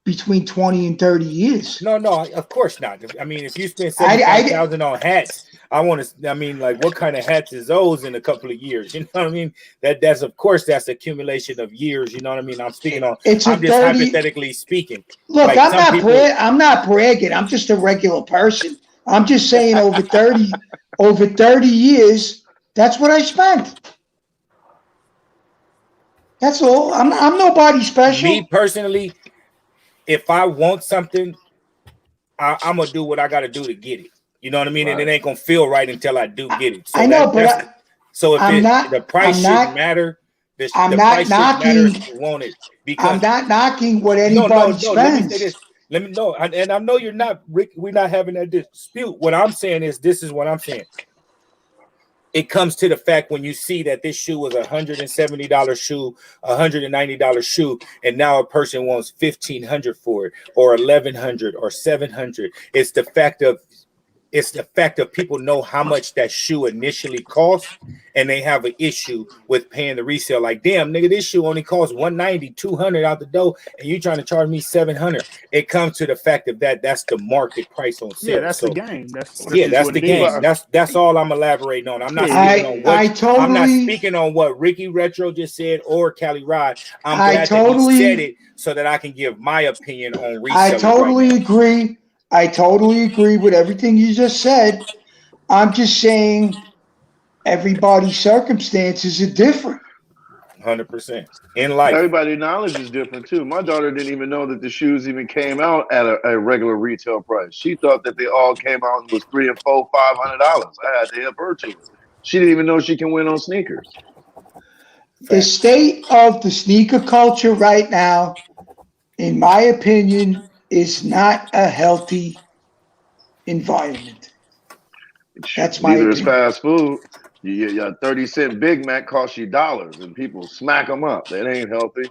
Speaker 3: between 20 and 30 years.
Speaker 1: No, of course not. I mean, if you spend $75,000 on hats, I want to. I mean, like, what kind of hats is those in a couple of years? You know what I mean? That's of course that's accumulation of years. You know what I mean? I'm speaking on. I'm just hypothetically speaking.
Speaker 3: Look, like I'm not bragging. I'm just a regular person. I'm just saying over 30 years, that's what I spent. That's all. I'm nobody special.
Speaker 1: Me personally, if I want something, I'm gonna do what I got to do to get it. You know what I mean? Right. And it ain't gonna feel right until I do get it. So
Speaker 3: I know, but
Speaker 1: the price shouldn't matter. The price shouldn't matter if you want it. Because
Speaker 3: I'm not knocking what anybody spends.
Speaker 1: Let me say this. Let me know, and I know you're not, Rick. We're not having that dispute. What I'm saying is, this is what I'm saying. It comes to the fact when you see that this shoe was $170 shoe, $190 shoe, and now a person wants $1,500 for it, or $1,100 or $700. It's the fact of people know how much that shoe initially cost, and they have an issue with paying the resale. Like, damn, nigga, this shoe only costs $190, $200 out the door, and you trying to charge me $700. It comes to the fact of that's the market price on sale.
Speaker 7: Yeah, that's the game. That's
Speaker 1: the game. That's all I'm elaborating on. I'm not speaking on what I'm not speaking on what Ricky Retro just said or Cali Rod. I'm glad that he said it so that I can give my opinion on resale.
Speaker 3: I totally agree. I totally agree with everything you just said. I'm just saying everybody's circumstances are different.
Speaker 1: 100% in life.
Speaker 4: Everybody's knowledge is different too. My daughter didn't even know that the shoes even came out at a regular retail price. She thought that they all came out and was $300 and $400, $500. I had to help her to it. She didn't even know she can win on sneakers.
Speaker 3: The state of the sneaker culture right now, in my opinion, is not a healthy environment. That's my opinion.
Speaker 4: Neither is fast food. Your 30-cent Big Mac costs you dollars, and people smack them up. That ain't healthy.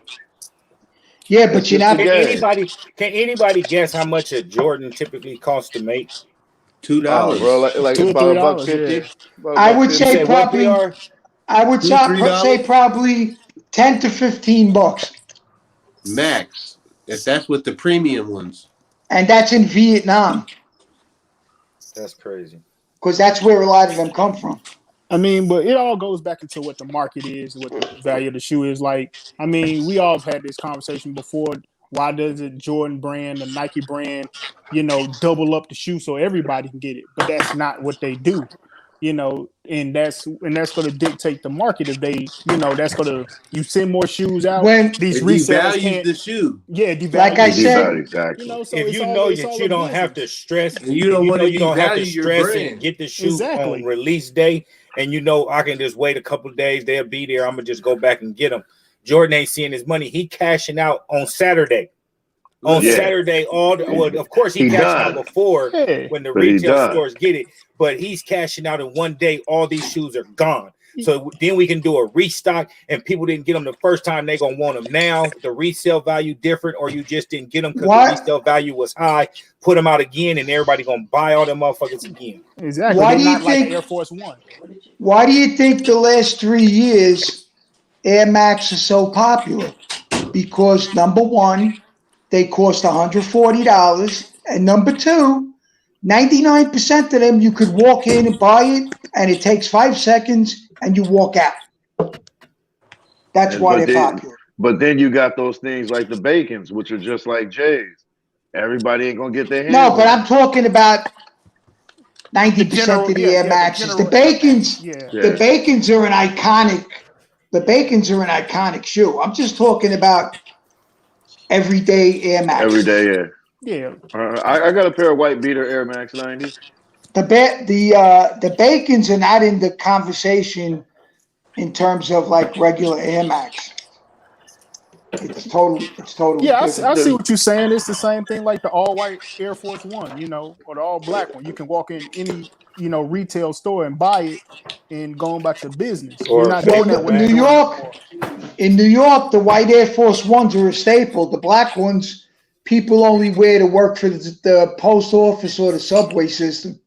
Speaker 3: Yeah, but you're not.
Speaker 1: Can anybody guess how much a Jordan typically costs to make?
Speaker 2: $2,
Speaker 4: bro. Like
Speaker 7: $2
Speaker 4: about
Speaker 7: $3.
Speaker 4: $1.50.
Speaker 3: Yeah. I would say probably. I would say probably $10 to $15
Speaker 2: max. If that's with the premium ones.
Speaker 3: And that's in Vietnam.
Speaker 1: That's crazy.
Speaker 3: Because that's where a lot of them come from.
Speaker 7: I mean, but it all goes back into what the market is, what the value of the shoe is. Like, I mean, we all have had this conversation before. Why does the Jordan brand, the Nike brand, double up the shoe so everybody can get it? But that's not what they do, and that's going to dictate the market. If they, that's going to, you send more shoes out.
Speaker 3: When
Speaker 7: these resellers can't,
Speaker 2: the shoe.
Speaker 7: Yeah, devalue.
Speaker 3: Like I said,
Speaker 4: exactly.
Speaker 7: So
Speaker 1: if you know that you don't have to stress,
Speaker 2: and you don't want to
Speaker 1: devalue your brand and get the shoe on release day. And I can just wait a couple of days. They'll be there. I'm going to just go back and get them. Jordan ain't seeing his money. He cashing out on Saturday. Saturday, of course, he cashed out before when the retail stores get it. But he's cashing out in one day. All these shoes are gone. So then we can do a restock, and people didn't get them the first time. They're going to want them now. The resale value different, or you just didn't get them because the resale value was high. Put them out again, and everybody going to buy all them motherfuckers again.
Speaker 7: Exactly. Why do you think Air Force One?
Speaker 3: Why do you think the last 3 years Air Max is so popular? Because number one, they cost $140, and number two, 99% of them, you could walk in and buy it, and it takes 5 seconds, and you walk out. That's why they're popular.
Speaker 4: But then you got those things like the Bacons, which are just like J's. Everybody ain't gonna get their hands.
Speaker 3: No, but I'm talking about 90% of the Air Maxes. The Bacons, the Bacons are an iconic. The Bacons are an iconic shoe. I'm just talking about everyday Air Maxes.
Speaker 4: Everyday, yeah. I got a pair of white beater Air Max 90s.
Speaker 3: The Bacons are not in the conversation in terms of like regular Air Max. It's totally
Speaker 7: Yeah, I
Speaker 3: different.
Speaker 7: see what you're saying. It's the same thing like the all-white Air Force One, or the all-black one. You can walk in any, retail store and buy it and go about your business. You're not doing that with
Speaker 3: New York. In New York, the white Air Force Ones are a staple. The black ones, people only wear to work for the post office or the subway system.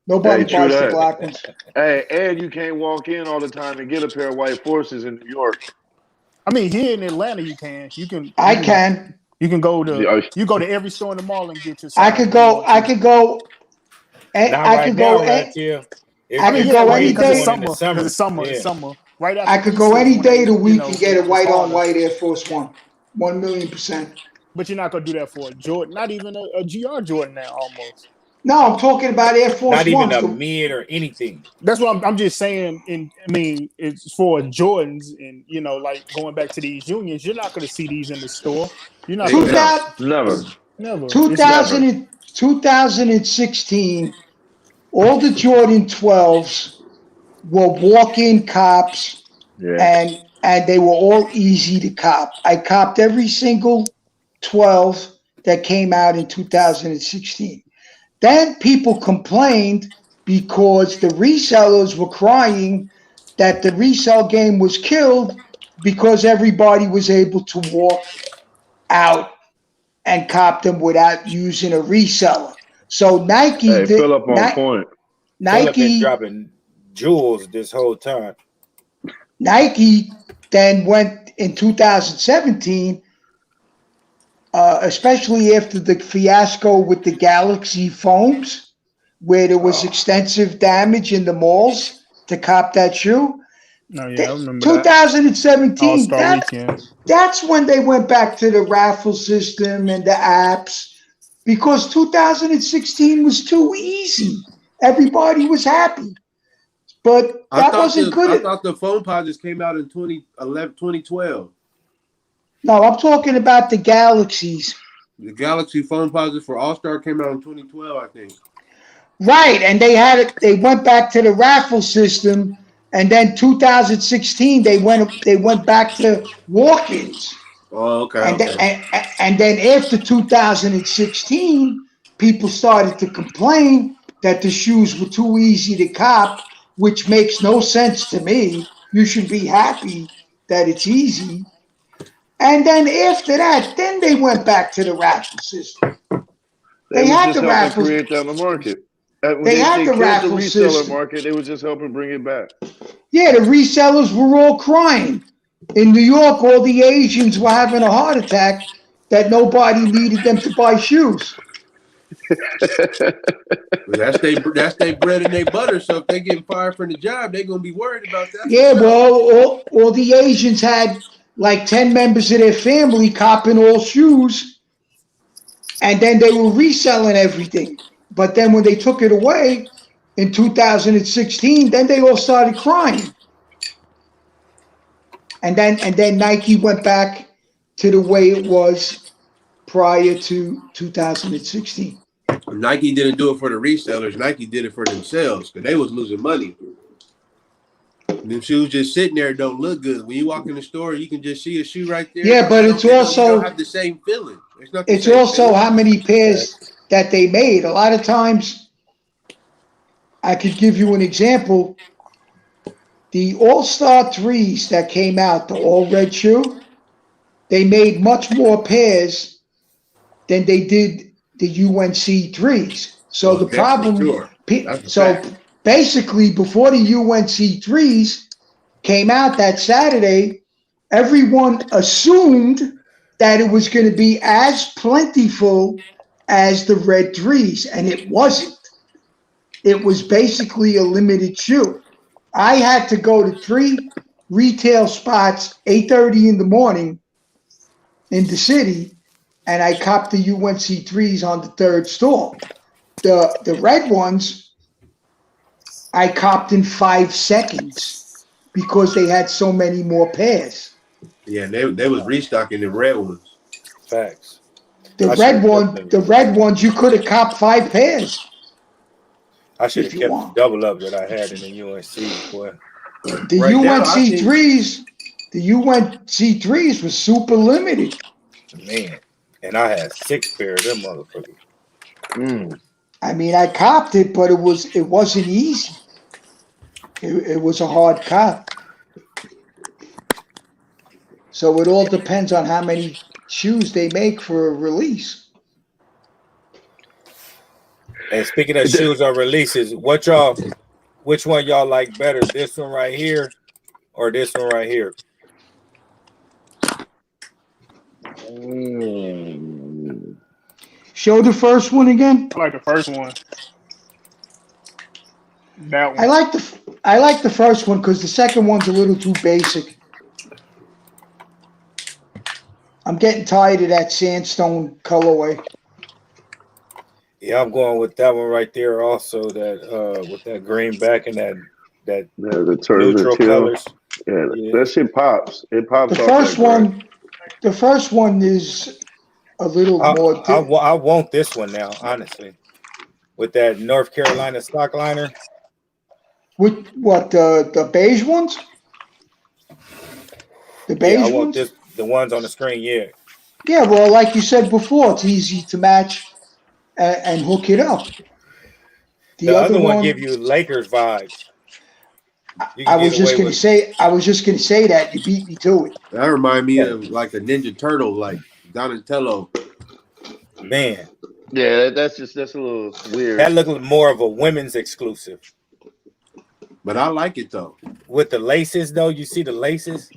Speaker 3: Nobody buys the black ones.
Speaker 4: Hey, and you can't walk in all the time and get a pair of white Forces in New York.
Speaker 7: I mean, here in Atlanta, you can. You can go to every store in the mall and get your.
Speaker 3: I could go any day.
Speaker 7: It's summer. Right after
Speaker 3: I could go any day of the week and get a white on white Air Force One. 1,000,000%.
Speaker 7: But you're not gonna do that for a Jordan, not even a GR Jordan now almost.
Speaker 3: No, I'm talking about Air Force One.
Speaker 1: Not even a mid or anything.
Speaker 7: That's what I'm just saying. It's for Jordans, and like going back to these unions, you're not going to see these in the store. You're not.
Speaker 4: Never.
Speaker 3: 2016, all the Jordan 12s were walk-in cops, and they were all easy to cop. I copped every single 12 that came out in 2016. Then people complained because the resellers were crying that the resale game was killed because everybody was able to walk out and cop them without using a reseller. So Nike did.
Speaker 4: Fill up on point.
Speaker 3: Nike
Speaker 1: dropping jewels this whole time.
Speaker 3: Nike then went in 2017. Especially after the fiasco with the Galaxy foams, where there was extensive damage in the malls to cop that shoe.
Speaker 7: Oh, yeah, I remember
Speaker 3: 2017,
Speaker 7: that.
Speaker 3: That's when they went back to the raffle system and the apps, because 2016 was too easy. Everybody was happy. But that wasn't good.
Speaker 2: I thought the phone pods came out in 2012.
Speaker 3: No, I'm talking about the Galaxies.
Speaker 2: The Galaxy phone posits for All-Star came out in 2012, I think.
Speaker 3: Right, and they went back to the raffle system, and then 2016 they went back to walk-ins.
Speaker 2: Oh, okay.
Speaker 3: And then after 2016, people started to complain that the shoes were too easy to cop, which makes no sense to me. You should be happy that it's easy. And then after that, then they went back to the raffle system. They had the raffle.
Speaker 4: Create that in the market.
Speaker 3: They had the raffle
Speaker 4: reseller market. They were just helping bring it back.
Speaker 3: Yeah, the resellers were all crying. In New York, all the Asians were having a heart attack that nobody needed them to buy shoes.
Speaker 2: That's their bread and their butter. So if they get fired from the job, they're gonna be worried about that.
Speaker 3: Yeah, well, all the Asians had like 10 members of their family copping all shoes, and then they were reselling everything. But then when they took it away in 2016, then they all started crying. And then Nike went back to the way it was prior to 2016.
Speaker 2: Nike didn't do it for the resellers. Nike did it for themselves because they was losing money. Them shoes just sitting there don't look good. When you walk in the store, you can just see a shoe right there.
Speaker 3: Yeah, but it's also
Speaker 2: you don't have the same feeling.
Speaker 3: It's also how many pairs that they made. A lot of times, I could give you an example. The All-Star 3s that came out, the all-red shoe, they made much more pairs than they did the UNC 3s. So the problem, basically, before the UNC 3s came out that Saturday, everyone assumed that it was going to be as plentiful as the red 3s, and it wasn't. it was basically a limited shoe. I had to go to 3 retail spots, 8:30 in the morning in the city, and I copped the UNC 3s on the 3rd store. The red ones, I copped in 5 seconds because they had so many more pairs.
Speaker 2: Yeah, they was restocking the red ones.
Speaker 1: Facts.
Speaker 3: The red ones, you could have copped 5 pairs.
Speaker 1: I should have kept the double up that I had in the UNC, boy.
Speaker 3: The UNC 3s, the UNC 3s was super limited.
Speaker 1: Man, and I had 6 pairs of them motherfuckers.
Speaker 3: I mean, I copped it, but it wasn't easy. It was a hard cop. So it all depends on how many shoes they make for a release.
Speaker 1: And speaking of shoes or releases, which one y'all like better? This one right here or this one right here?
Speaker 3: Show the first one again.
Speaker 7: I like the first one. That one.
Speaker 3: I like the first one because the second one's a little too basic. I'm getting tired of that sandstone colorway.
Speaker 1: Yeah, I'm going with that one right there. Also, that with that green back and that
Speaker 12: the
Speaker 1: neutral colors.
Speaker 12: Yeah, that shit pops. It pops.
Speaker 3: The first one is a little more.
Speaker 1: I want this one now, honestly, with that North Carolina stock liner.
Speaker 3: With what the beige ones? The beige ones.
Speaker 1: The ones on the screen, yeah.
Speaker 3: Yeah, well, like you said before, it's easy to match and hook it up.
Speaker 1: The other one give you Lakers vibes.
Speaker 3: I was just gonna say that you beat me to it.
Speaker 2: That remind me of like a Ninja Turtle, like Donatello.
Speaker 1: Man.
Speaker 12: Yeah, that's a little weird.
Speaker 1: That looked more of a women's exclusive.
Speaker 2: But I like it though.
Speaker 1: With the laces though, you see the laces?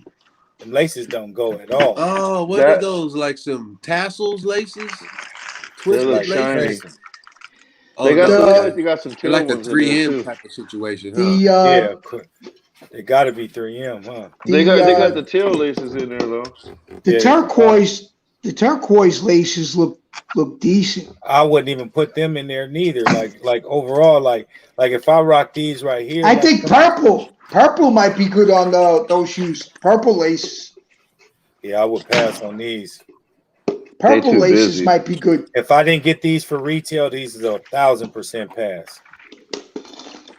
Speaker 1: The laces don't go at all.
Speaker 2: Oh, what are those? Like some tassels laces? Twisted laces?
Speaker 12: Oh, they got some
Speaker 2: they're like a 3M type of situation, huh?
Speaker 1: They got to be 3M, huh?
Speaker 12: They got the tail laces in there though.
Speaker 3: The turquoise laces look decent.
Speaker 1: I wouldn't even put them in there neither. Like overall, like if I rock these right here,
Speaker 3: I think purple might be good on those shoes. Purple laces.
Speaker 1: Yeah, I would pass on these.
Speaker 3: Purple laces might be good.
Speaker 1: If I didn't get these for retail, these is 1,000% pass.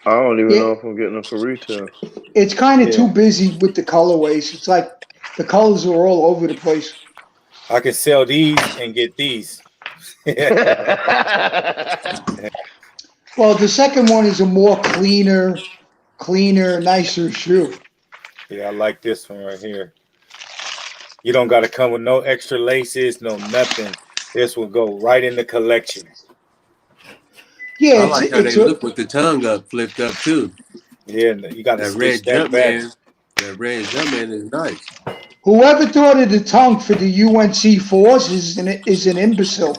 Speaker 12: I don't even know if I'm getting them for retail.
Speaker 3: It's kind of too busy with the colorways. It's like the colors are all over the place.
Speaker 1: I can sell these and get these.
Speaker 3: Well, the second one is a more cleaner, nicer shoe.
Speaker 1: Yeah, I like this one right here. You don't got to come with no extra laces, no nothing. This will go right in the collection.
Speaker 3: Yeah,
Speaker 2: I like how they look with the tongue up, flipped up too.
Speaker 1: Yeah, you got
Speaker 2: that red jump man. That red jump man is nice.
Speaker 3: Whoever thought of the tongue for the UNC 4s is an imbecile.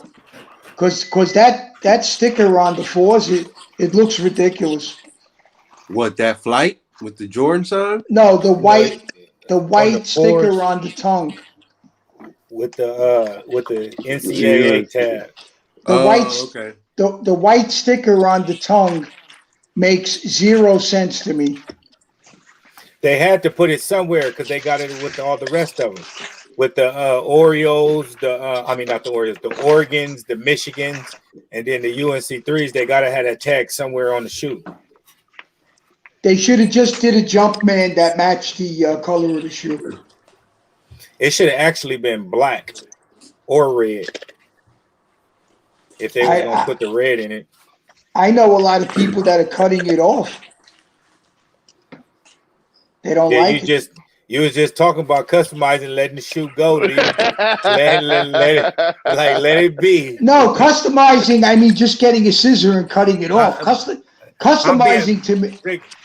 Speaker 3: Because that sticker on the 4s, it looks ridiculous.
Speaker 2: What, that flight with the Jordan sign?
Speaker 3: No, the white sticker on the tongue.
Speaker 1: With the NCAA tab.
Speaker 3: The white sticker on the tongue makes 0 sense to me.
Speaker 1: They had to put it somewhere because they got it with all the rest of them. With the Oreos, not the Oreos, the Oregons, the Michigans, and then the UNC 3s, they got to have that tag somewhere on the shoe.
Speaker 3: They should have just did a Jumpman that matched the color of the shoe.
Speaker 1: It should have actually been black or red if they were going to put the red in it.
Speaker 3: I know a lot of people that are cutting it off. They don't like it.
Speaker 1: You was just talking about customizing, letting the shoe go. Let it be.
Speaker 3: No, customizing, I mean just getting a scissor and cutting it off. Customizing to me.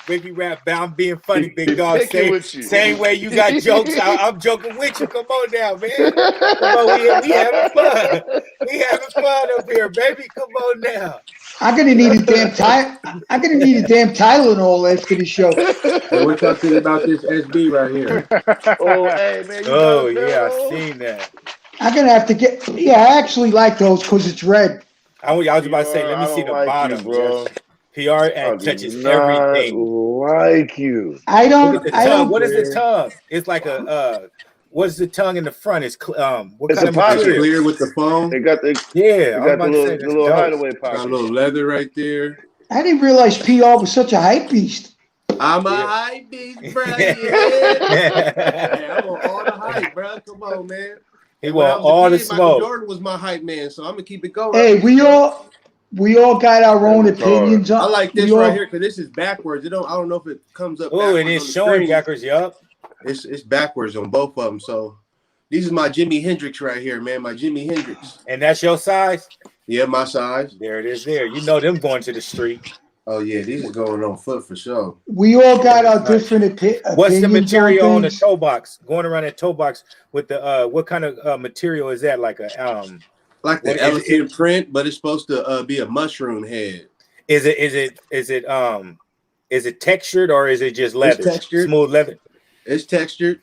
Speaker 1: Biggie Rap, I'm being funny, big dog. Same way you got jokes. I'm joking with you. Come on now, man. Come on, we having fun. We having on up here, baby. Come on now.
Speaker 3: I'm gonna need a damn I'm gonna need a damn Tylenol after the show.
Speaker 2: Hey, what y'all think about this SB right here?
Speaker 12: Oh, hey man, you got
Speaker 1: Oh
Speaker 12: a
Speaker 1: yeah, I
Speaker 12: pair of
Speaker 1: seen that.
Speaker 3: I'm gonna have to get. Yeah, I actually like those because it's red.
Speaker 1: I was
Speaker 4: PR,
Speaker 1: about to say, let me
Speaker 4: I
Speaker 1: see
Speaker 4: don't
Speaker 1: the
Speaker 4: like you,
Speaker 1: bottom.
Speaker 4: bro.
Speaker 1: PR
Speaker 12: I do
Speaker 1: touches
Speaker 12: not
Speaker 1: everything.
Speaker 12: like you.
Speaker 3: I
Speaker 1: Look at
Speaker 3: don't.
Speaker 1: the
Speaker 3: I
Speaker 1: tongue.
Speaker 3: don't.
Speaker 1: What is the tongue? It's like a what's the tongue in the front? It's what
Speaker 12: It's
Speaker 1: kind
Speaker 12: a
Speaker 1: of
Speaker 2: It's
Speaker 1: material?
Speaker 12: pocket.
Speaker 2: clear with the foam.
Speaker 12: They got the
Speaker 1: Yeah,
Speaker 12: they
Speaker 1: I was
Speaker 12: got
Speaker 1: about to say
Speaker 12: the
Speaker 1: that's
Speaker 12: little
Speaker 1: dope.
Speaker 12: hideaway
Speaker 2: Got a
Speaker 12: pocket.
Speaker 2: little leather right there.
Speaker 3: I didn't realize PR was such a hype beast.
Speaker 2: I'm a
Speaker 1: Yeah.
Speaker 2: hype beast, bro. Yeah. Hey, I'm on all the hype, bro. Come on, man.
Speaker 1: He
Speaker 2: And when I
Speaker 1: want
Speaker 2: was a
Speaker 1: all the
Speaker 2: kid, Michael
Speaker 1: smoke.
Speaker 2: Jordan was my hype man, so I'm gonna keep it going.
Speaker 3: Hey, we all got our
Speaker 12: That
Speaker 3: own
Speaker 12: looks hard.
Speaker 3: opinions
Speaker 2: I
Speaker 3: on.
Speaker 2: like
Speaker 3: We
Speaker 2: this right
Speaker 3: all.
Speaker 2: here because this is backwards. I don't know if it comes up
Speaker 1: Oh, and
Speaker 2: backwards
Speaker 1: it's
Speaker 2: on the
Speaker 1: showing
Speaker 2: screen.
Speaker 1: backwards. Yup.
Speaker 2: It's backwards on both of them. So these is my Jimi Hendrix right here, man. My Jimi Hendrix.
Speaker 1: And that's your size.
Speaker 2: Yeah, my size.
Speaker 1: There it is. There, you know them going to the street.
Speaker 2: Oh yeah, these is going on foot for sure.
Speaker 3: We all got our
Speaker 1: Nice.
Speaker 3: different
Speaker 1: What's the
Speaker 3: opinions
Speaker 1: material
Speaker 3: on
Speaker 1: on the
Speaker 3: things.
Speaker 1: toe box? Going around that toe box with the what kind of material is that? Like a
Speaker 2: Like the
Speaker 1: what
Speaker 2: elephant print, but it's supposed to be a mushroom head.
Speaker 1: is it textured or is it just leather?
Speaker 2: It's textured.
Speaker 1: Smooth leather.
Speaker 2: It's textured.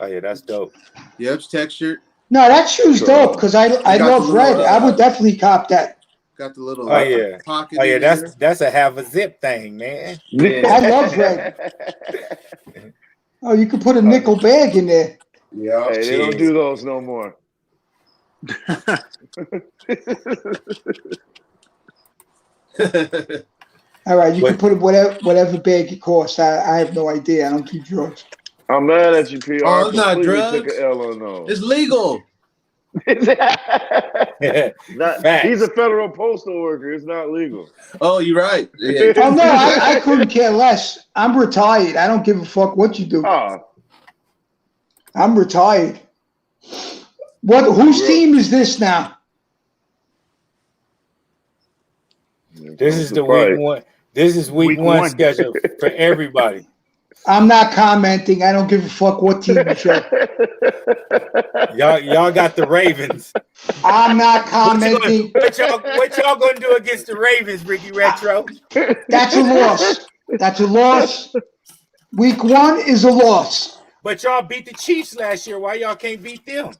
Speaker 1: Oh yeah, that's dope.
Speaker 2: Yep, it's textured.
Speaker 3: No, that shoe's dope because I
Speaker 2: got
Speaker 3: love
Speaker 2: the
Speaker 3: red.
Speaker 2: little,
Speaker 3: I would definitely cop that.
Speaker 2: Got the little
Speaker 1: Oh yeah.
Speaker 2: pocket.
Speaker 1: Oh yeah,
Speaker 2: in there.
Speaker 1: that's a half a zip thing, man.
Speaker 2: Yeah.
Speaker 3: I love red. Oh, you could put a nickel bag in there.
Speaker 2: Yeah.
Speaker 12: Hey, they don't do those no more.
Speaker 3: All right, you can put it whatever bag it costs. I have no idea. I don't do drugs.
Speaker 12: I'm mad at you, PR.
Speaker 2: Oh, it's not
Speaker 12: Completely
Speaker 2: drugs.
Speaker 12: took an L on those.
Speaker 2: It's legal.
Speaker 12: He's a federal postal worker. It's not legal.
Speaker 2: Oh, you're right. Yeah.
Speaker 3: Oh no, I couldn't care less. I'm retired. I don't give a fuck what you do.
Speaker 12: Oh.
Speaker 3: I'm retired. Whose team is this now?
Speaker 1: This is the week one. This is week one schedule for everybody.
Speaker 3: I'm not commenting. I don't give a fuck what team you show.
Speaker 1: Y'all got the Ravens.
Speaker 3: I'm not commenting.
Speaker 1: What y'all gonna do against the Ravens, Ricky Retro?
Speaker 3: That's a loss. That's a loss. Week one is a loss.
Speaker 1: But y'all beat the Chiefs last year. Why y'all can't beat them?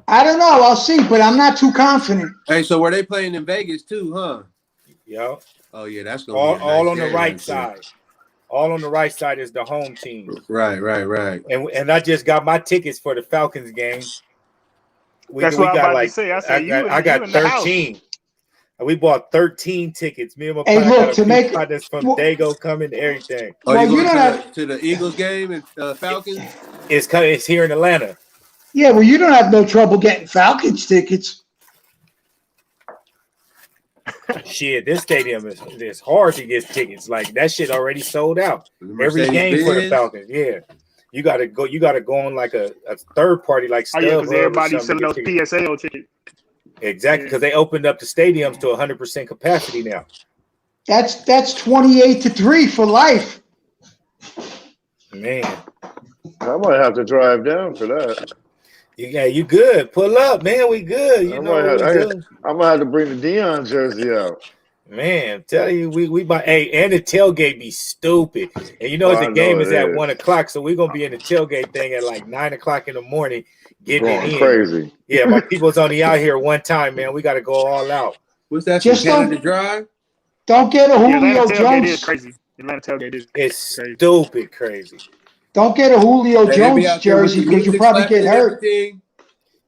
Speaker 3: I don't know. I'll see, but I'm not too confident.
Speaker 2: Hey, so were they playing in Vegas too, huh?
Speaker 1: Yo.
Speaker 2: Oh yeah, that's gonna
Speaker 1: all,
Speaker 2: be
Speaker 1: all
Speaker 2: nice
Speaker 1: on the
Speaker 2: game,
Speaker 1: right side. All on the right side is the home team.
Speaker 2: Right.
Speaker 1: And I just got my tickets for the Falcons game.
Speaker 7: That's what I'm about to say. I
Speaker 1: got 13. We bought 13 tickets. Me and my
Speaker 3: Hey,
Speaker 1: partner
Speaker 3: look,
Speaker 1: got
Speaker 3: to make
Speaker 1: partners from Dago coming to everything.
Speaker 2: Oh,
Speaker 3: well,
Speaker 2: you
Speaker 3: you don't have.
Speaker 2: to the Eagles game and Falcons?
Speaker 1: It's here in Atlanta.
Speaker 3: Yeah, well, you don't have no trouble getting Falcons tickets.
Speaker 1: Shit, this stadium is hard to get tickets. Like that shit already sold out. Every game for the Falcons. Yeah. You gotta go on like a third party like
Speaker 7: Oh yeah, because
Speaker 1: StubHub or
Speaker 7: everybody's
Speaker 1: something
Speaker 7: selling
Speaker 1: to
Speaker 7: those
Speaker 1: get tickets.
Speaker 7: PSAO tickets.
Speaker 1: Exactly, because they opened up the stadiums to 100% capacity now.
Speaker 3: That's 28-3 for life.
Speaker 1: Man,
Speaker 12: I might have to drive down for that.
Speaker 1: you good. Pull up, man. We good. You know what we do.
Speaker 12: I might have to bring the Dion jersey out.
Speaker 1: Man, I'm telling you, we might. Hey, and the tailgate be stupid. And you know, the game is at 1 o'clock, so we're gonna be in the tailgate thing at like 9 o'clock in the morning, getting
Speaker 12: Going
Speaker 1: it in.
Speaker 12: crazy.
Speaker 1: Yeah, my people's only out here one time, man. We got to go all out.
Speaker 2: What's that?
Speaker 3: Just
Speaker 2: Canada Drive?
Speaker 3: Don't get a Julio
Speaker 7: Atlanta tailgate is
Speaker 3: Jones.
Speaker 7: crazy. Atlanta tailgate is
Speaker 1: It's
Speaker 7: crazy.
Speaker 1: stupid crazy.
Speaker 3: Don't get a Julio
Speaker 2: Hey, they be
Speaker 3: Jones
Speaker 2: out there with
Speaker 3: jersey
Speaker 2: the
Speaker 3: because you'll
Speaker 2: music
Speaker 3: probably
Speaker 2: slapping
Speaker 3: get
Speaker 2: and
Speaker 3: hurt.
Speaker 2: everything.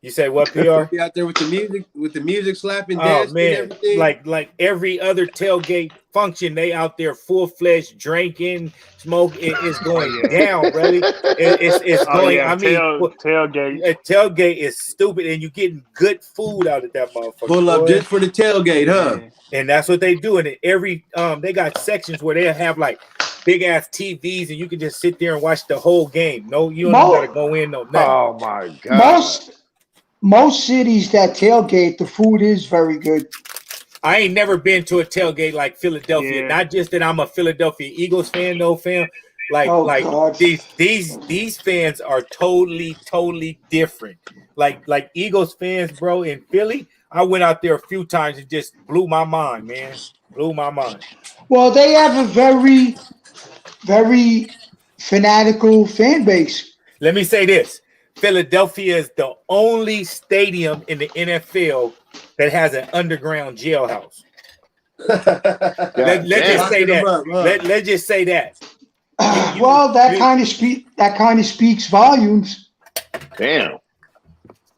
Speaker 1: You say what, PR?
Speaker 2: Be out there with the music slapping,
Speaker 1: Oh
Speaker 2: dancing,
Speaker 1: man,
Speaker 2: and everything.
Speaker 1: like every other tailgate function, they out there full-fledged drinking, smoke. It's going down, really. It's going.
Speaker 7: Yeah,
Speaker 1: I mean,
Speaker 7: tailgate.
Speaker 1: a tailgate is stupid, and you're getting good food out of that motherfucker.
Speaker 2: Pull up
Speaker 1: boy.
Speaker 2: just for the tailgate, huh?
Speaker 1: And that's what they do. And every they got sections where they have like big ass TVs, and you can just sit there and watch the whole game. No, you don't got to go in. No, nothing.
Speaker 12: Oh my god!
Speaker 3: Most cities that tailgate, the food is very good.
Speaker 1: I ain't never been to a tailgate like Philadelphia.
Speaker 7: Yeah.
Speaker 1: Not just that I'm a Philadelphia Eagles fan, no fan,
Speaker 3: God.
Speaker 1: these fans are totally different. Like Eagles fans, bro, in Philly. I went out there a few times and just blew my mind, man. Blew my mind.
Speaker 3: Well, they have a very, very fanatical fan base.
Speaker 1: Let me say this. Philadelphia is the only stadium in the NFL that has an underground jailhouse. Let's just say that. Let's just say that.
Speaker 3: Well, that kind of speaks volumes.
Speaker 4: Damn.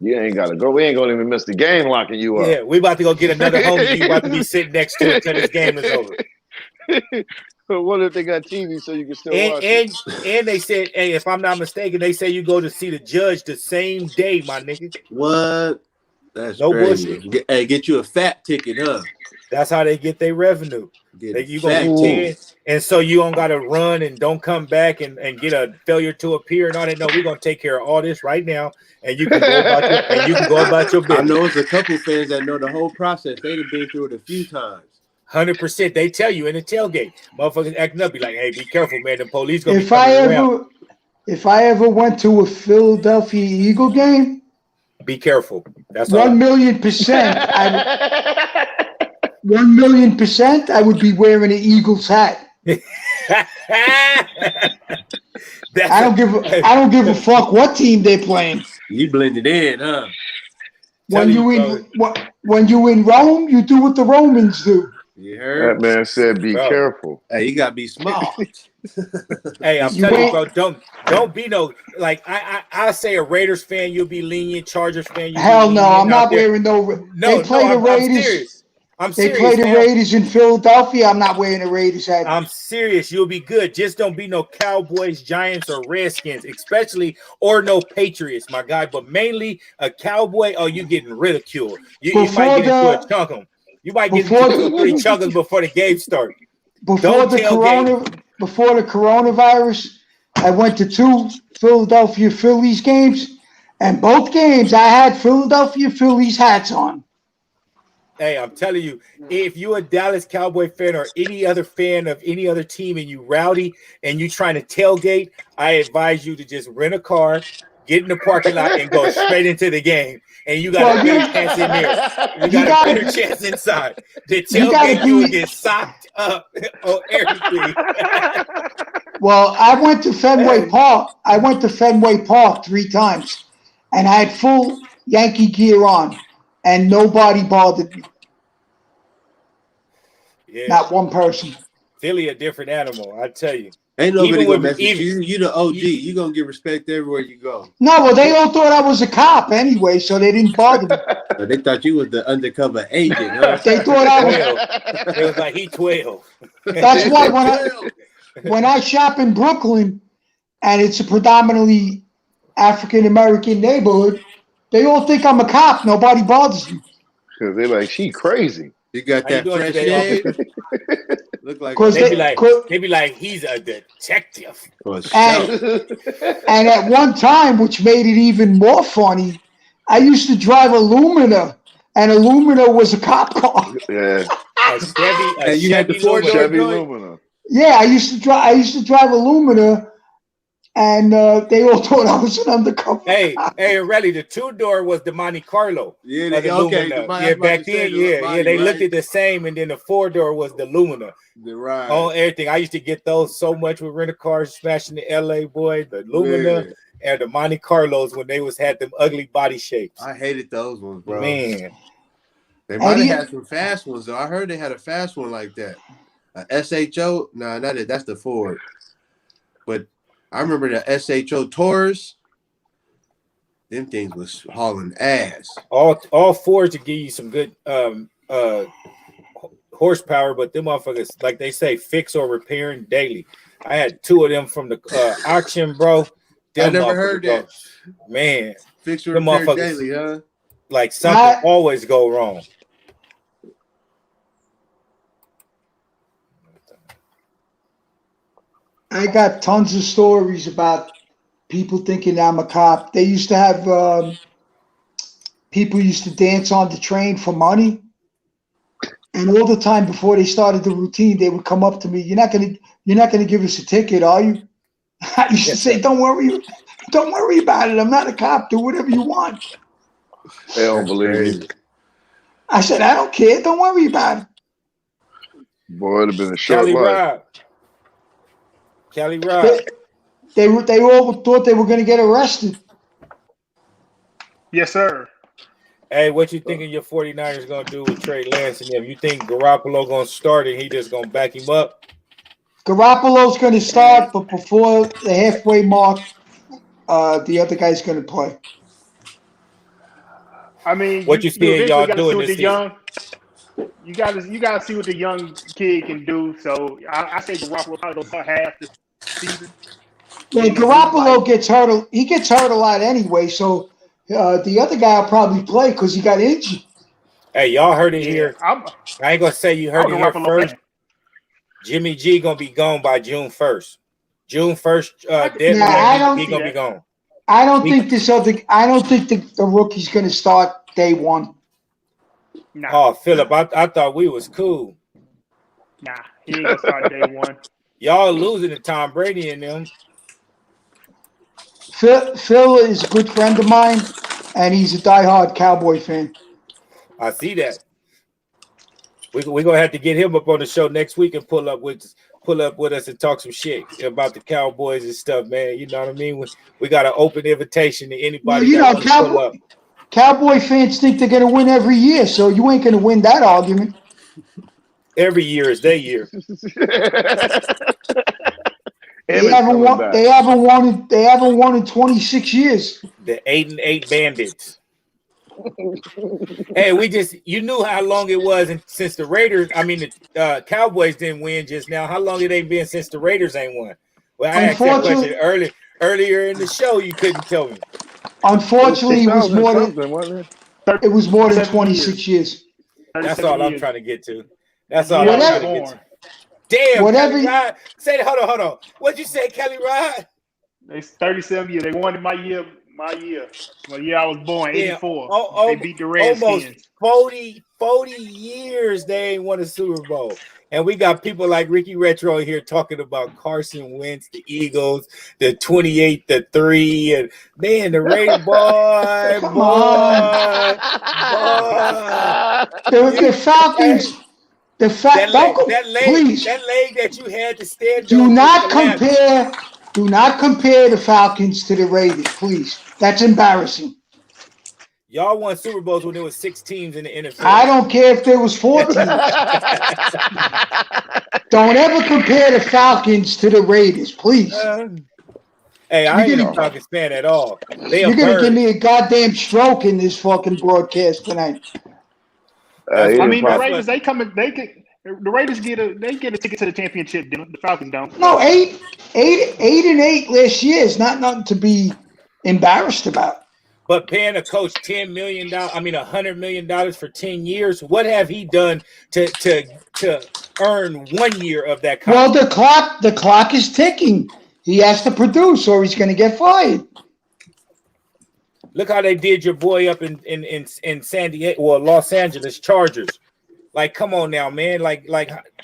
Speaker 4: You ain't gotta go. We ain't gonna even miss the game locking you up.
Speaker 1: Yeah, we about to go get another home. You about to be sitting next to it until this game is over.
Speaker 4: But what if they got TV so you can still watch
Speaker 1: and they said, hey, if I'm not mistaken, they say you go to see the judge the same day, my nigga.
Speaker 2: What? That's
Speaker 1: no
Speaker 2: crazy.
Speaker 1: bullshit.
Speaker 2: Get you a fat ticket, huh?
Speaker 1: That's how they get their revenue. You gonna be 10, and so you don't gotta run and don't come back and get a failure to appear and all that. No, we're gonna take care of all this right now, and you can go about your business.
Speaker 2: I know it's a couple fans that know the whole process. They've been through it a few times.
Speaker 1: 100%. They tell you in the tailgate, motherfuckers acting up, be like, "Hey, be careful, man. The police gonna
Speaker 3: If I ever went to a Philadelphia Eagle game,
Speaker 1: be careful. That's
Speaker 3: 1,000,000%. 1,000,000%, I would be wearing an Eagles hat. I don't give a fuck what team they're playing.
Speaker 2: You blended in, huh?
Speaker 3: When you in Rome, you do what the Romans do.
Speaker 2: You heard?
Speaker 4: That man said, "Be careful."
Speaker 2: Hey, you gotta be smart.
Speaker 1: Hey, I'm telling you, bro. Don't be no like. I say a Raiders fan, you'll be lenient. Chargers fan, you
Speaker 3: hell no. I'm not wearing no. They play the Raiders.
Speaker 1: I'm serious.
Speaker 3: They play the Raiders in Philadelphia. I'm not wearing a Raiders hat.
Speaker 1: I'm serious. You'll be good. Just don't be no Cowboys, Giants, or Redskins, especially, or no Patriots, my guy. But mainly a Cowboy. Oh, you getting ridiculed. You might get into a chunk of them. You might get into 2 or 3 chunkers before the game starts.
Speaker 3: Before the coronavirus, I went to 2 Philadelphia Phillies games, and both games I had Philadelphia Phillies hats on.
Speaker 1: Hey, I'm telling you, if you're a Dallas Cowboy fan or any other fan of any other team and you rowdy and you trying to tailgate, I advise you to just rent a car, get in the parking lot, and go straight into the game. And you got a better chance in there. You got a better chance inside. The tailgate, you will get socked up on everything.
Speaker 3: Well, I went to Fenway Park. I went to Fenway Park 3 times, and I had full Yankee gear on. And nobody bothered me.
Speaker 1: Yeah.
Speaker 3: Not one person.
Speaker 1: Philly a different animal, I tell you.
Speaker 2: Ain't nobody gonna mess with you. You the OG. You gonna get respect everywhere you go.
Speaker 3: No, well, they all thought I was a cop anyway, so they didn't bother me.
Speaker 2: They thought you was the undercover agent, huh?
Speaker 3: They thought I was.
Speaker 1: It was like he 12.
Speaker 3: That's why when I shop in Brooklyn, and it's a predominantly African American neighborhood, they all think I'm a cop. Nobody bothers me.
Speaker 4: Because they're like, she crazy.
Speaker 2: You got that fresh shade. Look like
Speaker 1: they be like, he's a detective.
Speaker 3: And at one time, which made it even more funny, I used to drive a Lumina, and a Lumina was a cop car.
Speaker 4: Yeah.
Speaker 2: You had the
Speaker 4: Chevy Lumina.
Speaker 3: Yeah, I used to drive a Lumina. And they all thought I was an undercover.
Speaker 1: Hey, really, the 2-door was the Monte Carlo.
Speaker 2: Yeah,
Speaker 1: back then, they looked at the same, and then the 4-door was the Lumina.
Speaker 2: Right.
Speaker 1: On everything. I used to get those so much with rental cars, smashing the LA boy, the Lumina, and the Monte Carlos when they had them ugly body shapes.
Speaker 2: I hated those ones, bro.
Speaker 1: Man.
Speaker 2: They might have had some fast ones, though. I heard they had a fast one like that. A SHO? No, not it. That's the Ford. But I remember the SHO Taurus. Them things was hauling ass.
Speaker 1: All Fords to give you some good horsepower, but them motherfuckers, like they say, fix or repairing daily. I had 2 of them from the auction, bro.
Speaker 2: I never heard that.
Speaker 1: Man,
Speaker 2: fix or repair daily, huh?
Speaker 1: Like something always go wrong.
Speaker 3: I got tons of stories about people thinking I'm a cop. They used to have people used to dance on the train for money, and all the time before they started the routine, they would come up to me. You're not gonna give us a ticket, are you? I used to say, don't worry about it. I'm not a cop. Do whatever you want.
Speaker 4: They don't believe you.
Speaker 3: I said, I don't care. Don't worry about it.
Speaker 4: Boy, it'd have been a short life.
Speaker 1: Kelly Rob.
Speaker 3: They all thought they were going to get arrested.
Speaker 7: Yes, sir.
Speaker 1: Hey, what you thinking your 49ers going to do with Trey Lance and them? You think Garoppolo going to start and he just going to back him up?
Speaker 3: Garoppolo's going to start, but before the halfway mark, the other guy's going to play.
Speaker 7: I mean,
Speaker 1: what you seeing y'all doing this season?
Speaker 7: You gotta see what the young kid can do. So I say Garoppolo probably goes about half the season.
Speaker 3: Well, Garoppolo gets hurt. He gets hurt a lot anyway. So the other guy will probably play because he got injured.
Speaker 1: Hey, y'all heard it here. I ain't gonna say you heard it here first.
Speaker 7: Fan.
Speaker 1: Jimmy G gonna be gone by June 1st. June 1st, deadline. He gonna be gone.
Speaker 3: I don't think the rookie's gonna start day one.
Speaker 7: Nah.
Speaker 1: Oh, Philip, I thought we was cool.
Speaker 7: Nah, he ain't gonna start day one.
Speaker 1: Y'all losing to Tom Brady and them.
Speaker 3: Phil is a good friend of mine, and he's a diehard Cowboy fan.
Speaker 1: I see that. We're gonna have to get him up on the show next week and pull up with us and talk some shit about the Cowboys and stuff, man. You know what I mean? We got an open invitation to anybody.
Speaker 3: Pull up. Cowboy fans think they're gonna win every year, so you ain't gonna win that argument.
Speaker 1: Every year is their year.
Speaker 3: They haven't won in 26 years.
Speaker 1: The 8-8 Bandits. Hey, you knew how long it was since the Raiders. I mean, the Cowboys didn't win just now. How long it ain't been since the Raiders ain't won? Well, I asked that question earlier in the show. You couldn't tell me.
Speaker 3: Unfortunately, it was more than 26 years.
Speaker 1: That's all I'm trying to get to. That's all I'm trying to get to. Damn, Kelly Rod. Hold on. What'd you say, Kelly Rod?
Speaker 7: It's 37 years. They won in my year. The year I was born, 84. They beat the
Speaker 1: Almost
Speaker 7: Redskins.
Speaker 1: 40 years they ain't won a Super Bowl. And we got people like Ricky Retro here talking about Carson Wentz, the Eagles, the 28-3, and man, the Raiders, boy.
Speaker 3: The Falcons.
Speaker 1: That leg that you had to stand
Speaker 3: on. Do not compare the Falcons to the Raiders, please. That's embarrassing.
Speaker 1: Y'all won Super Bowls when there was 6 teams in the NFL.
Speaker 3: I don't care if there was 4 teams. Don't ever compare the Falcons to the Raiders, please.
Speaker 1: Hey, I ain't a Falcons fan at all.
Speaker 3: You're gonna give me a goddamn stroke in this fucking broadcast tonight.
Speaker 7: I mean, the Raiders the Raiders get a ticket to the championship. The Falcons don't.
Speaker 3: No, 8-8 last year is not nothing to be embarrassed about.
Speaker 1: But paying a coach $100 million for 10 years, what have he done to earn 1 year of that contract?
Speaker 3: Well, the clock is ticking. He has to produce, or he's going to get fired.
Speaker 1: Look how they did your boy up in San Diego, or Los Angeles Chargers. Like, come on now, man. Like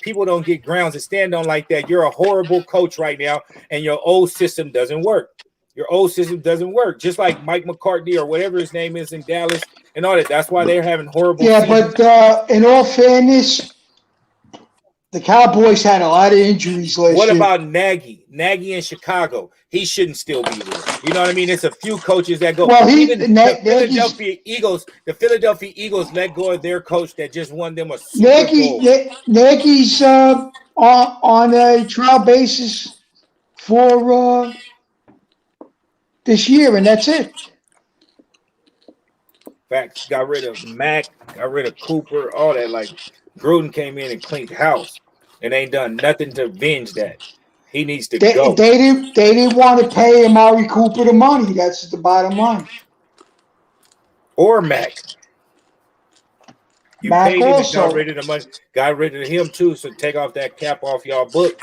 Speaker 1: people don't get grounds to stand on like that. You're a horrible coach right now, and your old system doesn't work. Your old system doesn't work. Just like Mike McCartney or whatever his name is in Dallas and all that. That's why they're having horrible seasons.
Speaker 3: But in all fairness, the Cowboys had a lot of injuries last year.
Speaker 1: What about Nagy? Nagy in Chicago. He shouldn't still be there. You know what I mean? There's a few coaches that go.
Speaker 3: Well,
Speaker 1: the Philadelphia Eagles let go of their coach that just won them a Super Bowl.
Speaker 3: Nagy's on a trial basis for this year, and that's it.
Speaker 1: Facts. Got rid of Mack, got rid of Cooper, all that. Like, Gruden came in and cleaned house and ain't done nothing to avenge that. He needs to go.
Speaker 3: They didn't want to pay Amari Cooper the money. That's the bottom line.
Speaker 1: Or Mack. You
Speaker 3: Mack
Speaker 1: paid him
Speaker 3: also.
Speaker 1: and got rid of the money. Got rid of him too, so take off that cap off y'all book.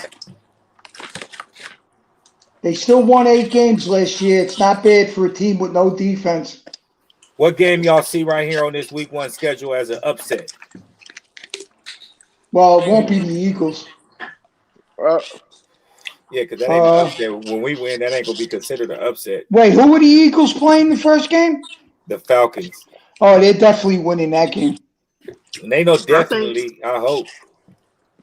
Speaker 3: They still won 8 games last year. It's not bad for a team with no defense.
Speaker 1: What game y'all see right here on this week 1 schedule as an upset?
Speaker 3: Well, it won't be the Eagles.
Speaker 1: Yeah, because that ain't an upset. When we win, that ain't gonna be considered an upset.
Speaker 3: Wait, who were the Eagles playing the first game?
Speaker 1: The Falcons.
Speaker 3: Oh, they're definitely winning that game.
Speaker 1: And they know
Speaker 5: I think
Speaker 1: definitely. I hope.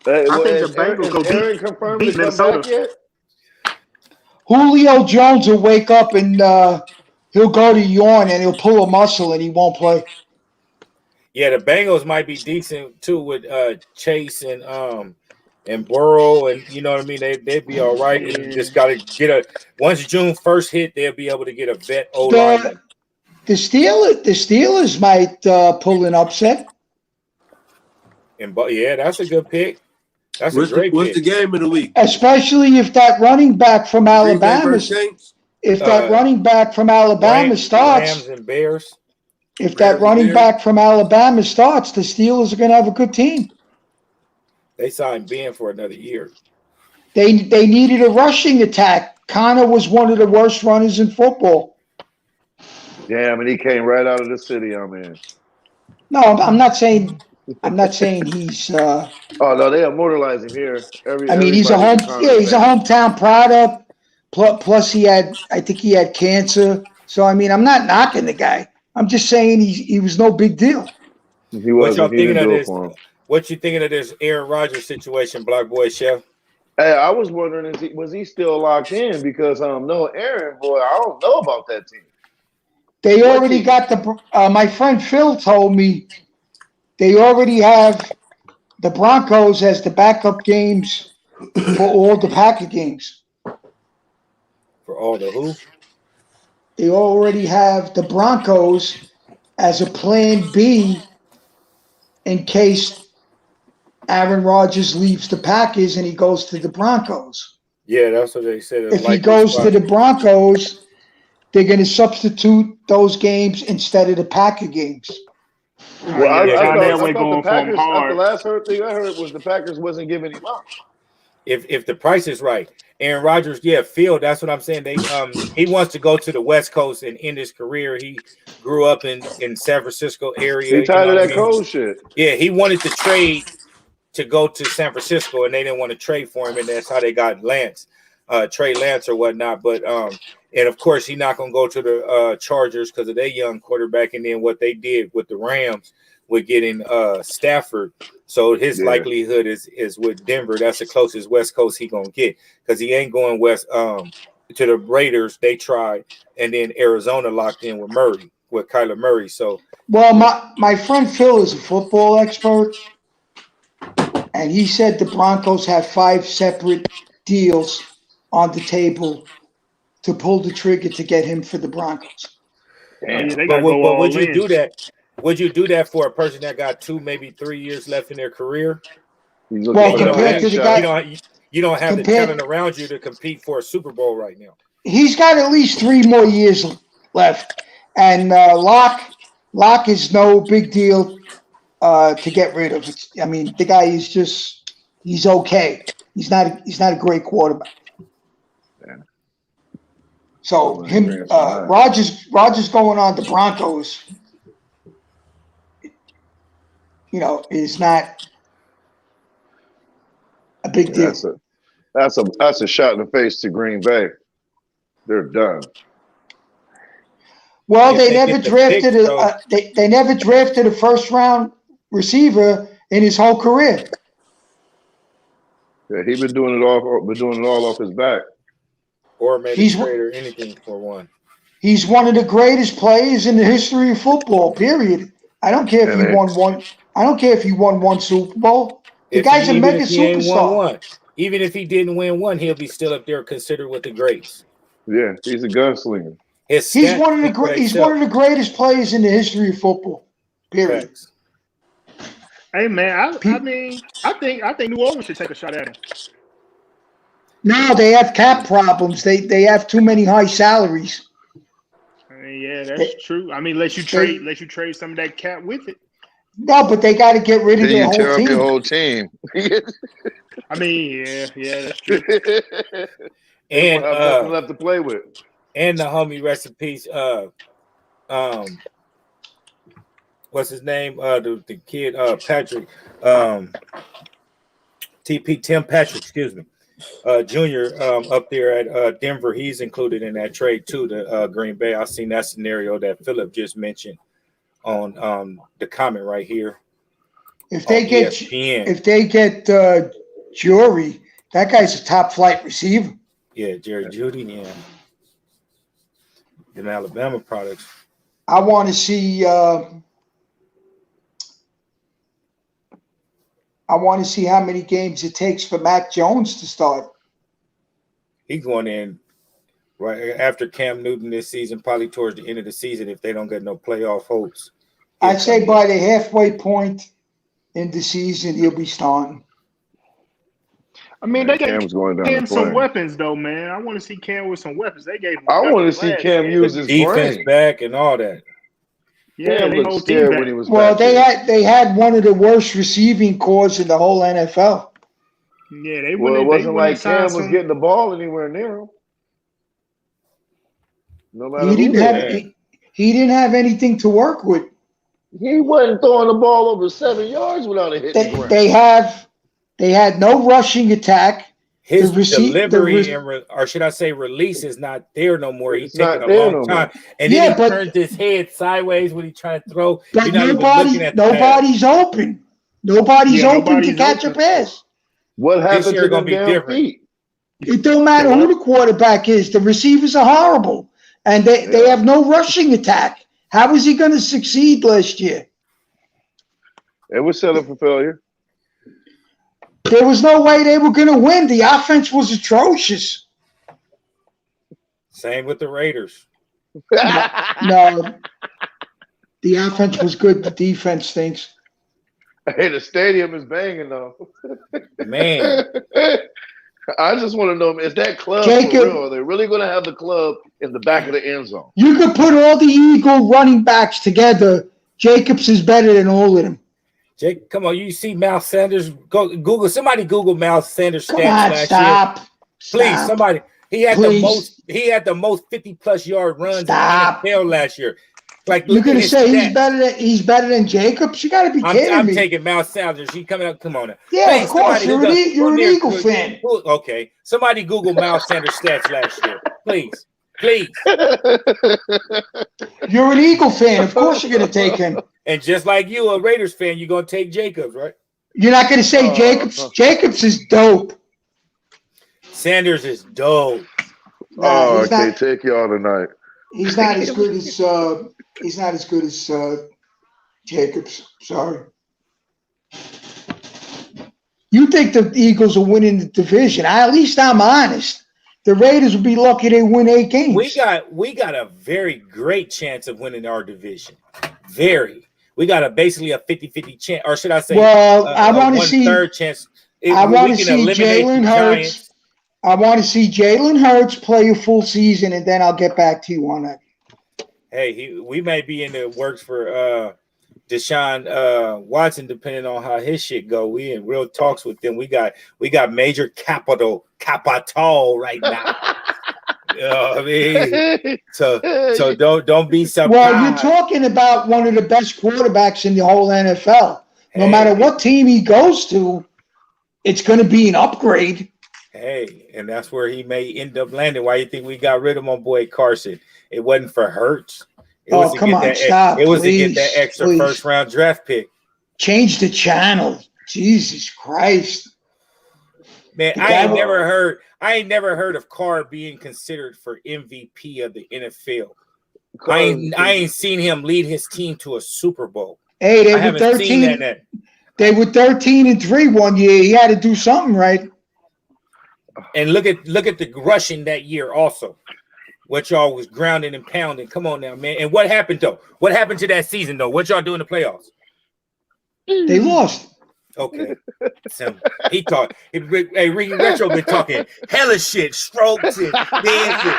Speaker 4: Hey,
Speaker 5: I
Speaker 4: well,
Speaker 5: think the
Speaker 4: is
Speaker 5: Bengals go
Speaker 4: Aaron confirmed to
Speaker 5: beat
Speaker 4: come
Speaker 5: Minnesota.
Speaker 4: back yet?
Speaker 3: Julio Jones will wake up and he'll go to yawn and he'll pull a muscle and he won't play.
Speaker 1: Yeah, the Bengals might be decent too with Chase and Burrow, and you know what I mean. They'd be all right.
Speaker 7: Yeah.
Speaker 1: And just got to get a once June 1st hit, they'll be able to get a vet O
Speaker 3: The
Speaker 1: lineman.
Speaker 3: the Steelers might pull an upset.
Speaker 1: And yeah, that's a good pick. That's a
Speaker 2: What's
Speaker 1: great
Speaker 2: the
Speaker 1: pick.
Speaker 2: game of the week?
Speaker 3: Especially if that running back from
Speaker 2: Green Bay
Speaker 3: Alabama,
Speaker 2: versus Saints?
Speaker 3: if that running back from Alabama
Speaker 1: Rams
Speaker 3: starts,
Speaker 1: and Bears.
Speaker 3: if that running back from Alabama starts, the Steelers are going to have a good team.
Speaker 1: They signed Ben for another year.
Speaker 3: They needed a rushing attack. Connor was one of the worst runners in football.
Speaker 4: Damn, and he came right out of the city I'm in.
Speaker 3: No, I'm not saying he's.
Speaker 4: Oh no, they immortalize him here.
Speaker 3: I mean, he's a
Speaker 4: Connor's man.
Speaker 3: hometown product. Plus, I think he had cancer. So I mean, I'm not knocking the guy. I'm just saying he was no big deal.
Speaker 4: He
Speaker 1: What y'all
Speaker 4: wasn't. He
Speaker 1: thinking
Speaker 4: didn't
Speaker 1: of
Speaker 4: do it
Speaker 1: this?
Speaker 4: for him.
Speaker 1: What you thinking of this Aaron Rodgers situation, Black Boy Chef?
Speaker 4: Hey, I was wondering, was he still locked in? Because no, Aaron, boy, I don't know about that team.
Speaker 3: They already got my friend Phil told me they already have the Broncos as the backup games for all the Packer games.
Speaker 1: For all the who?
Speaker 3: They already have the Broncos as a plan B in case Aaron Rodgers leaves the Packers and he goes to the Broncos.
Speaker 1: Yeah, that's what they said.
Speaker 3: If he goes to the Broncos, they're going to substitute those games instead of the Packer games.
Speaker 4: Well, I thought the Packers.
Speaker 7: hard.
Speaker 4: The last thing I heard was the Packers wasn't giving him up.
Speaker 1: If the price is right, Aaron Rodgers, yeah, Phil. That's what I'm saying. They he wants to go to the West Coast and end his career. He grew up in San Francisco area.
Speaker 4: He tired of that cold shit.
Speaker 1: Yeah, he wanted to trade to go to San Francisco, and they didn't want to trade for him, and that's how they got Trey Lance or whatnot. But and of course, he's not gonna go to the Chargers because of their young quarterback, and then what they did with the Rams with getting Stafford. So his likelihood is with Denver. That's the closest West Coast he gonna get because he ain't going west to the Raiders. They tried, and then Arizona locked in with Kyler Murray. So
Speaker 3: well, my friend Phil is a football expert, and he said the Broncos have 5 separate deals on the table to pull the trigger to get him for the Broncos.
Speaker 7: Damn.
Speaker 1: But would you do that? Would you do that for a person that got 2, maybe 3 years left in their career?
Speaker 3: Well, compared to the guy,
Speaker 1: you don't have the talent around you to compete for a Super Bowl right now.
Speaker 3: He's got at least 3 more years left, and Locke is no big deal to get rid of. I mean, the guy is he's okay. He's not a great quarterback. So Rodgers going on the Broncos, is not a big deal.
Speaker 4: That's a shot in the face to Green Bay. They're done.
Speaker 3: Well, they never drafted they never drafted a first round receiver in his whole career.
Speaker 4: Yeah, he's been doing it all off his back.
Speaker 1: Or maybe trade or anything for one.
Speaker 3: He's one of the greatest players in the history of football. Period. I don't care if he won one. I don't care if he won 1 Super Bowl. The guy's a mega superstar.
Speaker 1: Even if he didn't win one, he'll be still up there considered with the greats.
Speaker 4: Yeah, he's a gunslinger.
Speaker 3: He's one of the greatest players in the history of football. Period.
Speaker 1: Thanks.
Speaker 7: Hey man, I think New Orleans should take a shot at him.
Speaker 3: No, they have cap problems. They have too many high salaries.
Speaker 7: Yeah, that's true. I mean, unless you trade some of that cap with it.
Speaker 3: No, but they got to get rid of their whole team.
Speaker 4: Your whole team.
Speaker 7: I mean, yeah, that's true.
Speaker 4: And nothing left to play with.
Speaker 1: And the homie recipes. What's his name? The kid Patrick. Tim Patrick. Excuse me. Junior up there at Denver. He's included in that trade too. To Green Bay. I seen that scenario that Philip just mentioned on the comment right here.
Speaker 3: If they get
Speaker 1: ESPN.
Speaker 3: Jury, that guy's a top flight receiver.
Speaker 1: Yeah, Jerry Judy. Yeah, in Alabama products.
Speaker 3: I want to see. I want to see how many games it takes for Mac Jones to start.
Speaker 1: He's going in right after Cam Newton this season, probably towards the end of the season if they don't get no playoff hopes.
Speaker 3: I'd say by the halfway point in the season, he'll be starting.
Speaker 7: I mean, they gave
Speaker 4: Cam
Speaker 7: some weapons, though, man. I want to see Cam with some weapons. They gave him.
Speaker 4: I want to see Cam use his
Speaker 1: defense
Speaker 4: brain.
Speaker 1: back and all that.
Speaker 7: Yeah,
Speaker 4: Cam looked scared when he was
Speaker 3: back
Speaker 4: there.
Speaker 3: they had one of the worst receiving corps in the whole NFL.
Speaker 7: Yeah, they
Speaker 4: well, it wasn't like Cam was getting the ball anywhere near him. No matter
Speaker 3: he didn't have anything to work with.
Speaker 4: He wasn't throwing the ball over 7 yards without a hit.
Speaker 3: They had no rushing attack.
Speaker 1: His delivery or should I say release is not there no more. He's taking a long time. And then he turns his head sideways when he's trying to throw.
Speaker 3: But nobody's open. Nobody's open to catch a pass.
Speaker 4: What happened to them damn feet?
Speaker 3: It don't matter who the quarterback is. The receivers are horrible. And they have no rushing attack. How was he going to succeed last year?
Speaker 4: It was set up for failure.
Speaker 3: There was no way they were going to win. The offense was atrocious.
Speaker 1: Same with the Raiders.
Speaker 3: No. The offense was good. The defense stinks.
Speaker 4: Hey, the stadium is banging, though.
Speaker 1: Man.
Speaker 4: I just want to know, is that club for real? Are they really going to have the club in the back of the end zone?
Speaker 3: You could put all the Eagle running backs together. Jacobs is better than all of them.
Speaker 1: Jake, come on, you see Miles Sanders? Somebody Google Miles Sanders stats last year. Please, somebody. He had the most 50+ yard runs in the NFL last year. Like
Speaker 3: you're gonna say he's better than Jacobs? You gotta be kidding me.
Speaker 1: I'm taking Miles Sanders. He's coming up. Come on now.
Speaker 3: Yeah, please, of course. You're an Eagle fan.
Speaker 1: Okay. Somebody Google Miles Sanders stats last year. Please.
Speaker 3: You're an Eagle fan. Of course you're gonna take him.
Speaker 1: And just like you, a Raiders fan, you're gonna take Jacobs, right?
Speaker 3: You're not gonna say Jacobs. Jacobs is dope.
Speaker 1: Sanders is dope.
Speaker 4: I can't take y'all tonight.
Speaker 3: He's not as good as Jacobs. Sorry. You think the Eagles are winning the division? At least I'm honest. The Raiders will be lucky they win 8 games.
Speaker 1: We got a very great chance of winning our division. We got basically a 50-50 chance, or should I say?
Speaker 3: Well, I want to see
Speaker 1: third chance.
Speaker 3: I want to see Jalen Hurts. I want to see Jalen Hurts play a full season, and then I'll get back to you on that.
Speaker 1: Hey, we may be in the works for Deshaun Watson, depending on how his shit go. We in real talks with them. We got major capital right now. You know what I mean? So don't be surprised.
Speaker 3: Well, you're talking about one of the best quarterbacks in the whole NFL. No matter what team he goes to, it's going to be an upgrade.
Speaker 1: Hey, and that's where he may end up landing. Why you think we got rid of my boy Carson? It wasn't for Hurts. It was to get that extra first-round draft pick.
Speaker 3: Change the channel. Jesus Christ.
Speaker 1: Man, I ain't never heard of Carr being considered for MVP of the NFL. I ain't seen him lead his team to a Super Bowl.
Speaker 3: Hey, they were 13. They were 13-3 one year. He had to do something right.
Speaker 1: And look at the rushing that year also. What y'all was grounding and pounding. Come on now, man. And what happened though? What happened to that season though? What y'all do in the playoffs?
Speaker 3: They lost.
Speaker 1: Okay. He talked. Hey, Ricky Retro been talking hella shit, strokes and dancing.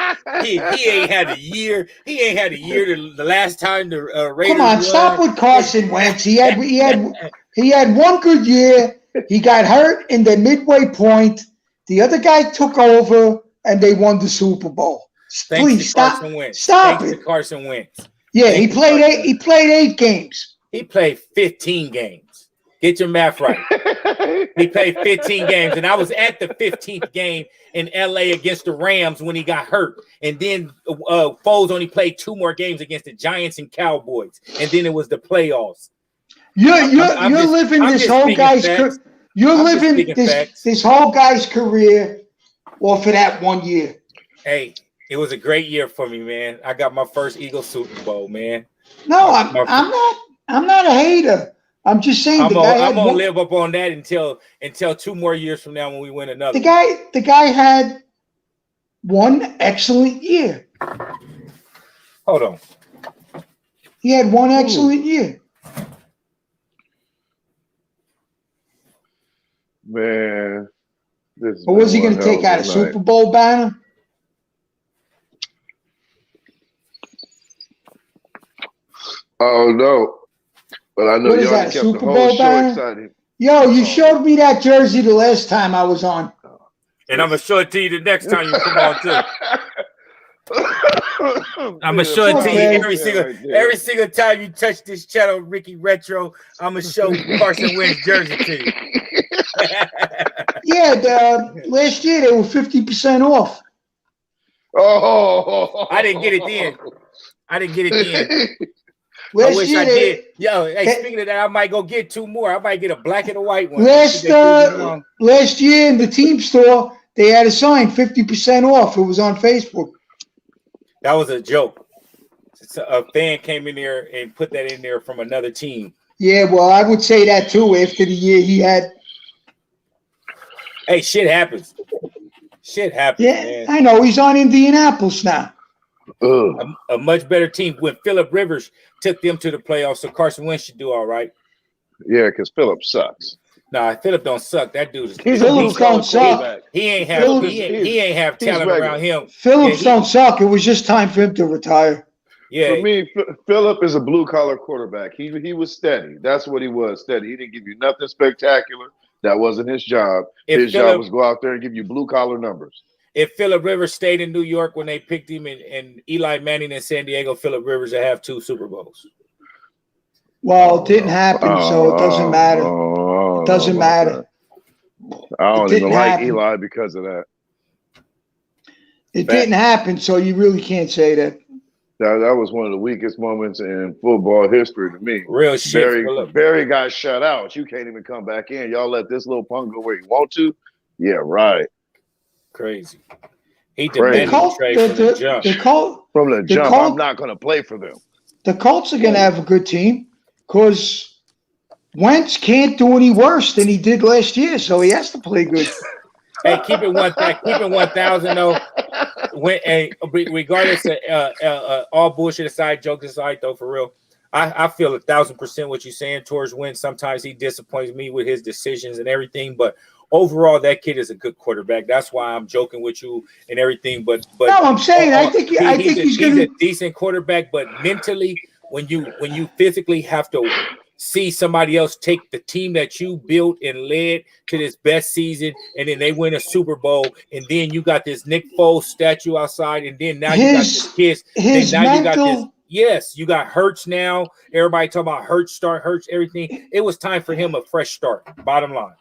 Speaker 1: He ain't had a year. He ain't had a year the last time the Raiders.
Speaker 3: Come on, stop with Carson Wentz. He had one good year. He got hurt in the midway point. The other guy took over and they won the Super Bowl. Please stop. Stop it.
Speaker 1: Carson Wentz.
Speaker 3: Yeah, he played 8 games.
Speaker 1: He played 15 games. Get your math right. He played 15 games, and I was at the 15th game in LA against the Rams when he got hurt. And then Foles only played 2 more games against the Giants and Cowboys, and then it was the playoffs.
Speaker 3: You're living this whole guy's this whole guy's career off of that 1 year.
Speaker 1: Hey, it was a great year for me, man. I got my first Eagles Super Bowl, man.
Speaker 3: No, I'm not a hater. I'm just saying
Speaker 1: I'm gonna live up on that until 2 more years from now when we win another.
Speaker 3: The guy had one excellent year.
Speaker 1: Hold on.
Speaker 3: He had one excellent year.
Speaker 4: Man, this.
Speaker 3: Or was he going to take out a Super Bowl banner?
Speaker 4: Oh no. But I know y'all kept
Speaker 3: Super
Speaker 4: the whole
Speaker 3: Bowl
Speaker 4: show
Speaker 3: banner?
Speaker 4: excited.
Speaker 3: Yo, you showed me that jersey the last time I was on.
Speaker 1: And I'm going to show it to you the next time you come on, too. I'm going to show it to you every single time you touch this channel, Ricky Retro. I'm going to show Carson Wentz's jersey to you.
Speaker 3: Yeah, last year they were 50% off.
Speaker 4: Oh.
Speaker 1: I didn't get it then. I wish I did. Yo, hey, speaking of that, I might go get 2 more. I might get a black and a white one.
Speaker 3: Last year in the team store, they had a sign 50% off. It was on Facebook.
Speaker 1: That was a joke. A fan came in there and put that in there from another team.
Speaker 3: Yeah, well, I would say that too after the year he had.
Speaker 1: Hey, shit happens. Yeah, man.
Speaker 3: I know. He's on Indianapolis now.
Speaker 1: A much better team. When Phillip Rivers took them to the playoffs, so Carson Wentz should do all right.
Speaker 4: Yeah, because Phillip sucks.
Speaker 1: Nah, Phillip don't suck. That dude is.
Speaker 3: Phillips don't suck.
Speaker 1: He ain't have talent around him.
Speaker 3: Phillips don't suck. It was just time for him to retire.
Speaker 1: Yeah.
Speaker 4: For me, Phillip is a blue collar quarterback. He was steady. That's what he was, steady. He didn't give you nothing spectacular. That wasn't his job. His job was go out there and give you blue collar numbers.
Speaker 1: If Phillip Rivers stayed in New York when they picked him and Eli Manning in San Diego, Phillip Rivers would have 2 Super Bowls.
Speaker 3: Well, it didn't happen, so it doesn't matter. It doesn't matter.
Speaker 4: I don't even like Eli because of that.
Speaker 3: It didn't happen, so you really can't say that.
Speaker 4: That was one of the weakest moments in football history to me.
Speaker 1: Real shit.
Speaker 4: Barry got shut out. You can't even come back in. Y'all let this little punk go where you want to? Yeah, right.
Speaker 1: Crazy. He demanded a trade from the jump.
Speaker 4: From the jump, I'm not going to play for them.
Speaker 3: The Colts are going to have a good team because Wentz can't do any worse than he did last year, so he has to play good.
Speaker 1: Hey, keep it 1,000 though. Regardless of all bullshit aside, jokes aside, though, for real, I feel 1,000% what you're saying towards Wentz. Sometimes he disappoints me with his decisions and everything, but overall, that kid is a good quarterback. That's why I'm joking with you and everything. But
Speaker 3: no, I'm saying I think he's
Speaker 1: a decent quarterback. But mentally, when you physically have to see somebody else take the team that you built and led to this best season, and then they win a Super Bowl, and then you got this Nick Foles statue outside, and then now you got this kids. Yes, you got Hurts now. Everybody talking about Hurts, everything. It was time for him a fresh start. Bottom line.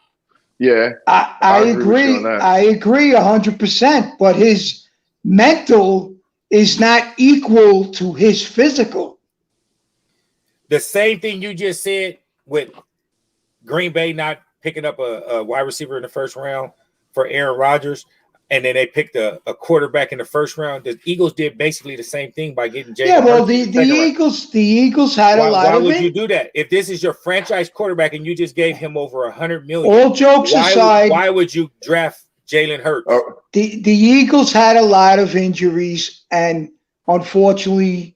Speaker 4: Yeah,
Speaker 3: I agree. I agree 100%. But his mental is not equal to his physical.
Speaker 1: The same thing you just said with Green Bay not picking up a wide receiver in the first round for Aaron Rodgers, and then they picked a quarterback in the first round. The Eagles did basically the same thing by getting Jalen.
Speaker 3: Yeah, well, the Eagles had a lot of it. Why
Speaker 1: would you do that? If this is your franchise quarterback and you just gave him over $100 million,
Speaker 3: all jokes aside,
Speaker 1: why would you draft Jalen Hurts?
Speaker 3: The Eagles had a lot of injuries, and unfortunately,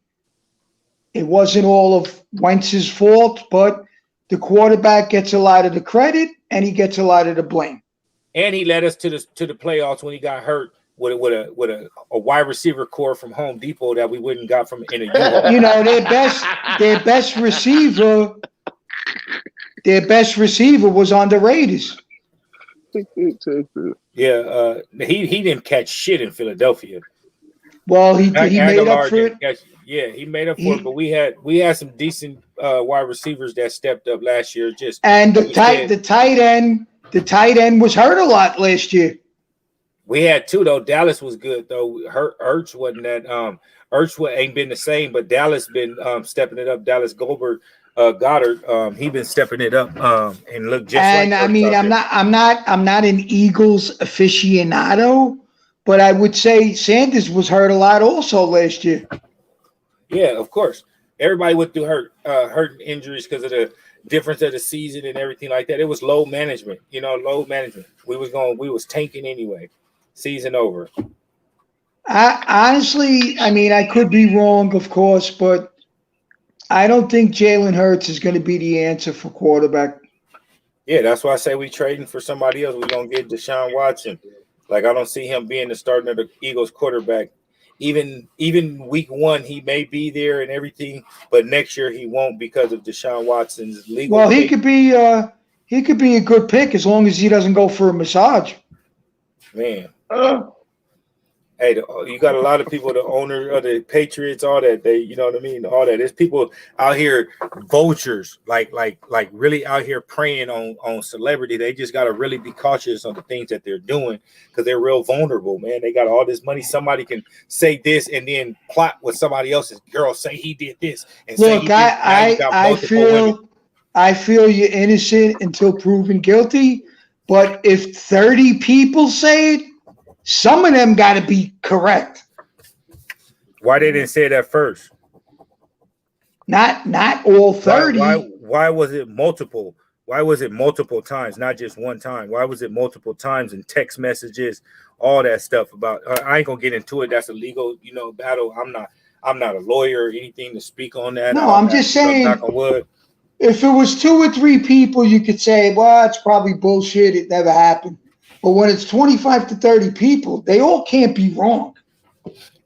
Speaker 3: it wasn't all of Wentz's fault, but the quarterback gets a lot of the credit and he gets a lot of the blame.
Speaker 1: And he led us to the playoffs when he got hurt with a wide receiver core from Home Depot that we wouldn't got from in a year.
Speaker 3: You know, their best receiver was on the Raiders.
Speaker 1: Yeah, he didn't catch shit in Philadelphia.
Speaker 3: Well, he made up for it.
Speaker 1: Yeah, he made up for it. But we had some decent wide receivers that stepped up last year.
Speaker 3: And the tight end was hurt a lot last year.
Speaker 1: We had two though. Dallas was good though. Ertz wasn't that. Ertz ain't been the same, but Dallas been stepping it up. Dallas Goddard, he been stepping it up and look just
Speaker 3: and
Speaker 1: like.
Speaker 3: I mean, I'm not an Eagles aficionado, but I would say Sanders was hurt a lot also last year.
Speaker 1: Yeah, of course. Everybody went through hurt injuries because of the difference of the season and everything like that. It was low management, low management. We was tanking anyway. Season over.
Speaker 3: Honestly, I mean, I could be wrong, of course, but I don't think Jalen Hurts is going to be the answer for quarterback.
Speaker 1: Yeah, that's why I say we trading for somebody else. We're going to get Deshaun Watson. Like, I don't see him being the starting of the Eagles quarterback. Even week 1, he may be there and everything, but next year he won't because of Deshaun Watson's legal.
Speaker 3: Well, he could be a good pick as long as he doesn't go for a massage.
Speaker 1: Man. Hey, you got a lot of people, the owner of the Patriots, all that. They, you know what I mean? All that. There's people out here, vultures, like really out here preying on celebrity. They just got to really be cautious on the things that they're doing because they're real vulnerable, man. They got all this money. Somebody can say this and then plot with somebody else's girl, say he did this. And
Speaker 3: look, I feel you're innocent until proven guilty. But if 30 people say it, some of them got to be correct.
Speaker 1: Why they didn't say that first?
Speaker 3: Not all 30.
Speaker 1: Why was it multiple? Why was it multiple times, not just one time? Why was it multiple times in text messages, all that stuff about? I ain't gonna get into it. That's a legal, battle. I'm not a lawyer or anything to speak on that.
Speaker 3: No, I'm just saying.
Speaker 1: Knock on wood.
Speaker 3: If it was 2 or 3 people, you could say, well, it's probably bullshit. It never happened. But when it's 25 to 30 people, they all can't be wrong.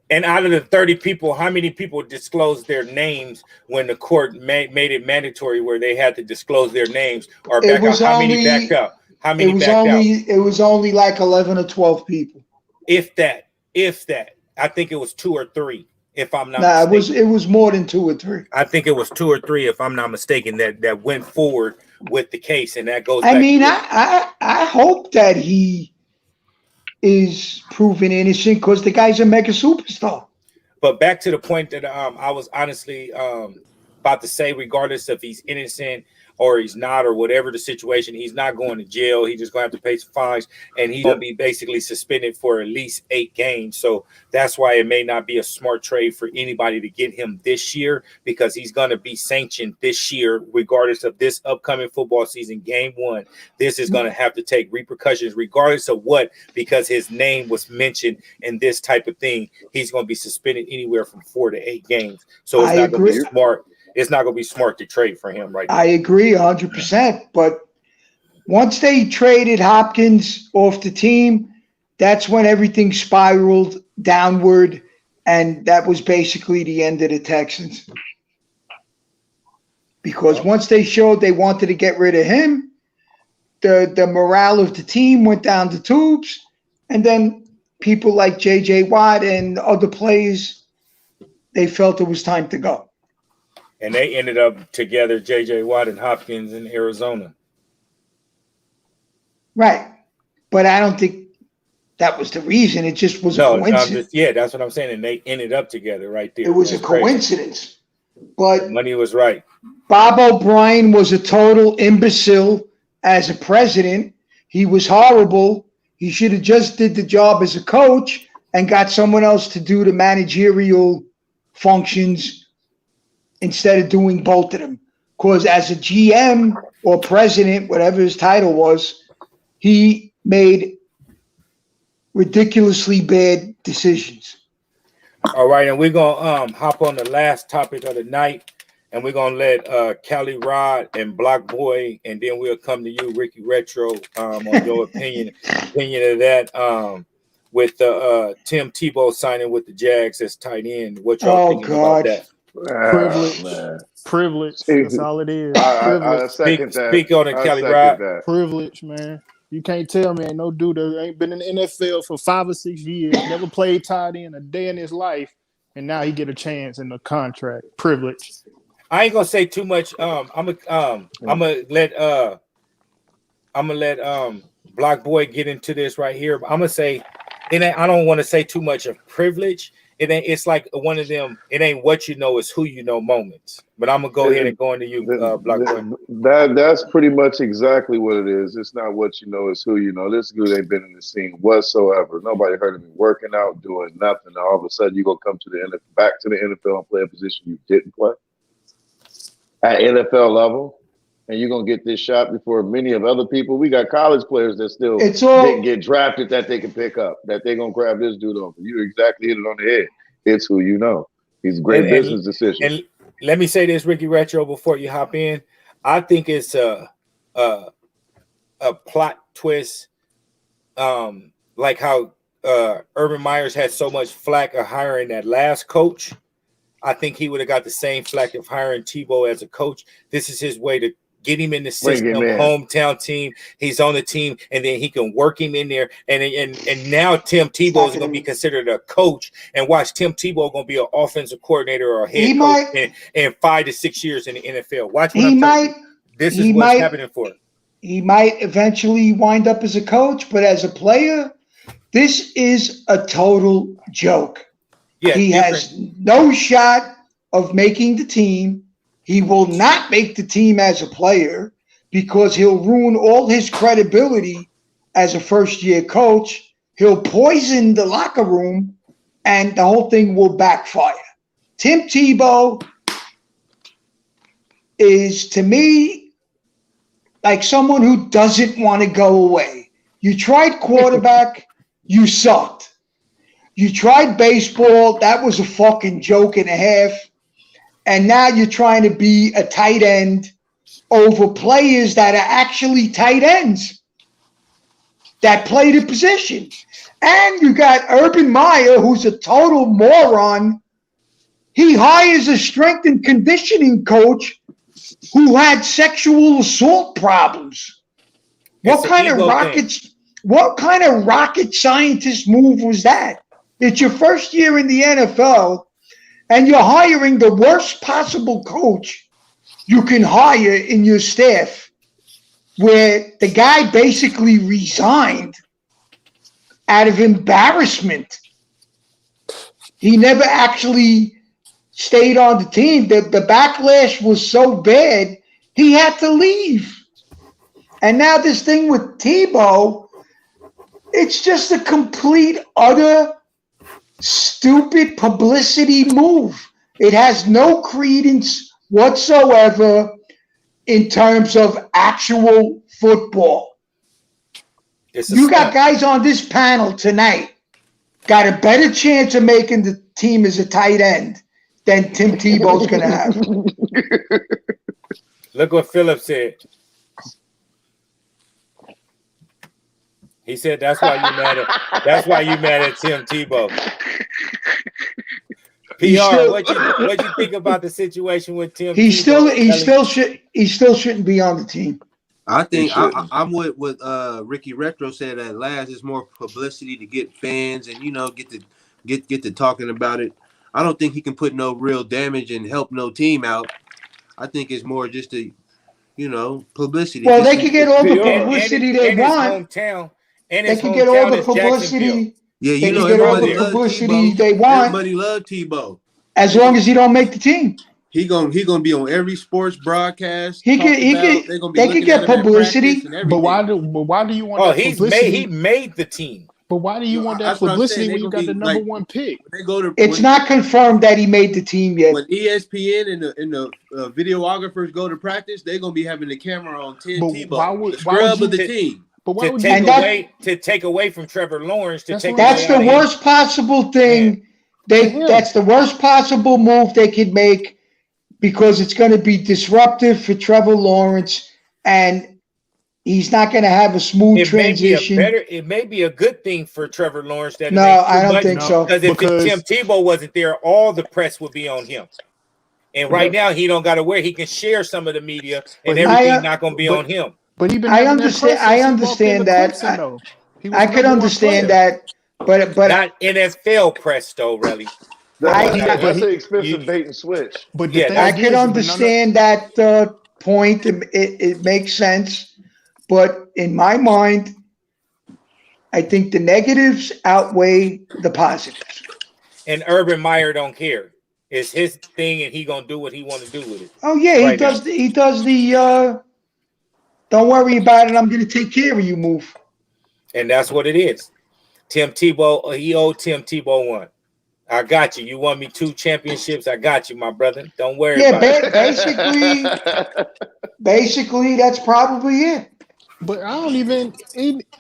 Speaker 1: And out of the 30 people, how many people disclosed their names when the court made it mandatory where they had to disclose their names or back out? How many backed out? How many backed out?
Speaker 3: It was only like 11 or 12 people.
Speaker 1: If that. I think it was 2 or 3. If I'm not mistaken.
Speaker 3: It was more than 2 or 3.
Speaker 1: I think it was 2 or 3, if I'm not mistaken, that went forward with the case, and that goes.
Speaker 3: I hope that he is proven innocent because the guy's a mega superstar.
Speaker 1: But back to the point that I was honestly about to say, regardless if he's innocent or he's not, or whatever the situation, he's not going to jail. He's just going to have to pay some fines, and he's going to be basically suspended for at least 8 games. So that's why it may not be a smart trade for anybody to get him this year, because he's going to be sanctioned this year, regardless of this upcoming football season, game 1. This is going to have to take repercussions, regardless of what, because his name was mentioned in this type of thing. He's going to be suspended anywhere from 4 to 8 games. So it's not going to be smart. It's not going to be smart to trade for him right now.
Speaker 3: I agree 100%. But once they traded Hopkins off the team, that's when everything spiraled downward, and that was basically the end of the Texans. Because once they showed they wanted to get rid of him, the morale of the team went down the tubes, and then people like J.J. Watt and other players, they felt it was time to go.
Speaker 1: And they ended up together, J.J. Watt and Hopkins in Arizona.
Speaker 3: Right. But I don't think that was the reason. It just was a coincidence.
Speaker 1: That's what I'm saying. And they ended up together right there.
Speaker 3: It was a coincidence. But
Speaker 1: the money was right.
Speaker 3: Bob O'Brien was a total imbecile as a president. He was horrible. He should have just did the job as a coach and got someone else to do the managerial functions instead of doing both of them. Because as a GM or president, whatever his title was, he made ridiculously bad decisions.
Speaker 1: All right, and we're going to hop on the last topic of the night, and we're going to let Cali Rod and Block Boy, and then we'll come to you, Ricky Retro, on your opinion of that. With Tim Tebow signing with the Jags as tight end. What y'all thinking about that?
Speaker 7: Privilege. That's all it is.
Speaker 12: I second that.
Speaker 1: Speak on it, Kelly Rod.
Speaker 7: Privilege, man. You can't tell me ain't no dude that ain't been in the NFL for 5 or 6 years, never played tight end a day in his life, and now he get a chance in the contract. Privilege.
Speaker 1: I ain't gonna say too much. I'm gonna let Block Boy get into this right here. But I'm gonna say it ain't, I don't want to say too much of privilege. It ain't. It's like one of them. It ain't what you know, it's who you know moments. But I'm gonna go ahead and go into you, Block Boy.
Speaker 4: That's pretty much exactly what it is. It's not what you know, it's who you know. This dude ain't been in the scene whatsoever. Nobody heard of him working out, doing nothing. Now all of a sudden you gonna come to the NFL, back to the NFL and play a position you didn't play at NFL level, and you're gonna get this shot before many of other people. We got college players that still didn't get drafted that they can pick up, that they're gonna grab this dude over. You exactly hit it on the head. It's who you know. He's a great business decision.
Speaker 1: And let me say this, Ricky Retro, before you hop in. I think it's a plot twist, like how Urban Meyers had so much flack of hiring that last coach. I think he would have got the same flack of hiring Tebow as a coach. This is his way to get him in the system, hometown team. He's on the team, and then he can work him in there. And now Tim Tebow is going to be considered a coach. And watch, Tim Tebow going to be an offensive coordinator or a head coach in 5 to 6 years in the NFL. Watch what I'm telling you. This is what's happening for him.
Speaker 3: He might eventually wind up as a coach, but as a player, this is a total joke. Yeah, he has no shot of making the team. He will not make the team as a player because he'll ruin all his credibility as a first-year coach. He'll poison the locker room, and the whole thing will backfire. Tim Tebow is, to me, like someone who doesn't want to go away. You tried quarterback, you sucked. You tried baseball, that was a fucking joke and a half. And now you're trying to be a tight end over players that are actually tight ends that play the position. And you got Urban Meyer, who's a total moron. He hires a strength and conditioning coach who had sexual assault problems. What kind of rocket scientist move was that? It's your first year in the NFL, and you're hiring the worst possible coach you can hire in your staff, where the guy basically resigned out of embarrassment. He never actually stayed on the team. The backlash was so bad, he had to leave. And now this thing with Tebow, it's just a complete, utter, stupid publicity move. It has no credence whatsoever in terms of actual football. You got guys on this panel tonight got a better chance of making the team as a tight end than Tim Tebow's going to have.
Speaker 1: Look what Philip said. He said that's why you mad at Tim Tebow. PR, what you think about the situation with Tim?
Speaker 3: He still shouldn't be on the team.
Speaker 2: I think I'm with what Ricky Retro said at last. It's more publicity to get fans and get to talking about it. I don't think he can put no real damage and help no team out. I think it's more just publicity.
Speaker 3: Well, they can get all the publicity they want.
Speaker 1: Hometown.
Speaker 3: They can get all the publicity.
Speaker 2: Yeah,
Speaker 3: they can get all the publicity they want.
Speaker 2: Everybody love Tebow.
Speaker 3: As long as he don't make the team.
Speaker 2: He gonna be on every sports broadcast.
Speaker 3: They can get publicity.
Speaker 7: But why do you want that publicity?
Speaker 1: He made the team.
Speaker 7: But why do you want that publicity when you got the number one pick?
Speaker 3: It's not confirmed that he made the team yet.
Speaker 2: When ESPN and the videographers go to practice, they're gonna be having the camera on Tim Tebow, the scrub of the team.
Speaker 7: But why would
Speaker 1: to take away from Trevor Lawrence? That's
Speaker 3: the worst possible thing. That's the worst possible move they could make because it's going to be disruptive for Trevor Lawrence, and he's not going to have a smooth transition.
Speaker 1: It may be a good thing for Trevor Lawrence. I
Speaker 3: don't think so.
Speaker 1: Because if Tim Tebow wasn't there, all the press would be on him. And right now, he don't got to wear. He can share some of the media, and everything's not going to be on him.
Speaker 7: But
Speaker 3: I understand that. I could understand that, but
Speaker 1: not NFL press though, really.
Speaker 4: That's an expensive bait and switch.
Speaker 8: But the
Speaker 3: I
Speaker 8: thing
Speaker 3: can
Speaker 8: is,
Speaker 3: understand that point. It makes sense. But in my mind, I think the negatives outweigh the positives.
Speaker 1: And Urban Meyer don't care. It's his thing, and he gonna do what he want to do with it.
Speaker 3: Oh yeah,
Speaker 1: right
Speaker 3: he does.
Speaker 1: now.
Speaker 3: He does the. Don't worry about it. I'm going to take care of you. Move.
Speaker 1: And that's what it is. Tim Tebow. He owed Tim Tebow one. I got you. You won me 2 championships. I got you, my brother. Don't worry about it.
Speaker 3: Basically, that's probably it.
Speaker 8: but I don't even.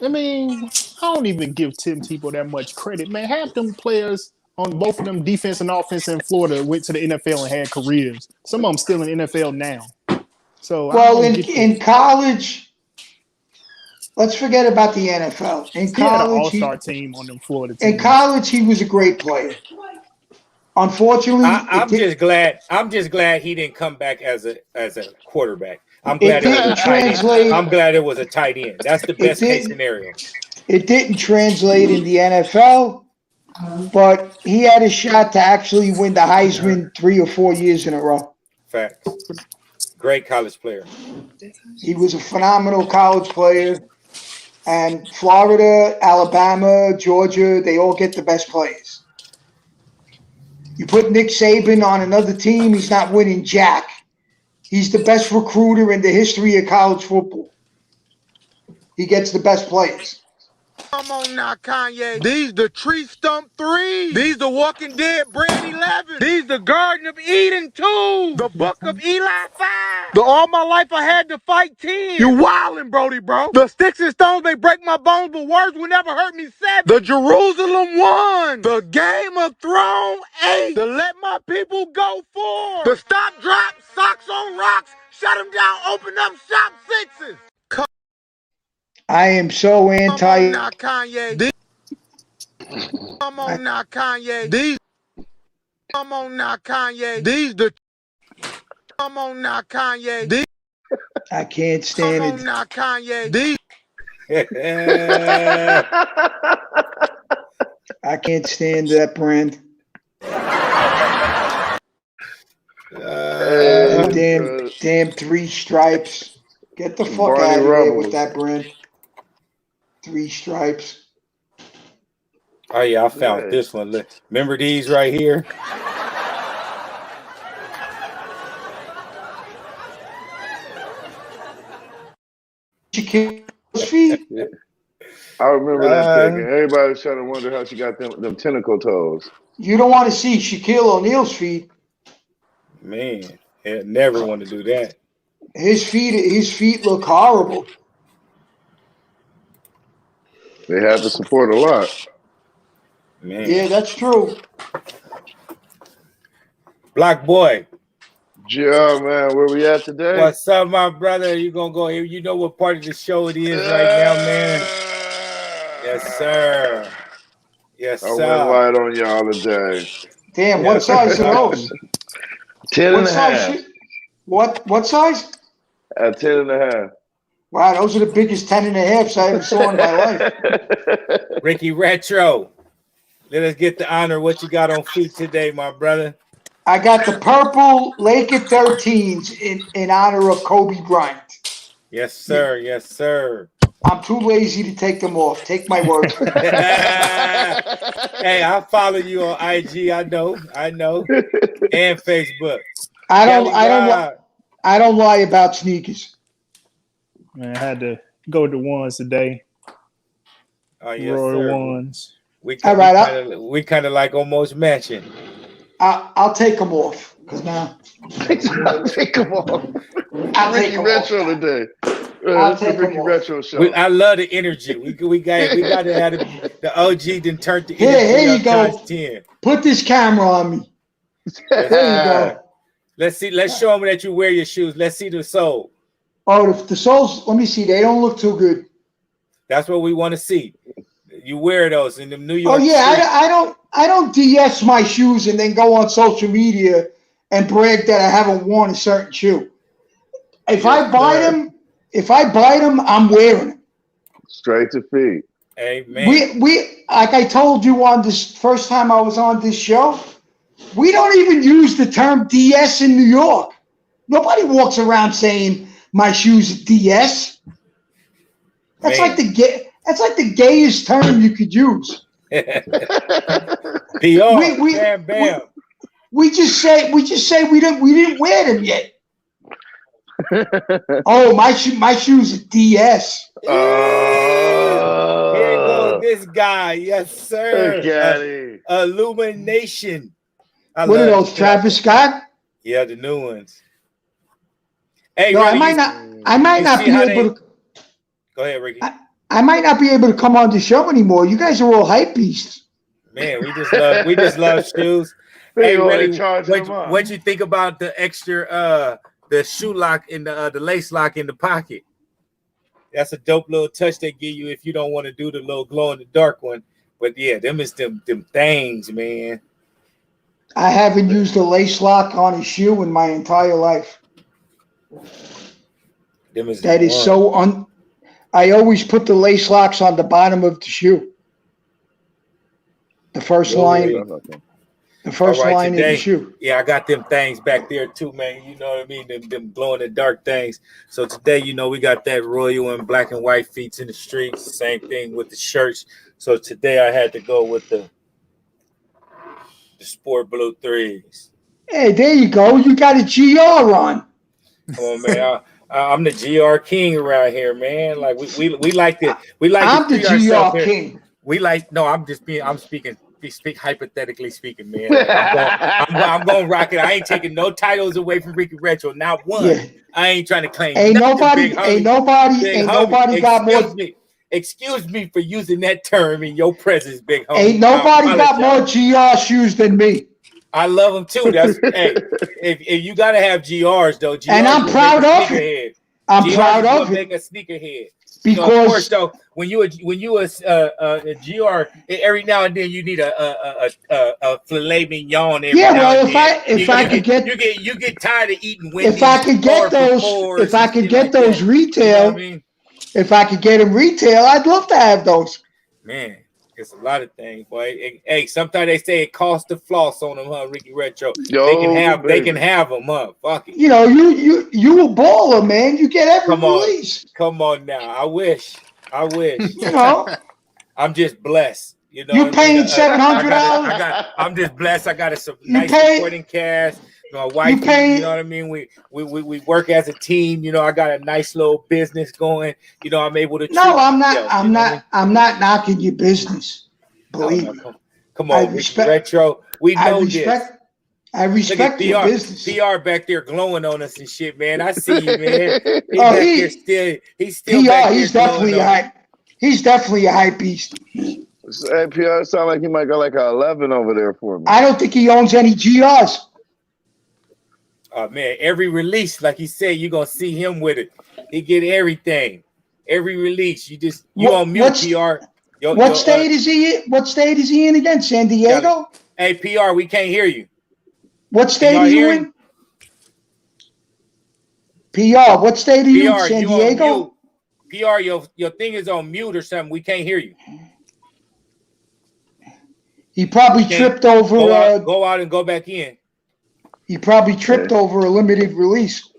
Speaker 8: I mean, I don't even give Tim Tebow that much credit, man. Half them players on both of them defense and offense in Florida went to the NFL and had careers. Some of them still in the NFL now. So
Speaker 3: well, in college, let's forget about the NFL. In
Speaker 8: he had an
Speaker 3: college,
Speaker 8: all-star team on them Florida teams.
Speaker 3: In college, he was a great player. Unfortunately,
Speaker 1: I'm just glad he didn't come back as a quarterback. I'm glad it was a tight end. I'm glad it was a tight end. That's the best case scenario.
Speaker 3: It didn't translate in the NFL, but he had a shot to actually win the Heisman 3 or 4 years in a row.
Speaker 1: Facts. Great college player.
Speaker 3: He was a phenomenal college player. And Florida, Alabama, Georgia, they all get the best players. You put Nick Saban on another team, he's not winning jack. He's the best recruiter in the history of college football. He gets the best players.
Speaker 9: Come on now, Kanye. These the Tree Stump 3. These the Walking Dead Brand 11. These the Garden of Eden 2. The Book of Eli 5. The All My Life I Had to Fight 10. You wildin', Brody, bro. The Sticks and Stones may break my bones, but words will never hurt me 7. The Jerusalem 1. The Game of Thrones 8. The Let My People Go 4. The Stop Drop Socks on Rocks. Shut them down, open up shop 6s.
Speaker 3: I am so anti.
Speaker 9: Come on now, Kanye. Come on now, Kanye. These. Come on now, Kanye. These the. Come on now, Kanye. These.
Speaker 3: I can't stand it.
Speaker 9: Come on now, Kanye. These.
Speaker 3: I can't stand that brand. Damn 3 stripes. Get the fuck out of here with that brand. 3 stripes.
Speaker 1: Oh yeah, I found this one. Remember these right here?
Speaker 3: Shaquille's feet.
Speaker 4: I remember that pic, and everybody was trying to wonder how she got them tentacle toes.
Speaker 3: You don't want to see Shaquille O'Neal's feet.
Speaker 1: Man, I never want to do that.
Speaker 3: His feet look horrible.
Speaker 4: They have to support a lot.
Speaker 1: Man.
Speaker 3: Yeah, that's true.
Speaker 1: Black boy.
Speaker 4: Yeah, man, where we at today?
Speaker 1: What's up, my brother? You gonna go here? You know what part of the show it is right now, man? Yes, sir. Yes, sir.
Speaker 4: I went light on y'all today.
Speaker 3: Damn, what size are those?
Speaker 4: 10 and a half.
Speaker 3: What size?
Speaker 4: 10 and a half.
Speaker 3: Wow, those are the biggest 10 and a halves I ever saw in my life.
Speaker 1: Ricky Retro, let us get the honor. What you got on feet today, my brother?
Speaker 3: I got the purple Laker 13s in honor of Kobe Bryant.
Speaker 1: Yes, sir. Yes, sir.
Speaker 3: I'm too lazy to take them off. Take my word for it.
Speaker 1: Hey, I follow you on IG. I know, and Facebook.
Speaker 3: I don't lie about sneakers.
Speaker 7: Man, I had to go with the ones today.
Speaker 1: Oh yes,
Speaker 7: Roy
Speaker 1: sir.
Speaker 7: Ones.
Speaker 1: We kind of like almost matching.
Speaker 3: I'll take them off because now.
Speaker 4: I'll take them off. Ricky Retro today.
Speaker 3: I'll take
Speaker 4: Ricky Retro show.
Speaker 1: I love the energy. We got to have the OG then turn the
Speaker 3: here you go.
Speaker 1: 10.
Speaker 3: Put this camera on me. There you go.
Speaker 1: Let's see. Let's show them that you wear your shoes. Let's see the sole.
Speaker 3: Oh, the soles. Let me see. They don't look too good.
Speaker 1: That's what we want to see. You wear those in the New York.
Speaker 3: Oh yeah, I don't DS my shoes and then go on social media and brag that I haven't worn a certain shoe. If I buy them, I'm wearing them.
Speaker 4: Straight to feet.
Speaker 1: Amen.
Speaker 3: We like I told you on this first time I was on this show, We don't even use the term DS in New York. Nobody walks around saying my shoes are DS. That's
Speaker 1: Man.
Speaker 3: like the gayest term you could use.
Speaker 1: PR, bam, bam.
Speaker 3: We just say we didn't wear them yet. Oh, my shoes are DS.
Speaker 1: Here goes this guy. Yes, sir. Illumination.
Speaker 3: What are those, Travis Scott?
Speaker 1: Yeah, the new ones. Hey,
Speaker 3: no,
Speaker 1: really,
Speaker 3: I might not be able to.
Speaker 1: Go ahead, Ricky.
Speaker 3: I might not be able to come on the show anymore. You guys are all hype beasts.
Speaker 1: Man, we just love shoes. Hey, really, what you think about the extra the shoe lock in the lace lock in the pocket? That's a dope little touch they give you if you don't want to do the little glow in the dark one. But yeah, them things, man.
Speaker 3: I haven't used a lace lock on a shoe in my entire life. That is so I always put the lace locks on the bottom of the shoe. The first line. The first line in the shoe.
Speaker 1: Yeah, I got them things back there too, man. You know what I mean? Them glow in the dark things. So today, we got that royal and black and white feet in the streets. Same thing with the shirts. So today I had to go with the sport blue threes.
Speaker 3: Hey, there you go. You got a GR on.
Speaker 1: Come on, man. I'm the GR king around here, man. Like we like to
Speaker 3: I'm the GR king.
Speaker 1: I'm speak hypothetically speaking, man. Like, I'm going to rock it. I ain't taking no titles away from Ricky Retro. Not one. Yeah. I ain't trying to claim.
Speaker 3: Ain't nobody got more.
Speaker 1: Excuse me for using that term in your presence, big homie.
Speaker 3: Ain't nobody got more GR shoes than me.
Speaker 1: I love them too. That's hey. If you gotta have GRs though, GRs
Speaker 3: and I'm proud of it. I'm proud of it.
Speaker 1: Make a sneakerhead.
Speaker 3: Because
Speaker 1: of course, though, when you a GR, every now and then you need a filet mignon. Every now and then. If I could get you get tired of eating Wendy's.
Speaker 3: If I could get those retail, you know if I could get them retail, I'd love to have those.
Speaker 1: Man. It's a lot of things, boy. Hey, sometimes they say it costs the floss on them, huh, Ricky Retro? They can have them, huh? Fuck it.
Speaker 3: You know, you a baller, man. You get every release.
Speaker 1: Come on now. I wish.
Speaker 3: You know,
Speaker 1: I'm just blessed. You know,
Speaker 3: you paying $700.
Speaker 1: I'm just blessed. I got a nice supporting cast. My wife, you know what I mean? We work as a team. You know, I got a nice little business going. You know, I'm able to.
Speaker 3: No, I'm not knocking your business. Believe me.
Speaker 1: Come on, Retro. We know
Speaker 3: this. I respect your business.
Speaker 1: PR back there glowing on us and shit, man. I see you, man. He's still
Speaker 3: PR. He's definitely a hype beast.
Speaker 4: Hey, PR sound like he might go like an 11 over there for me.
Speaker 3: I don't think he owns any GRs.
Speaker 1: Oh man, every release, like he said, you're gonna see him with it. He get everything. Every release. You on mute, PR.
Speaker 3: What state is he in? What state is he in again? San Diego?
Speaker 1: Hey, PR, we can't hear you.
Speaker 3: What state are you in? PR, what state are you in? San Diego?
Speaker 1: PR, your thing is on mute or something. We can't hear you.
Speaker 3: He probably tripped over.
Speaker 1: Go out and go back in.
Speaker 3: He probably tripped over a limited release.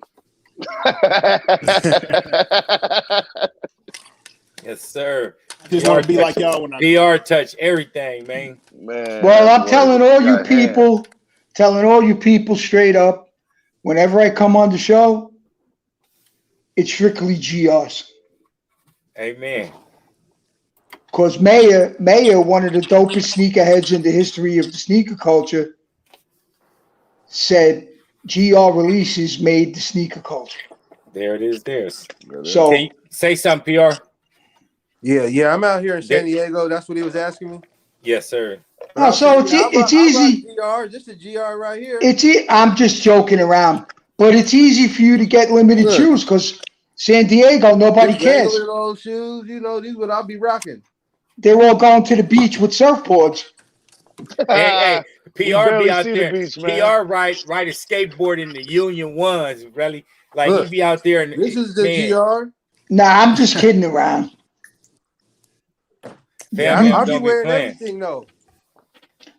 Speaker 1: Yes, sir.
Speaker 8: Just want to be like y'all when
Speaker 1: PR touch everything, man.
Speaker 3: Well, I'm telling all you people straight up, whenever I come on the show, it's strictly GRs.
Speaker 1: Amen.
Speaker 3: Because Mayor, one of the dopest sneakerheads in the history of the sneaker culture, said GR releases made the sneaker culture.
Speaker 1: There it is.
Speaker 3: So
Speaker 1: can you say something, PR?
Speaker 2: Yeah. I'm out here in San Diego. That's what he was asking me.
Speaker 1: Yes, sir.
Speaker 3: No, so it's easy.
Speaker 2: This is GR right here.
Speaker 3: I'm just joking around, but it's easy for you to get limited shoes because San Diego, nobody cares.
Speaker 2: Regular old shoes, these what I'll be rocking.
Speaker 3: They're all going to the beach with surfboards.
Speaker 1: Hey, PR be out there. PR ride a skateboard in the Union Ones, really. Like he be out there.
Speaker 2: This is the GR.
Speaker 3: Nah, I'm just kidding around.
Speaker 2: I'll be wearing everything though.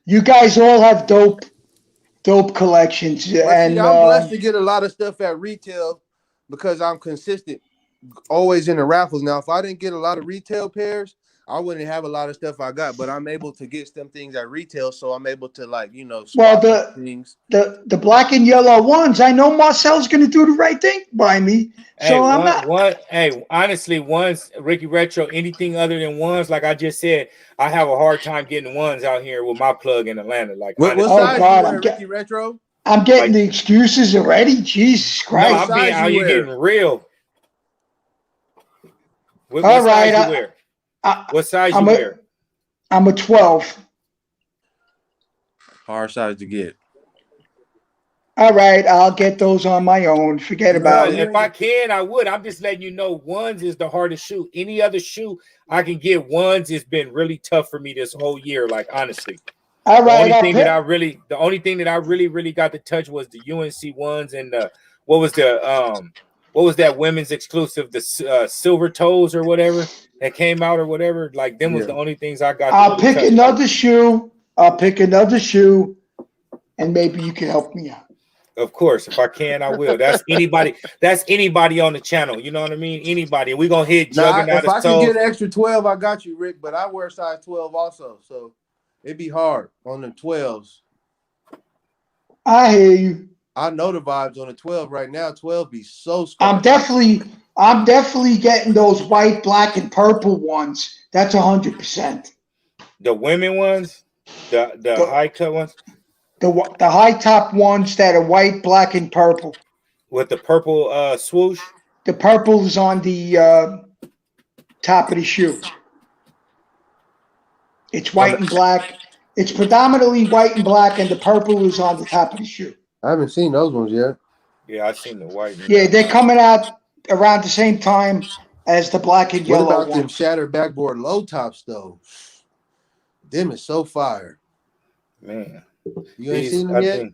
Speaker 3: You guys all have dope dope collections.
Speaker 2: But
Speaker 3: And
Speaker 2: see, I'm blessed to get a lot of stuff at retail because I'm consistent, always in the raffles. Now, if I didn't get a lot of retail pairs, I wouldn't have a lot of stuff I got. But I'm able to get some things at retail, so I'm able to
Speaker 3: well,
Speaker 2: swap things.
Speaker 3: the black and yellow ones, I know Marcel's going to do the right thing by me. So
Speaker 1: Hey,
Speaker 3: I'm not.
Speaker 1: hey, honestly, ones, Ricky Retro, anything other than ones, like I just said, I have a hard time getting ones out here with my plug in Atlanta. Like,
Speaker 2: What
Speaker 1: honestly,
Speaker 2: size you wear, Ricky Retro?
Speaker 3: I'm getting
Speaker 1: Like-
Speaker 3: the excuses already. Jesus
Speaker 1: no,
Speaker 3: Christ!
Speaker 1: I'm being out here getting real. What
Speaker 3: All
Speaker 1: size
Speaker 3: right,
Speaker 1: you wear? What size you wear?
Speaker 3: I'm a 12.
Speaker 2: Hard size to get.
Speaker 3: All right, I'll get those on my own. Forget about it.
Speaker 1: If I can, I would. I'm just letting you know, ones is the hardest shoe. Any other shoe I can get, ones has been really tough for me this whole year. Like, honestly,
Speaker 3: all right.
Speaker 1: The only thing that I really got to touch was the UNC ones and what was that women's exclusive, the silver toes or whatever that came out or whatever. Like, them was the only things I got.
Speaker 3: I'll pick another shoe. I'll pick another shoe, and maybe you can help me out.
Speaker 1: Of course, if I can, I will. That's anybody. That's anybody on the channel. You know what I mean? Anybody. We're gonna hit Juggernaut.
Speaker 2: If I can get an extra 12, I got you, Rick. But I wear size 12 also, so it'd be hard on the 12s.
Speaker 3: I hear you.
Speaker 2: I know the vibes on the 12 right now. 12 be so
Speaker 3: scarred. I'm definitely getting those white, black, and purple ones. That's 100%.
Speaker 1: The women ones, the high cut ones.
Speaker 3: The high top ones that are white, black, and purple.
Speaker 1: With the purple swoosh?
Speaker 3: The purple is on the top of the shoe. It's white and black. It's predominantly white and black, and the purple is on the top of the shoe.
Speaker 2: I haven't seen those ones yet.
Speaker 1: Yeah, I've seen the white.
Speaker 3: Yeah, they're coming out around the same time as the black and yellow
Speaker 2: What about them
Speaker 3: ones.
Speaker 2: shattered backboard low tops, though? Them is so fire.
Speaker 1: Man.
Speaker 2: You ain't seen them yet?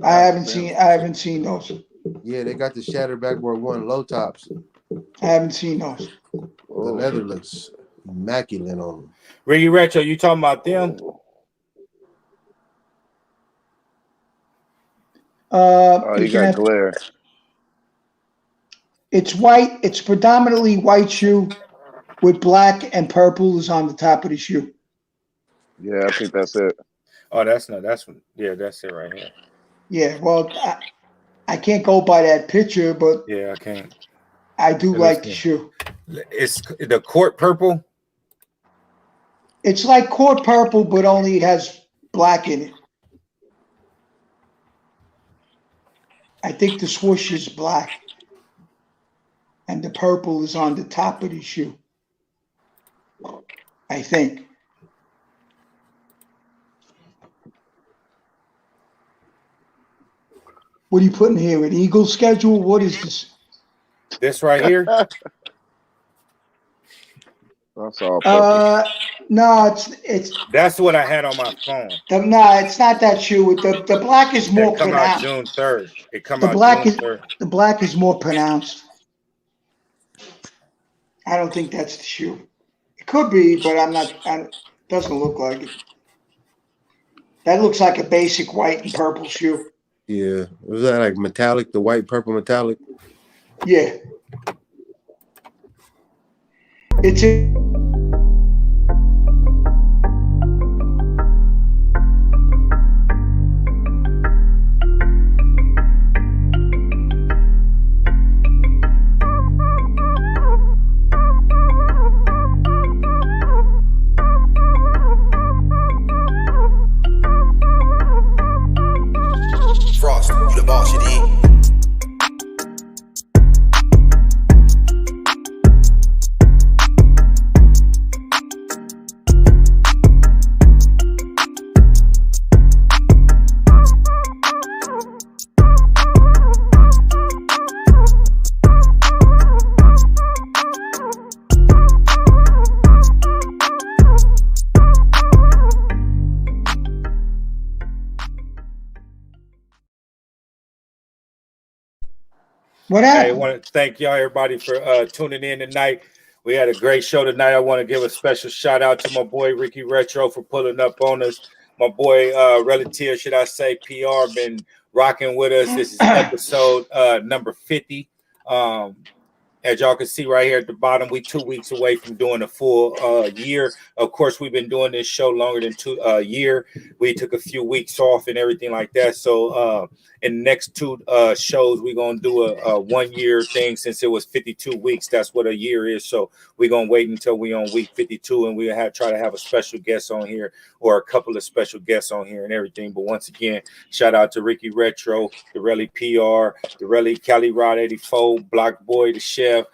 Speaker 3: I haven't seen those.
Speaker 2: Yeah, they got the shattered backboard one low tops.
Speaker 3: I haven't seen those.
Speaker 2: The leather looks immaculate on them.
Speaker 1: Ricky Retro, you talking about them?
Speaker 12: You got glare.
Speaker 3: It's white. It's predominantly white shoe with black and purple is on the top of the shoe.
Speaker 12: Yeah, I think that's it.
Speaker 1: Oh, that's it right here.
Speaker 3: Yeah, well, I can't go by that picture, but
Speaker 1: yeah, I can't.
Speaker 3: I do like the shoe.
Speaker 1: It's the court purple.
Speaker 3: It's like court purple, but only it has black in it. I think the swoosh is black, and the purple is on the top of the shoe. I think. What are you putting here? An Eagle schedule? What is this?
Speaker 1: This right here?
Speaker 12: That's all purple.
Speaker 3: No, it's.
Speaker 1: That's what I had on my phone.
Speaker 3: No, it's not that shoe. The black is more pronounced.
Speaker 1: Out June 3rd. It come
Speaker 3: the
Speaker 1: out
Speaker 3: black
Speaker 1: June
Speaker 3: is
Speaker 1: 3rd.
Speaker 3: The black is more pronounced. I don't think that's the shoe. It could be, but I'm not. It doesn't look like it. That looks like a basic white and purple shoe.
Speaker 2: Yeah, was that like metallic? The white purple metallic?
Speaker 3: Yeah. It's a.
Speaker 13: Frost, you the boss, you dig?
Speaker 3: What happened?
Speaker 1: I want to thank y'all, everybody, for tuning in tonight. We had a great show tonight. I want to give a special shout out to my boy Ricky Retro for pulling up on us. My boy relative, should I say, PR, been rocking with us. This is episode number 50. As y'all can see right here at the bottom, we 2 weeks away from doing a full year. Of course, we've been doing this show longer than two year. We took a few weeks off and everything like that. So in the next two shows, we're gonna do a 1 year thing since it was 52 weeks. That's what a year is. So we're gonna wait until we on week 52, and we try to have a special guest on here or a couple of special guests on here and everything. But once again, shout out to Ricky Retro, the Relly PR, the Relly Cali Rod 84, Block Boy, the Chef,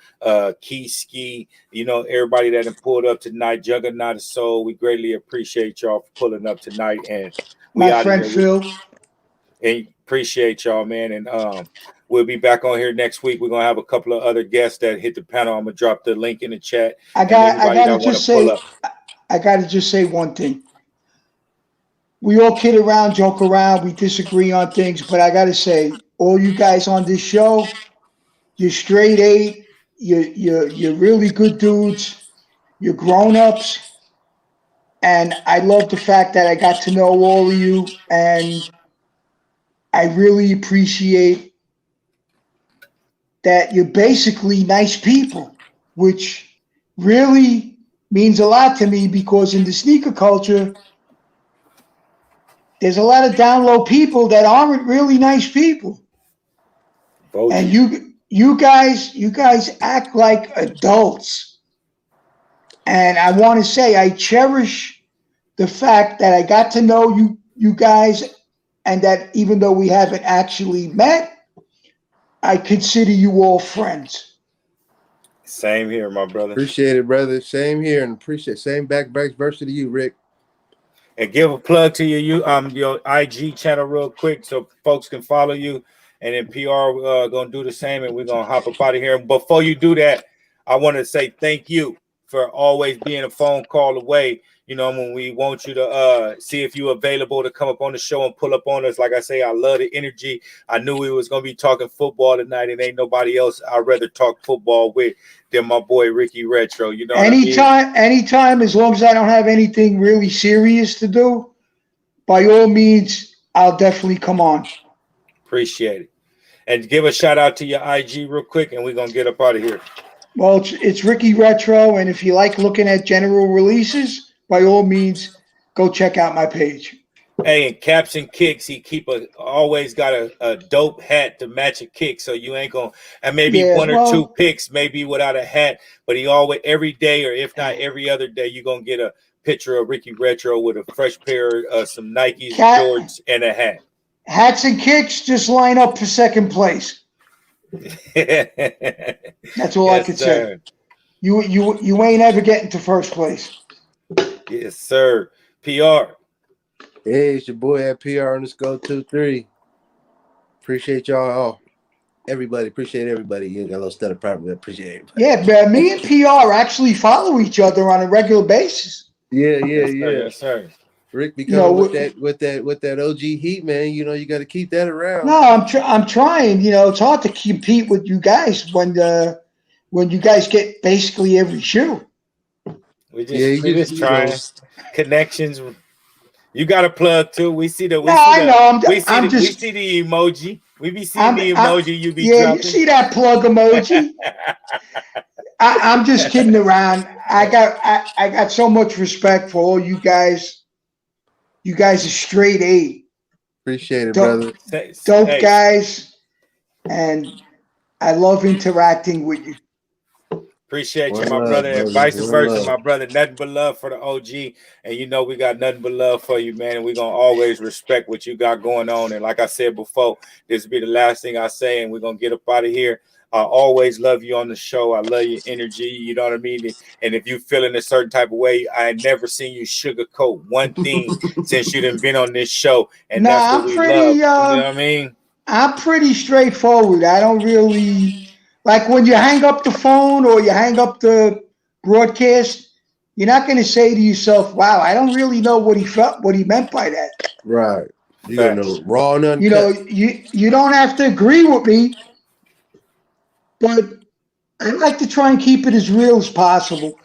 Speaker 1: Key Ski, everybody that have pulled up tonight, Juggernaut of Soul. We greatly appreciate y'all for pulling up tonight. And we
Speaker 3: my friend Phil.
Speaker 1: And appreciate y'all, man. And we'll be back on here next week. We're gonna have a couple of other guests that hit the panel. I'm gonna drop the link in the chat.
Speaker 3: I gotta just say one thing. We all kid around, joke around, we disagree on things, but I gotta say, all you guys on this show, you're straight eight, you're really good dudes, you're grown-ups, and I love the fact that I got to know all of you, and I really appreciate that you're basically nice people, which really means a lot to me, because in the sneaker culture, there's a lot of down low people that aren't really nice people. And you guys act like adults. And I want to say I cherish the fact that I got to know you guys, and that even though we haven't actually met, I consider you all friends.
Speaker 1: Same here, my brother.
Speaker 2: Appreciate it, brother. Same here, and appreciate same back verse to you, Rick.
Speaker 1: And give a plug to your IG channel real quick so folks can follow you. And then PR gonna do the same, and we're gonna hop up out of here. Before you do that, I want to say thank you for always being a phone call away. When we want you to see if you're available to come up on the show and pull up on us. Like I say, I love the energy. I knew we was gonna be talking football tonight, and ain't nobody else I'd rather talk football with than my boy Ricky Retro.
Speaker 3: Anytime, as long as I don't have anything really serious to do, by all means, I'll definitely come on.
Speaker 1: Appreciate it. And give a shout out to your IG real quick, and we're gonna get up out of here.
Speaker 3: Well, it's Ricky Retro, and if you like looking at general releases, by all means, go check out my page.
Speaker 1: Hey, and Caps and Kicks, he always got a dope hat to match a kick, so you ain't gonna, and maybe one or two picks maybe without a hat, but he always, every day, or if not every other day, you're gonna get a picture of Ricky Retro with a fresh pair of some Nikes, Jordans, and a hat.
Speaker 3: Hats and Kicks just line up for second place. That's all I could say. You ain't ever getting to first place.
Speaker 1: Yes, sir. PR.
Speaker 2: Hey, it's your boy at PR _23. Appreciate y'all all. Everybody, appreciate everybody. You got a little stutter problem. Appreciate it.
Speaker 3: Yeah, me and PR actually follow each other on a regular basis.
Speaker 2: Yeah.
Speaker 1: Yes, sir.
Speaker 2: Rick, because with that OG heat, man, you got to keep that around.
Speaker 3: No, I'm trying. It's hard to compete with you guys when you guys get basically every shoe.
Speaker 1: We just trying connections. You got a plug too. We see the. We see the emoji. We be seeing the emoji. You be dropping.
Speaker 3: You see that plug emoji. I'm just kidding around. I got so much respect for all you guys. You guys are straight A.
Speaker 2: Appreciate it, brother.
Speaker 3: Dope guys, and I love interacting with you.
Speaker 1: Appreciate you, my brother, and vice versa, my brother. Nothing but love for the OG, and we got nothing but love for you, man. And we're gonna always respect what you got going on. And like I said before, this will be the last thing I say, and we're gonna get up out of here. I always love you on the show. I love your energy. You know what I mean? And if you feeling a certain type of way, I ain't never seen you sugarcoat one thing since you done been on this show. And that's what we love. You know what I mean?
Speaker 3: I'm pretty straightforward. I don't really like when you hang up the phone or you hang up the broadcast. You're not going to say to yourself, "Wow, I don't really know what he meant by that."
Speaker 2: Right? You got to know raw and uncut.
Speaker 3: You don't have to agree with me. But I like to try and keep it as real as possible.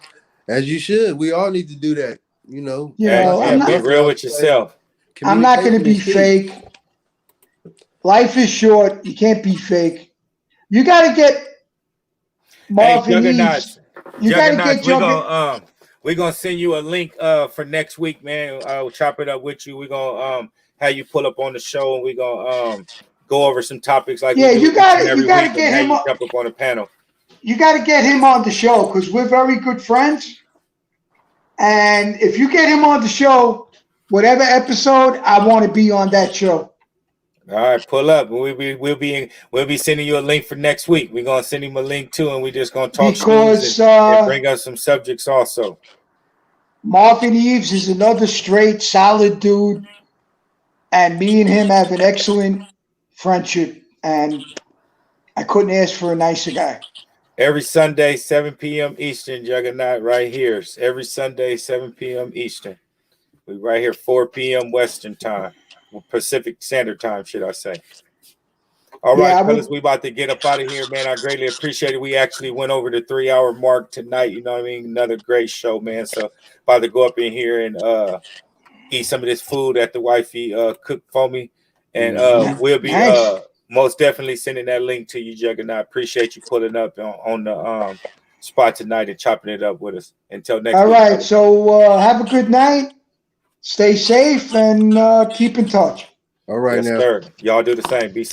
Speaker 2: As you should. We all need to do that,
Speaker 1: be real with yourself.
Speaker 3: I'm not going to be
Speaker 2: Communication is key.
Speaker 3: fake. Life is short. You can't be fake. You got to get Marvin Eves. You got to get Juggernaut.
Speaker 1: We're gonna send you a link for next week, man. I'll chop it up with you. We're gonna have you pull up on the show, and we're gonna go over some topics like we do
Speaker 3: you got
Speaker 1: each and
Speaker 3: to
Speaker 1: every week,
Speaker 3: get
Speaker 1: and have
Speaker 3: him.
Speaker 1: you jump up on the panel.
Speaker 3: You got to get him on the show because we're very good friends. And if you get him on the show, whatever episode, I want to be on that show.
Speaker 1: All right, pull up. We'll be sending you a link for next week. We're gonna send him a link too, and we're just gonna talk
Speaker 3: because
Speaker 1: and bring us some subjects also.
Speaker 3: Marvin Eves is another straight, solid dude, and me and him have an excellent friendship, and I couldn't ask for a nicer guy.
Speaker 1: Every Sunday, 7 p.m. Eastern, Juggernaut, right here. Every Sunday, 7 p.m. Eastern. We right here, 4 p.m. Western time. Pacific Standard Time, should I say. All right, fellas, we about to get up out of here, man. I greatly appreciate it. We actually went over the 3-hour mark tonight. You know what I mean? Another great show, man. So about to go up in here and eat some of this food that the wifey cooked for me. And we'll be most definitely sending that link to you, Juggernaut. Appreciate you pulling up on the spot tonight and chopping it up with us. Until next week.
Speaker 3: All right, so have a good night. Stay safe and keep in touch.
Speaker 2: All right,
Speaker 1: yes,
Speaker 2: now.
Speaker 1: sir. Y'all do the same. Be safe.